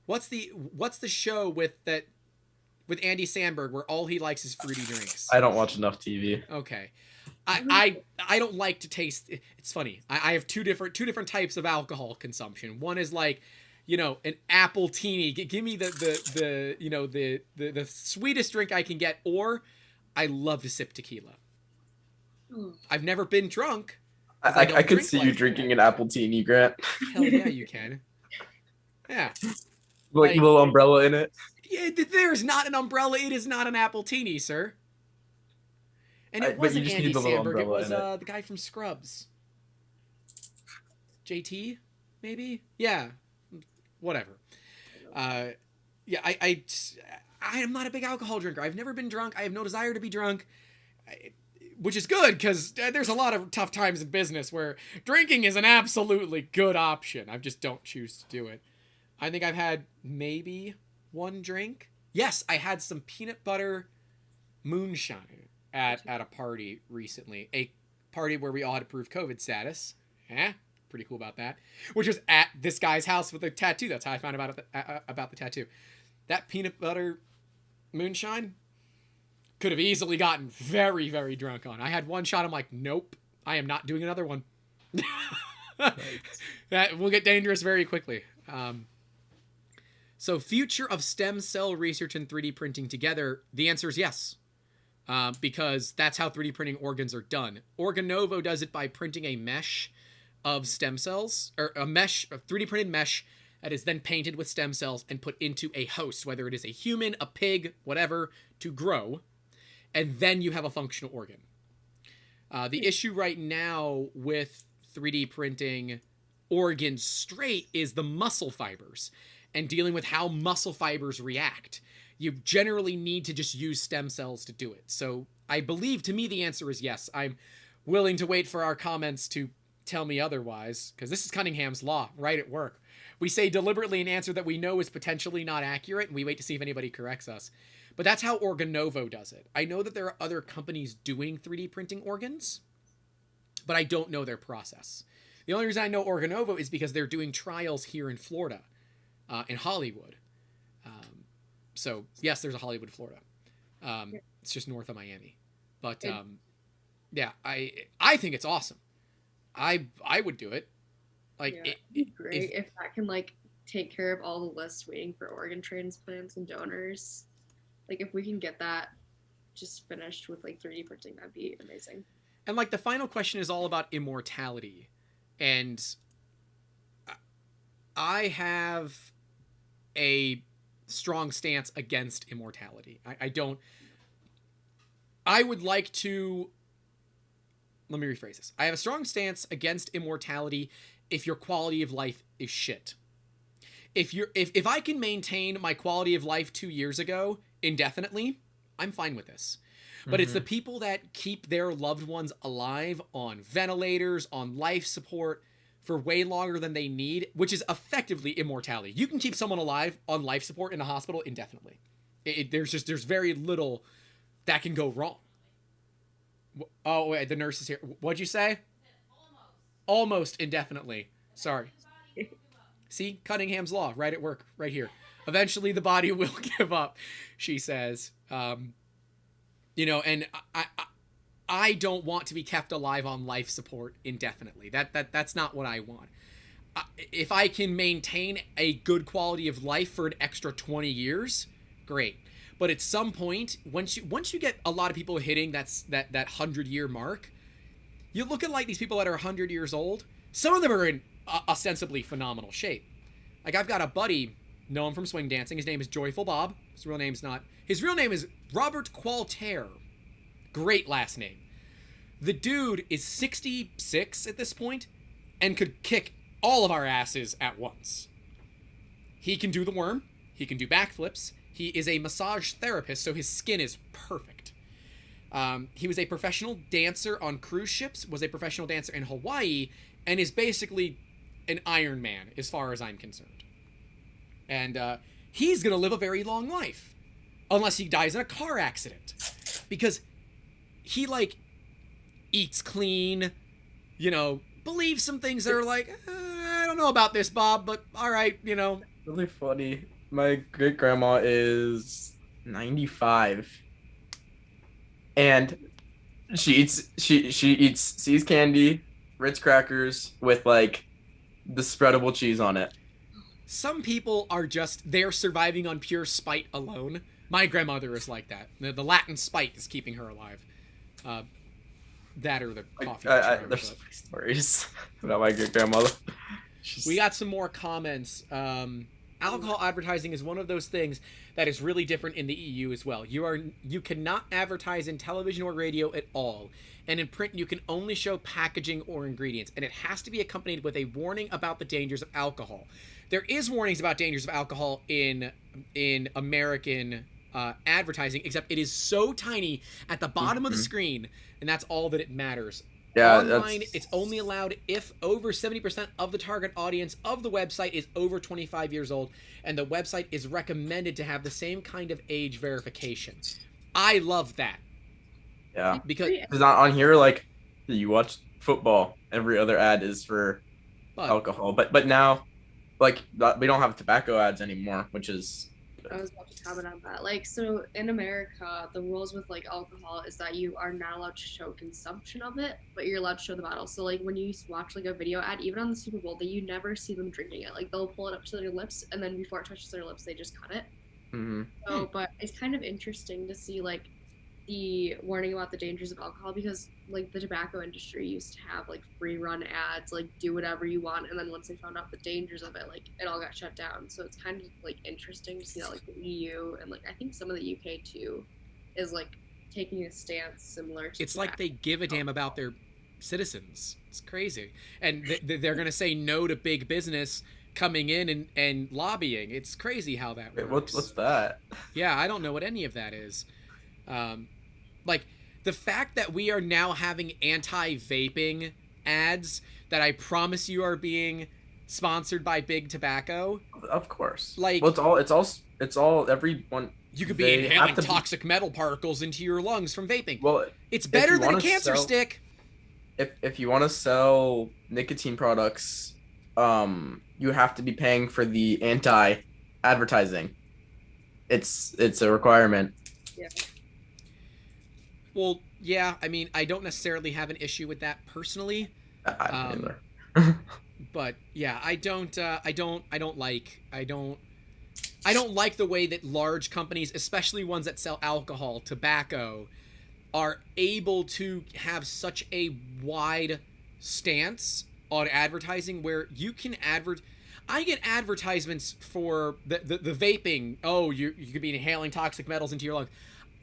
S1: What's the show with Andy Samberg where all he likes is fruity drinks?
S2: I don't watch enough TV.
S1: Okay. I don't like to taste. It's funny. I have two different types of alcohol consumption. One is like, an apple teeny. Give me the sweetest drink I can get, or I love to sip tequila. I've never been drunk.
S2: I could see you drinking an apple teeny, Grant.
S1: Hell yeah, you can. Yeah.
S2: Like a little umbrella in it.
S1: Yeah, there's not an umbrella. It is not an apple teeny, sir. And it
S2: But
S1: wasn't
S2: you just
S1: Andy
S2: need the little
S1: Samberg. It
S2: umbrella
S1: was
S2: in it.
S1: the guy from Scrubs. JT, maybe? Yeah. Whatever. Yeah, I am not a big alcohol drinker. I've never been drunk. I have no desire to be drunk. Which is good, because there's a lot of tough times in business where drinking is an absolutely good option. I just don't choose to do it. I think I've had maybe one drink. Yes, I had some peanut butter moonshine at a party recently. A party where we all had to prove COVID status. Pretty cool about that. Which was at this guy's house with a tattoo. That's how I found about the tattoo. That peanut butter moonshine could have easily gotten very, very drunk on. I had one shot. I'm like, nope, I am not doing another one. That will get dangerous very quickly. So future of stem cell research and 3D printing together, the answer is yes. Because that's how 3D printing organs are done. Organovo does it by printing a mesh of stem cells, or a 3D printed mesh that is then painted with stem cells and put into a host, whether it is a human, a pig, whatever, to grow. And then you have a functional organ. The issue right now with 3D printing organs straight is the muscle fibers and dealing with how muscle fibers react. You generally need to just use stem cells to do it. So I believe, to me, the answer is yes. I'm willing to wait for our comments to tell me otherwise, because this is Cunningham's law, right at work. We say deliberately an answer that we know is potentially not accurate, and we wait to see if anybody corrects us. But that's how Organovo does it. I know that there are other companies doing 3D printing organs, but I don't know their process. The only reason I know Organovo is because they're doing trials here in Florida, in Hollywood. So, yes, there's a Hollywood, Florida. It's just north of Miami. But, yeah, I think it's awesome. I would do it. Like,
S3: yeah, it'd be great if that can, like, take care of all the lists waiting for organ transplants and donors. Like, if we can get that just finished with, like, 3D printing, that'd be amazing.
S1: And, like, the final question is all about immortality. And I have a strong stance against immortality. I would like to... Let me rephrase this. I have a strong stance against immortality if your quality of life is shit. If I can maintain my quality of life 2 years ago indefinitely, I'm fine with this. But it's the people that keep their loved ones alive on ventilators, on life support for way longer than they need, which is effectively immortality. You can keep someone alive on life support in a hospital indefinitely. There's very little that can go wrong. Oh, wait, the nurse is here. What'd you say? Almost indefinitely. Sorry. See, Cunningham's law, right at work, right here. Eventually the body will give up, she says. And I don't want to be kept alive on life support indefinitely. That's not what I want. If I can maintain a good quality of life for an extra 20 years, great. But at some point, once you get a lot of people hitting that 100-year mark, you look at like these people that are 100 years old. Some of them are in ostensibly phenomenal shape. Like I've got a buddy, know him from swing dancing. His name is Joyful Bob. His real name is Robert Qualter. Great last name. The dude is 66 at this point and could kick all of our asses at once. He can do the worm. He can do backflips. He is a massage therapist, so his skin is perfect. He was a professional dancer on cruise ships, was a professional dancer in Hawaii, and is basically an Iron Man as far as I'm concerned. And he's going to live a very long life. Unless he dies in a car accident. Because he, like, eats clean, you know, believes some things that are like, I don't know about this, Bob, but all right, you know.
S2: Really funny. My great grandma is 95, and she eats See's candy, Ritz crackers with like the spreadable cheese on it.
S1: Some people are just, they're surviving on pure spite alone. My grandmother is like that. The Latin spite is keeping her alive. That or the coffee.
S2: There's so many stories about my great grandmother.
S1: We got some more comments. Alcohol advertising is one of those things that is really different in the EU as well. You cannot advertise in television or radio at all, and in print you can only show packaging or ingredients, and it has to be accompanied with a warning about the dangers of alcohol. There is warnings about dangers of alcohol in American advertising, except it is so tiny at the bottom of the screen, and that's all that it matters.
S2: Yeah,
S1: online, it's only allowed if over 70% of the target audience of the website is over 25 years old, and the website is recommended to have the same kind of age verification. I love that.
S2: Yeah,
S1: because
S2: on here, like, you watch football, every other ad is for alcohol, but now, like, we don't have tobacco ads anymore, which is.
S3: I was about to comment on that. Like, so in America, the rules with like alcohol is that you are not allowed to show consumption of it, but you're allowed to show the bottle. So like when you watch like a video ad, even on the Super Bowl, you never see them drinking it. Like they'll pull it up to their lips, and then before it touches their lips, they just cut it.
S2: Mm-hmm.
S3: So, but it's kind of interesting to see like the warning about the dangers of alcohol, because like the tobacco industry used to have like free run ads, like do whatever you want, and then once they found out the dangers of it, like it all got shut down. So it's kind of like interesting to see that like the EU and like I think some of the UK too is like taking a stance similar to
S1: it's tobacco. Like they give a damn about their citizens. It's crazy. And they're gonna say no to big business coming in and lobbying. It's crazy how that works.
S2: What's that?
S1: Yeah, I don't know what any of that is. Like the fact that we are now having anti-vaping ads that I promise you are being sponsored by Big Tobacco.
S2: Of course.
S1: Like,
S2: well, it's all everyone.
S1: You could be inhaling toxic metal particles into your lungs from vaping.
S2: Well,
S1: it's better than a cancer stick.
S2: If you want to sell nicotine products, you have to be paying for the anti-advertising. It's a requirement.
S3: Yeah.
S1: Well, yeah, I mean, I don't necessarily have an issue with that personally.
S2: I don't either.
S1: But yeah, I don't like the way that large companies, especially ones that sell alcohol, tobacco, are able to have such a wide stance on advertising where you can I get advertisements for the vaping. Oh, you could be inhaling toxic metals into your lungs.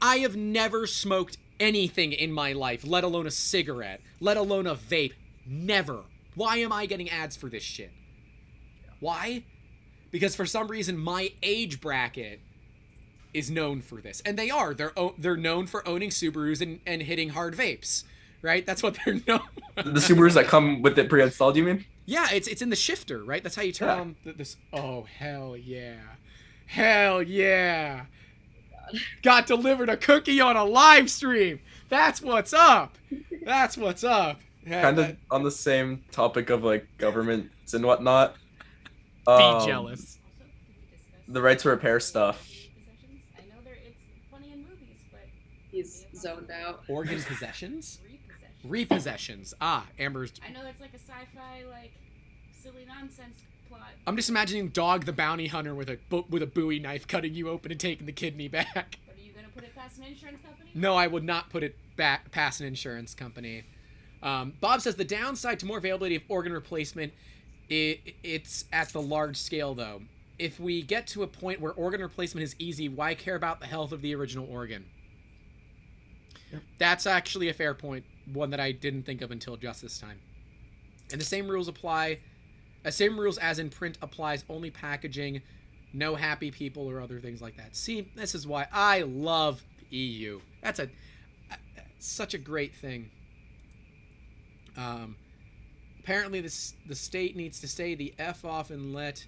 S1: I have never smoked anything in my life, let alone a cigarette, let alone a vape. Never. Why am I getting ads for this shit? Why? Because for some reason my age bracket is known for this, and they are. They're known for owning Subarus and hitting hard vapes, right? That's what they're known.
S2: The Subarus that come with it pre-installed, you mean?
S1: Yeah, it's in the shifter, right? That's how you turn on this. Oh hell yeah, hell yeah! Got delivered a cookie on a live stream. That's what's up. That's what's up.
S2: Kind of on the same topic of like governments and whatnot.
S1: Be jealous.
S2: The right to repair stuff.
S4: I know it's funny in movies, but
S3: he's zoned out.
S1: Organ possessions? Repossessions. Ah, Amber's.
S4: I know it's like a sci-fi, like silly nonsense plot.
S1: I'm just imagining Dog the Bounty Hunter with a Bowie knife cutting you open and taking the kidney back.
S4: But are you gonna put it past an insurance company?
S1: No, I would not put it back past an insurance company. Bob says the downside to more availability of organ replacement, it's at the large scale though. If we get to a point where organ replacement is easy, why care about the health of the original organ? Yep. That's actually a fair point. one that I didn't think of until just this time. And the same rules apply. Same rules as in print applies. Only packaging, no happy people or other things like that. See, this is why I love the EU. That's such a great thing. Apparently, the state needs to stay the F off and let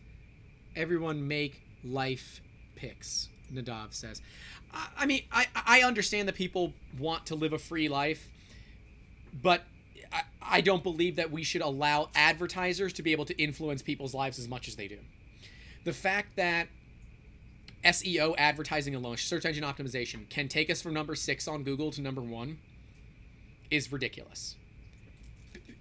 S1: everyone make life picks, Nadav says. I mean, I understand that people want to live a free life, but I don't believe that we should allow advertisers to be able to influence people's lives as much as they do. The fact that SEO advertising alone, search engine optimization, can take us from number 6 on Google to number 1 is ridiculous.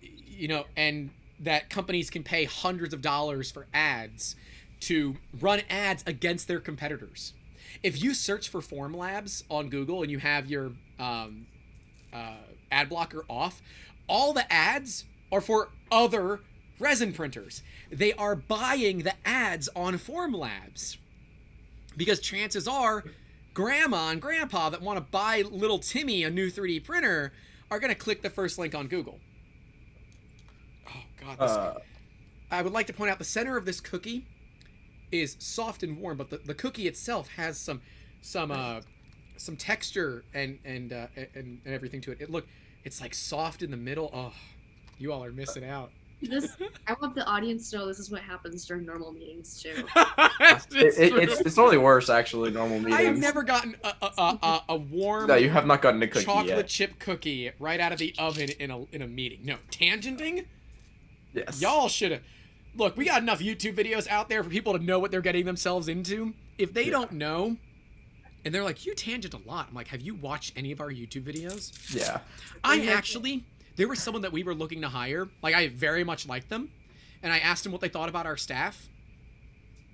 S1: You know, and that companies can pay hundreds of dollars for ads to run ads against their competitors. If you search for Formlabs on Google and you have your ad blocker off, all the ads are for other resin printers. They are buying the ads on Formlabs because chances are grandma and grandpa that want to buy little Timmy a new 3D printer are going to click the first link on Google. Oh, God. I would like to point out the center of this cookie is soft and warm, but the cookie itself has some texture and everything to it. It's like soft in the middle. Oh, you all are missing out.
S3: I want the audience to know this is what happens during normal meetings too.
S2: It's only worse actually. Normal meetings.
S1: I have never gotten a warm.
S2: No, you have not gotten a cookie
S1: chocolate
S2: yet.
S1: chip cookie right out of the oven in a meeting. No, tangenting.
S2: Yes.
S1: Y'all should have. Look, we got enough YouTube videos out there for people to know what they're getting themselves into. If they don't know, and they're like, you tangent a lot. I'm like, have you watched any of our YouTube videos?
S2: Yeah.
S1: There was someone that we were looking to hire. Like, I very much liked them. And I asked them what they thought about our staff.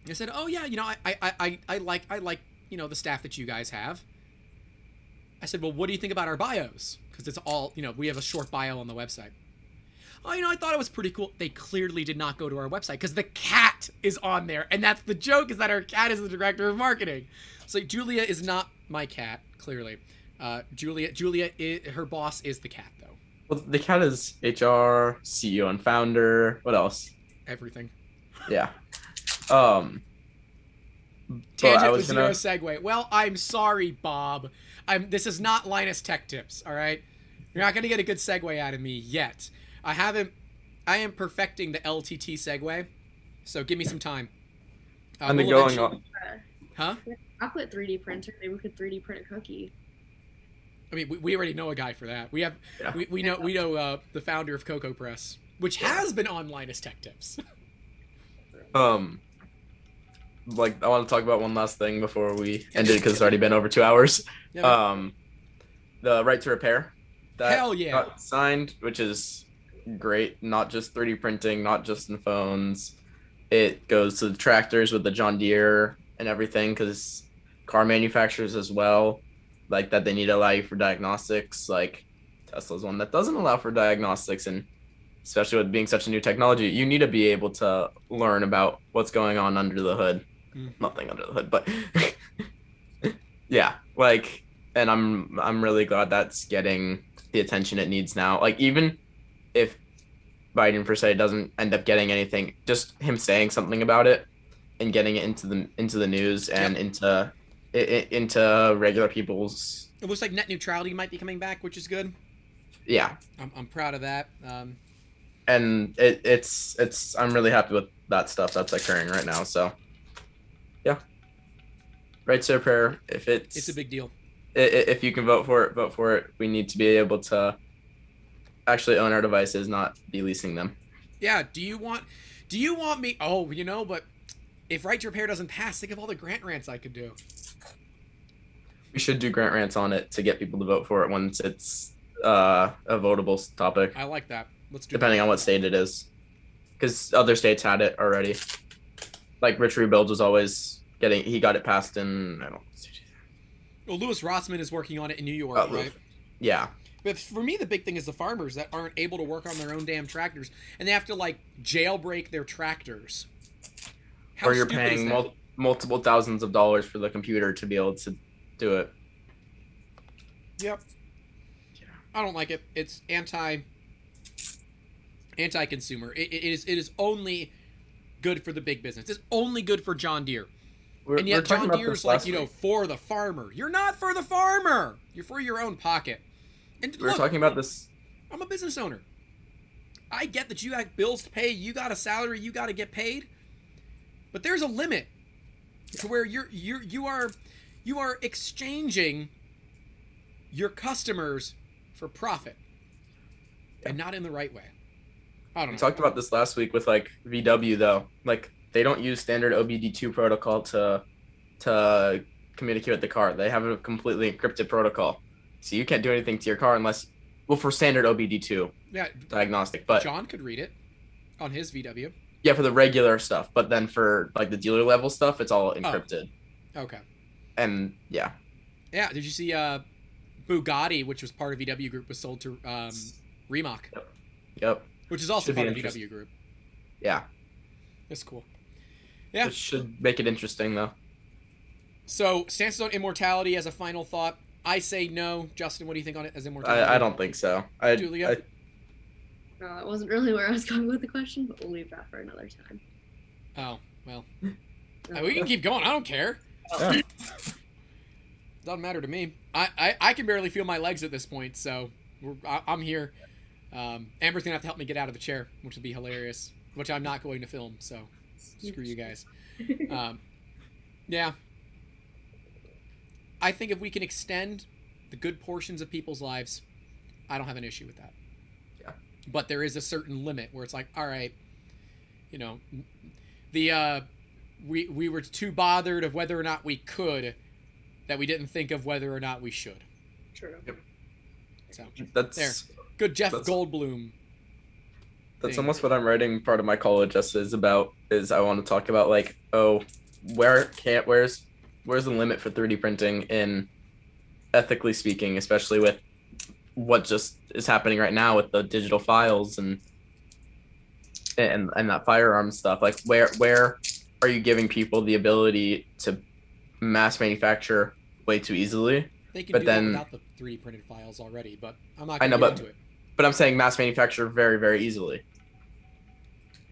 S1: They said, oh, yeah, you know, I like, you know, the staff that you guys have. I said, well, what do you think about our bios? Because it's all, you know, we have a short bio on the website. Oh, you know, I thought it was pretty cool. They clearly did not go to our website because the cat is on there. And that's the joke, is that our cat is the director of marketing. So Julia is not my cat, clearly. Julia, her boss is the cat, though.
S2: Well, the cat is HR, CEO, and founder. What else?
S1: Everything.
S2: Yeah.
S1: Tangent with zero segue. Well, I'm sorry, Bob. This is not Linus Tech Tips, all right? You're not going to get a good segue out of me yet. I am perfecting the LTT segue, so give me some time.
S2: And the going on.
S1: Huh?
S3: Chocolate 3D printer. Maybe we could 3D print a cookie.
S1: I mean, we already know a guy for that. We have, yeah. we know the founder of Cocoa Press, which has been on Linus Tech Tips.
S2: Like, I want to talk about one last thing before we end it because it's already been over 2 hours. Yeah, the right to repair that
S1: Hell yeah.
S2: got signed, which is great. Not just 3D printing, not just in phones. It goes to the tractors with the John Deere and everything, because car manufacturers as well, like that they need to allow you for diagnostics. Like Tesla's one that doesn't allow for diagnostics, and especially with being such a new technology, you need to be able to learn about what's going on under the hood. Nothing under the hood, but yeah, like, and I'm really glad that's getting the attention it needs now. Like, even if Biden per se doesn't end up getting anything, just him saying something about it and getting it into the news and into regular people's.
S1: It looks like net neutrality might be coming back, which is good.
S2: Yeah,
S1: I'm proud of that.
S2: And it's I'm really happy with that stuff that's occurring right now. So yeah, right to repair. If it's
S1: a big deal.
S2: If you can vote for it, vote for it. We need to be able to actually own our devices, not be leasing them.
S1: Yeah. Do you want me? Oh, you know, but if right to repair doesn't pass, think of all the grant rants I could do.
S2: We should do grant rants on it to get people to vote for it once it's a votable topic.
S1: I like that. Let's do
S2: depending
S1: that.
S2: on what state it is, because other states had it already. Like Rich Rebuilds was always he got it passed in, I don't know.
S1: Well, Louis Rossman is working on it in New York, right?
S2: Yeah.
S1: But for me, the big thing is the farmers that aren't able to work on their own damn tractors, and they have to like jailbreak their tractors.
S2: Or you're paying multiple thousands of dollars for the computer to be able to do it.
S1: Yep. I don't like it. It's anti-consumer. It is only good for the big business. It's only good for John Deere. And yet John Deere's like, for the farmer. You're not for the farmer. You're for your own pocket. And
S2: We were talking about this.
S1: I'm a business owner. I get that you got bills to pay. You got a salary. You got to get paid. But there's a limit to where you are exchanging your customers for profit, and not in the right way. I don't know.
S2: We talked about this last week with like VW though. Like they don't use standard OBD2 protocol to communicate with the car. They have a completely encrypted protocol. So you can't do anything to your car unless, well, for standard OBD2 diagnostic. But
S1: John could read it on his VW.
S2: Yeah, for the regular stuff. But then for like the dealer level stuff, it's all encrypted.
S1: Oh. Okay.
S2: And yeah.
S1: Yeah. Did you see Bugatti, which was part of VW Group, was sold to Rimac?
S2: Yep.
S1: Which is also part of VW Group.
S2: Yeah.
S1: That's cool. Yeah.
S2: It should make it interesting though.
S1: So, stances on immortality as a final thought. I say no. Justin, what do you think on it as immortality?
S2: I don't think so.
S1: Julia?
S3: That wasn't really where I was going with the question, but we'll leave that for another time.
S1: Oh, well. We can keep going. I don't care.
S2: Yeah.
S1: Doesn't matter to me. I can barely feel my legs at this point, so I'm here. Amber's gonna have to help me get out of the chair, which would be hilarious, which I'm not going to film, so screw you guys. Yeah. I think if we can extend the good portions of people's lives, I don't have an issue with that.
S2: Yeah.
S1: But there is a certain limit where it's like, all right, we were too bothered of whether or not we could, that we didn't think of whether or not we should.
S3: True.
S2: Yep.
S1: So
S2: That's
S1: good Jeff Goldblum.
S2: That's almost what I'm writing part of my college essays about. Is I want to talk about like, where's the limit for 3D printing in ethically speaking, especially with what just is happening right now with the digital files and that firearm stuff. Like where are you giving people the ability to mass manufacture way too easily?
S1: They can do that without the 3D printed files already, but I'm not going to get into it.
S2: But I'm saying mass manufacture very, very easily.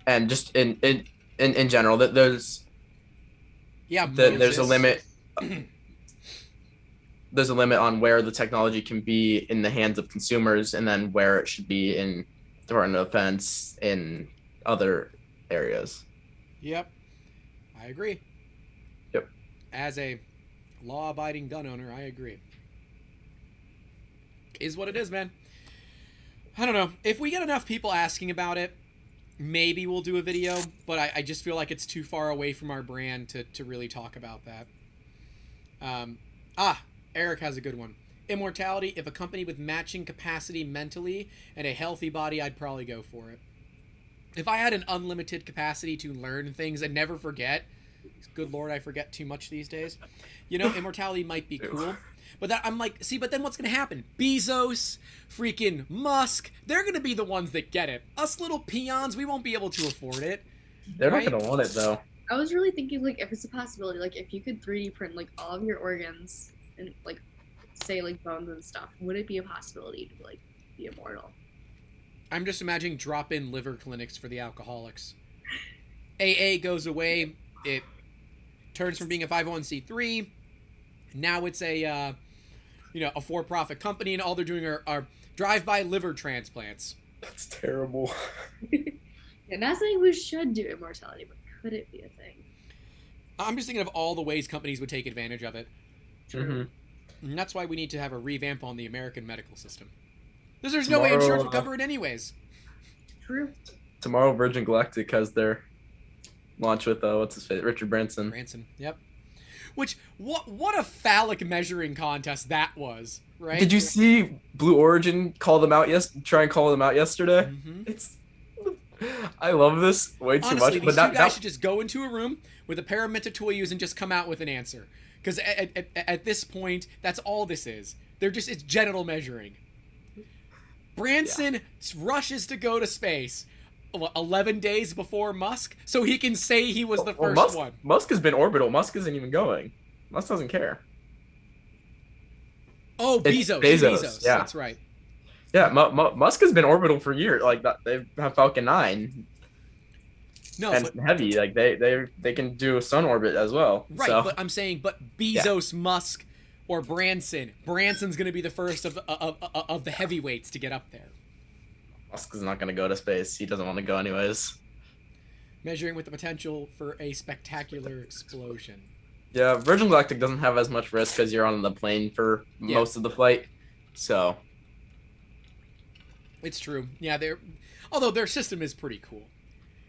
S2: And just in general, that there's a limit. There's a limit on where the technology can be in the hands of consumers, and then where it should be in Department of Defense in other areas.
S1: Yep, I agree.
S2: Yep.
S1: As a law-abiding gun owner, I agree. Is what it is, man. I don't know. If we get enough people asking about it, maybe we'll do a video, but I just feel like it's too far away from our brand to really talk about that. Eric has a good one. Immortality, if a company with matching capacity mentally and a healthy body, I'd probably go for it. If I had an unlimited capacity to learn things and never forget, good Lord, I forget too much these days, immortality might be cool. But but then what's going to happen? Bezos, freaking Musk, they're going to be the ones that get it. Us little peons, we won't be able to afford it.
S2: They're not going to want it, though.
S3: I was really thinking, like, if it's a possibility, like, if you could 3D print, like, all of your organs and, like, say, like, bones and stuff, would it be a possibility to, like, be immortal?
S1: I'm just imagining drop-in liver clinics for the alcoholics. AA goes away. It turns from being a 501c3. Now it's a for-profit company, and all they're doing are drive-by liver transplants.
S2: That's terrible.
S3: Yeah, not saying we should do immortality, but could it be a thing?
S1: I'm just thinking of all the ways companies would take advantage of it.
S2: Mm-hmm.
S1: And that's why we need to have a revamp on the American medical system. Because there's no way insurance will cover it anyways.
S3: True.
S2: Tomorrow, Virgin Galactic has their launch with, what's his face? Richard Branson.
S1: Branson, yep. Which, what a phallic measuring contest that was, right?
S2: Did you see Blue Origin try and call them out yesterday?
S1: Mm-hmm.
S2: I love this way too
S1: Honestly,
S2: much.
S1: These two guys should just go into a room with a pair of Metatoyus and just come out with an answer. Because at this point, that's all this is. It's genital measuring. Branson rushes to go to space 11 days before Musk, so he can say he was the first one.
S2: Musk has been orbital. Musk isn't even going. Musk doesn't care.
S1: Oh, Bezos.
S2: Bezos, yeah.
S1: That's right.
S2: Yeah, Musk has been orbital for years. Like that, they have Falcon 9
S1: No,
S2: and
S1: but
S2: heavy. Like they can do a sun orbit as well.
S1: right,
S2: So
S1: but I'm saying, but
S2: Yeah.
S1: Bezos, Musk, or Branson. Branson's going to be the first of the heavyweights to get up there.
S2: Musk is not going to go to space. He doesn't want to go anyways.
S1: Measuring with the potential for a spectacular explosion.
S2: Yeah, Virgin Galactic doesn't have as much risk because you're on the plane for
S1: Yeah.
S2: most of the flight. So
S1: It's true. Yeah, although their system is pretty cool.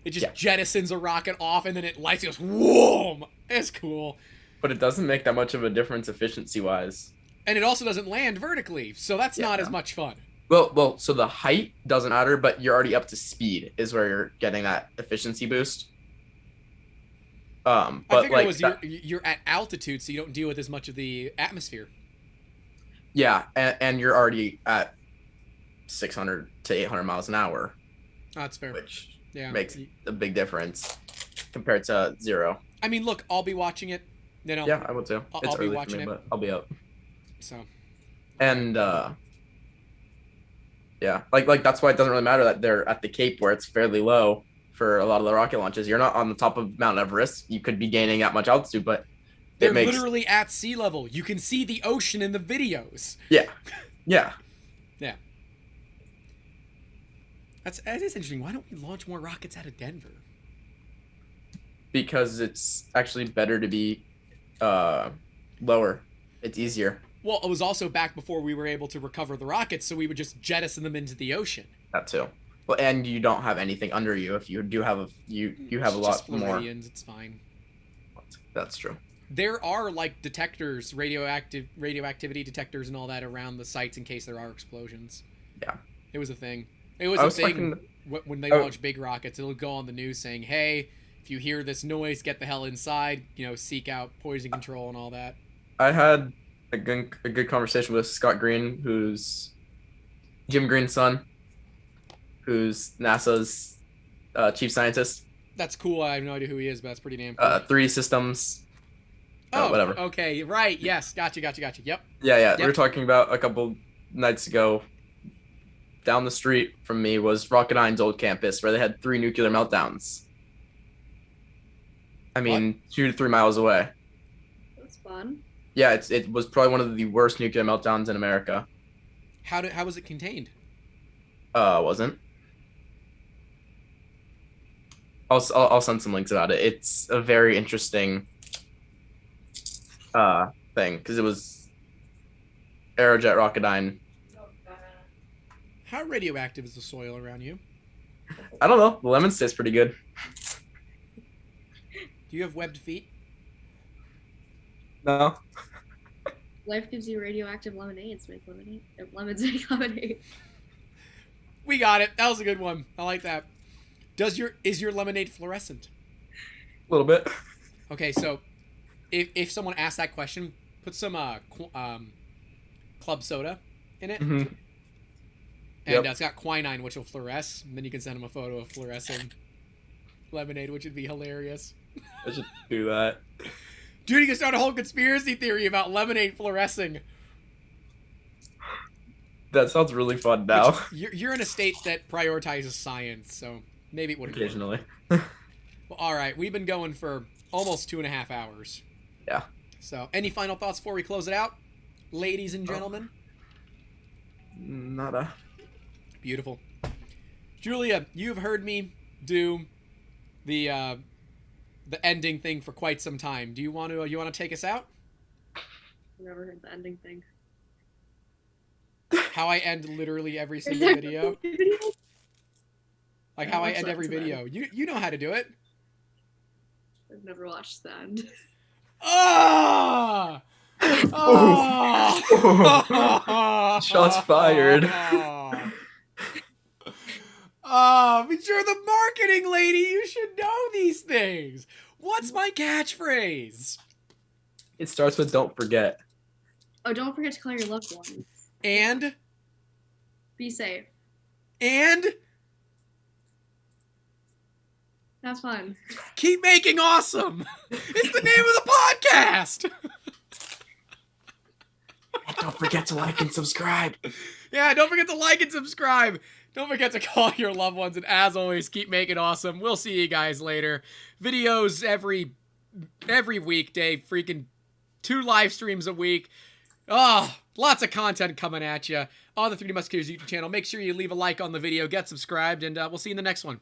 S1: It just
S2: Yeah.
S1: jettisons a rocket off and then it lights. It goes whoom. It's cool,
S2: but it doesn't make that much of a difference efficiency wise.
S1: and it also doesn't land vertically, so that's
S2: Yeah.
S1: not as much fun.
S2: Well, so the height doesn't matter, but you're already up to speed is where you're getting that efficiency boost.
S1: I
S2: But
S1: figured
S2: like
S1: it was you're at altitude, so you don't deal with as much of the atmosphere.
S2: yeah, and you're already at 600 to 800 miles an hour,
S1: Oh, that's fair.
S2: which
S1: Yeah,
S2: makes a big difference compared to 0.
S1: I mean, look, I'll be watching it. You know,
S2: Yeah, I would too.
S1: I'll
S2: It's
S1: be
S2: early
S1: watching
S2: for me,
S1: it.
S2: but I'll be up.
S1: So
S2: And yeah, like that's why it doesn't really matter that they're at the Cape where it's fairly low for a lot of the rocket launches. You're not on the top of Mount Everest. You could be gaining that much altitude, but
S1: they're
S2: it makes
S1: literally at sea level. You can see the ocean in the videos.
S2: yeah.
S1: That is interesting. Why don't we launch more rockets out of Denver?
S2: Because it's actually better to be lower. It's easier.
S1: Well, it was also back before we were able to recover the rockets, so we would just jettison them into the ocean.
S2: That too. Well, and you don't have anything under you. If you do have you have a
S1: It's just
S2: lot more.
S1: Floridians, it's fine.
S2: That's true.
S1: There are like detectors, radioactivity detectors, and all that around the sites in case there are explosions.
S2: Yeah.
S1: It was a thing. It was
S2: I
S1: a
S2: was
S1: thing
S2: talking-
S1: when they
S2: Oh.
S1: launch big rockets. It'll go on the news saying, "Hey, if you hear this noise, get the hell inside. You know, seek out poison control and all that."
S2: I had a good conversation with Scott Green, who's Jim Green's son, who's NASA's chief scientist.
S1: That's cool. I have no idea who he is, but that's pretty damn cool.
S2: 3D Systems. Whatever.
S1: Okay, right. Yes, gotcha. Yep.
S2: Yeah. We
S1: Yep.
S2: were talking about a couple nights ago. Down the street from me was Rocketine's old campus, where they had 3 nuclear meltdowns. I mean, 2 to 3 miles away.
S3: That's fun.
S2: Yeah, it was probably one of the worst nuclear meltdowns in America.
S1: How was it contained?
S2: Wasn't. I'll send some links about it. It's a very interesting thing because it was Aerojet Rocketdyne.
S1: How radioactive is the soil around you?
S2: I don't know. The lemons taste pretty good.
S1: Do you have webbed feet?
S2: No.
S3: Life gives you radioactive lemonades. Make lemonade. Lemons make lemonade.
S1: We got it. That was a good one. I like that. Is your lemonade fluorescent?
S2: A little bit.
S1: Okay, so if someone asks that question, put some club soda in it,
S2: Hmm.
S1: and
S2: Yep.
S1: it's got quinine, which will fluoresce. And then you can send them a photo of fluorescing lemonade, which would be hilarious.
S2: I should do that.
S1: Dude, you can start a whole conspiracy theory about lemonade fluorescing.
S2: That sounds really fun now.
S1: You're in a state that prioritizes science, so maybe it would.
S2: Occasionally.
S1: Well, all right, we've been going for almost 2.5 hours.
S2: Yeah.
S1: So, any final thoughts before we close it out, ladies and gentlemen?
S2: Nada.
S1: Beautiful. Julia, you've heard me do the ending thing for quite some time. Do you want to take us out?
S3: I've never heard the ending thing.
S1: How I end literally every single video. Like
S3: Yeah,
S1: how I
S3: watch
S1: end
S3: that
S1: every
S3: to them.
S1: video. You know how to do it.
S3: I've never watched the end.
S1: Ah! Ah!
S2: Shots fired.
S1: But you're the marketing lady. You should know these things. What's my catchphrase?
S2: It starts with "Don't forget."
S3: Oh, don't forget to call your loved ones.
S1: And
S3: Be safe. Have fun.
S1: keep making awesome. It's the name of the podcast.
S2: Don't forget to like and subscribe.
S1: Yeah, don't forget to like and subscribe. Don't forget to call your loved ones. And as always, keep making awesome. We'll see you guys later. Videos every weekday. Freaking 2 live streams a week. Oh, lots of content coming at you on the 3D Musketeers YouTube channel. Make sure you leave a like on the video, get subscribed, and we'll see you in the next one.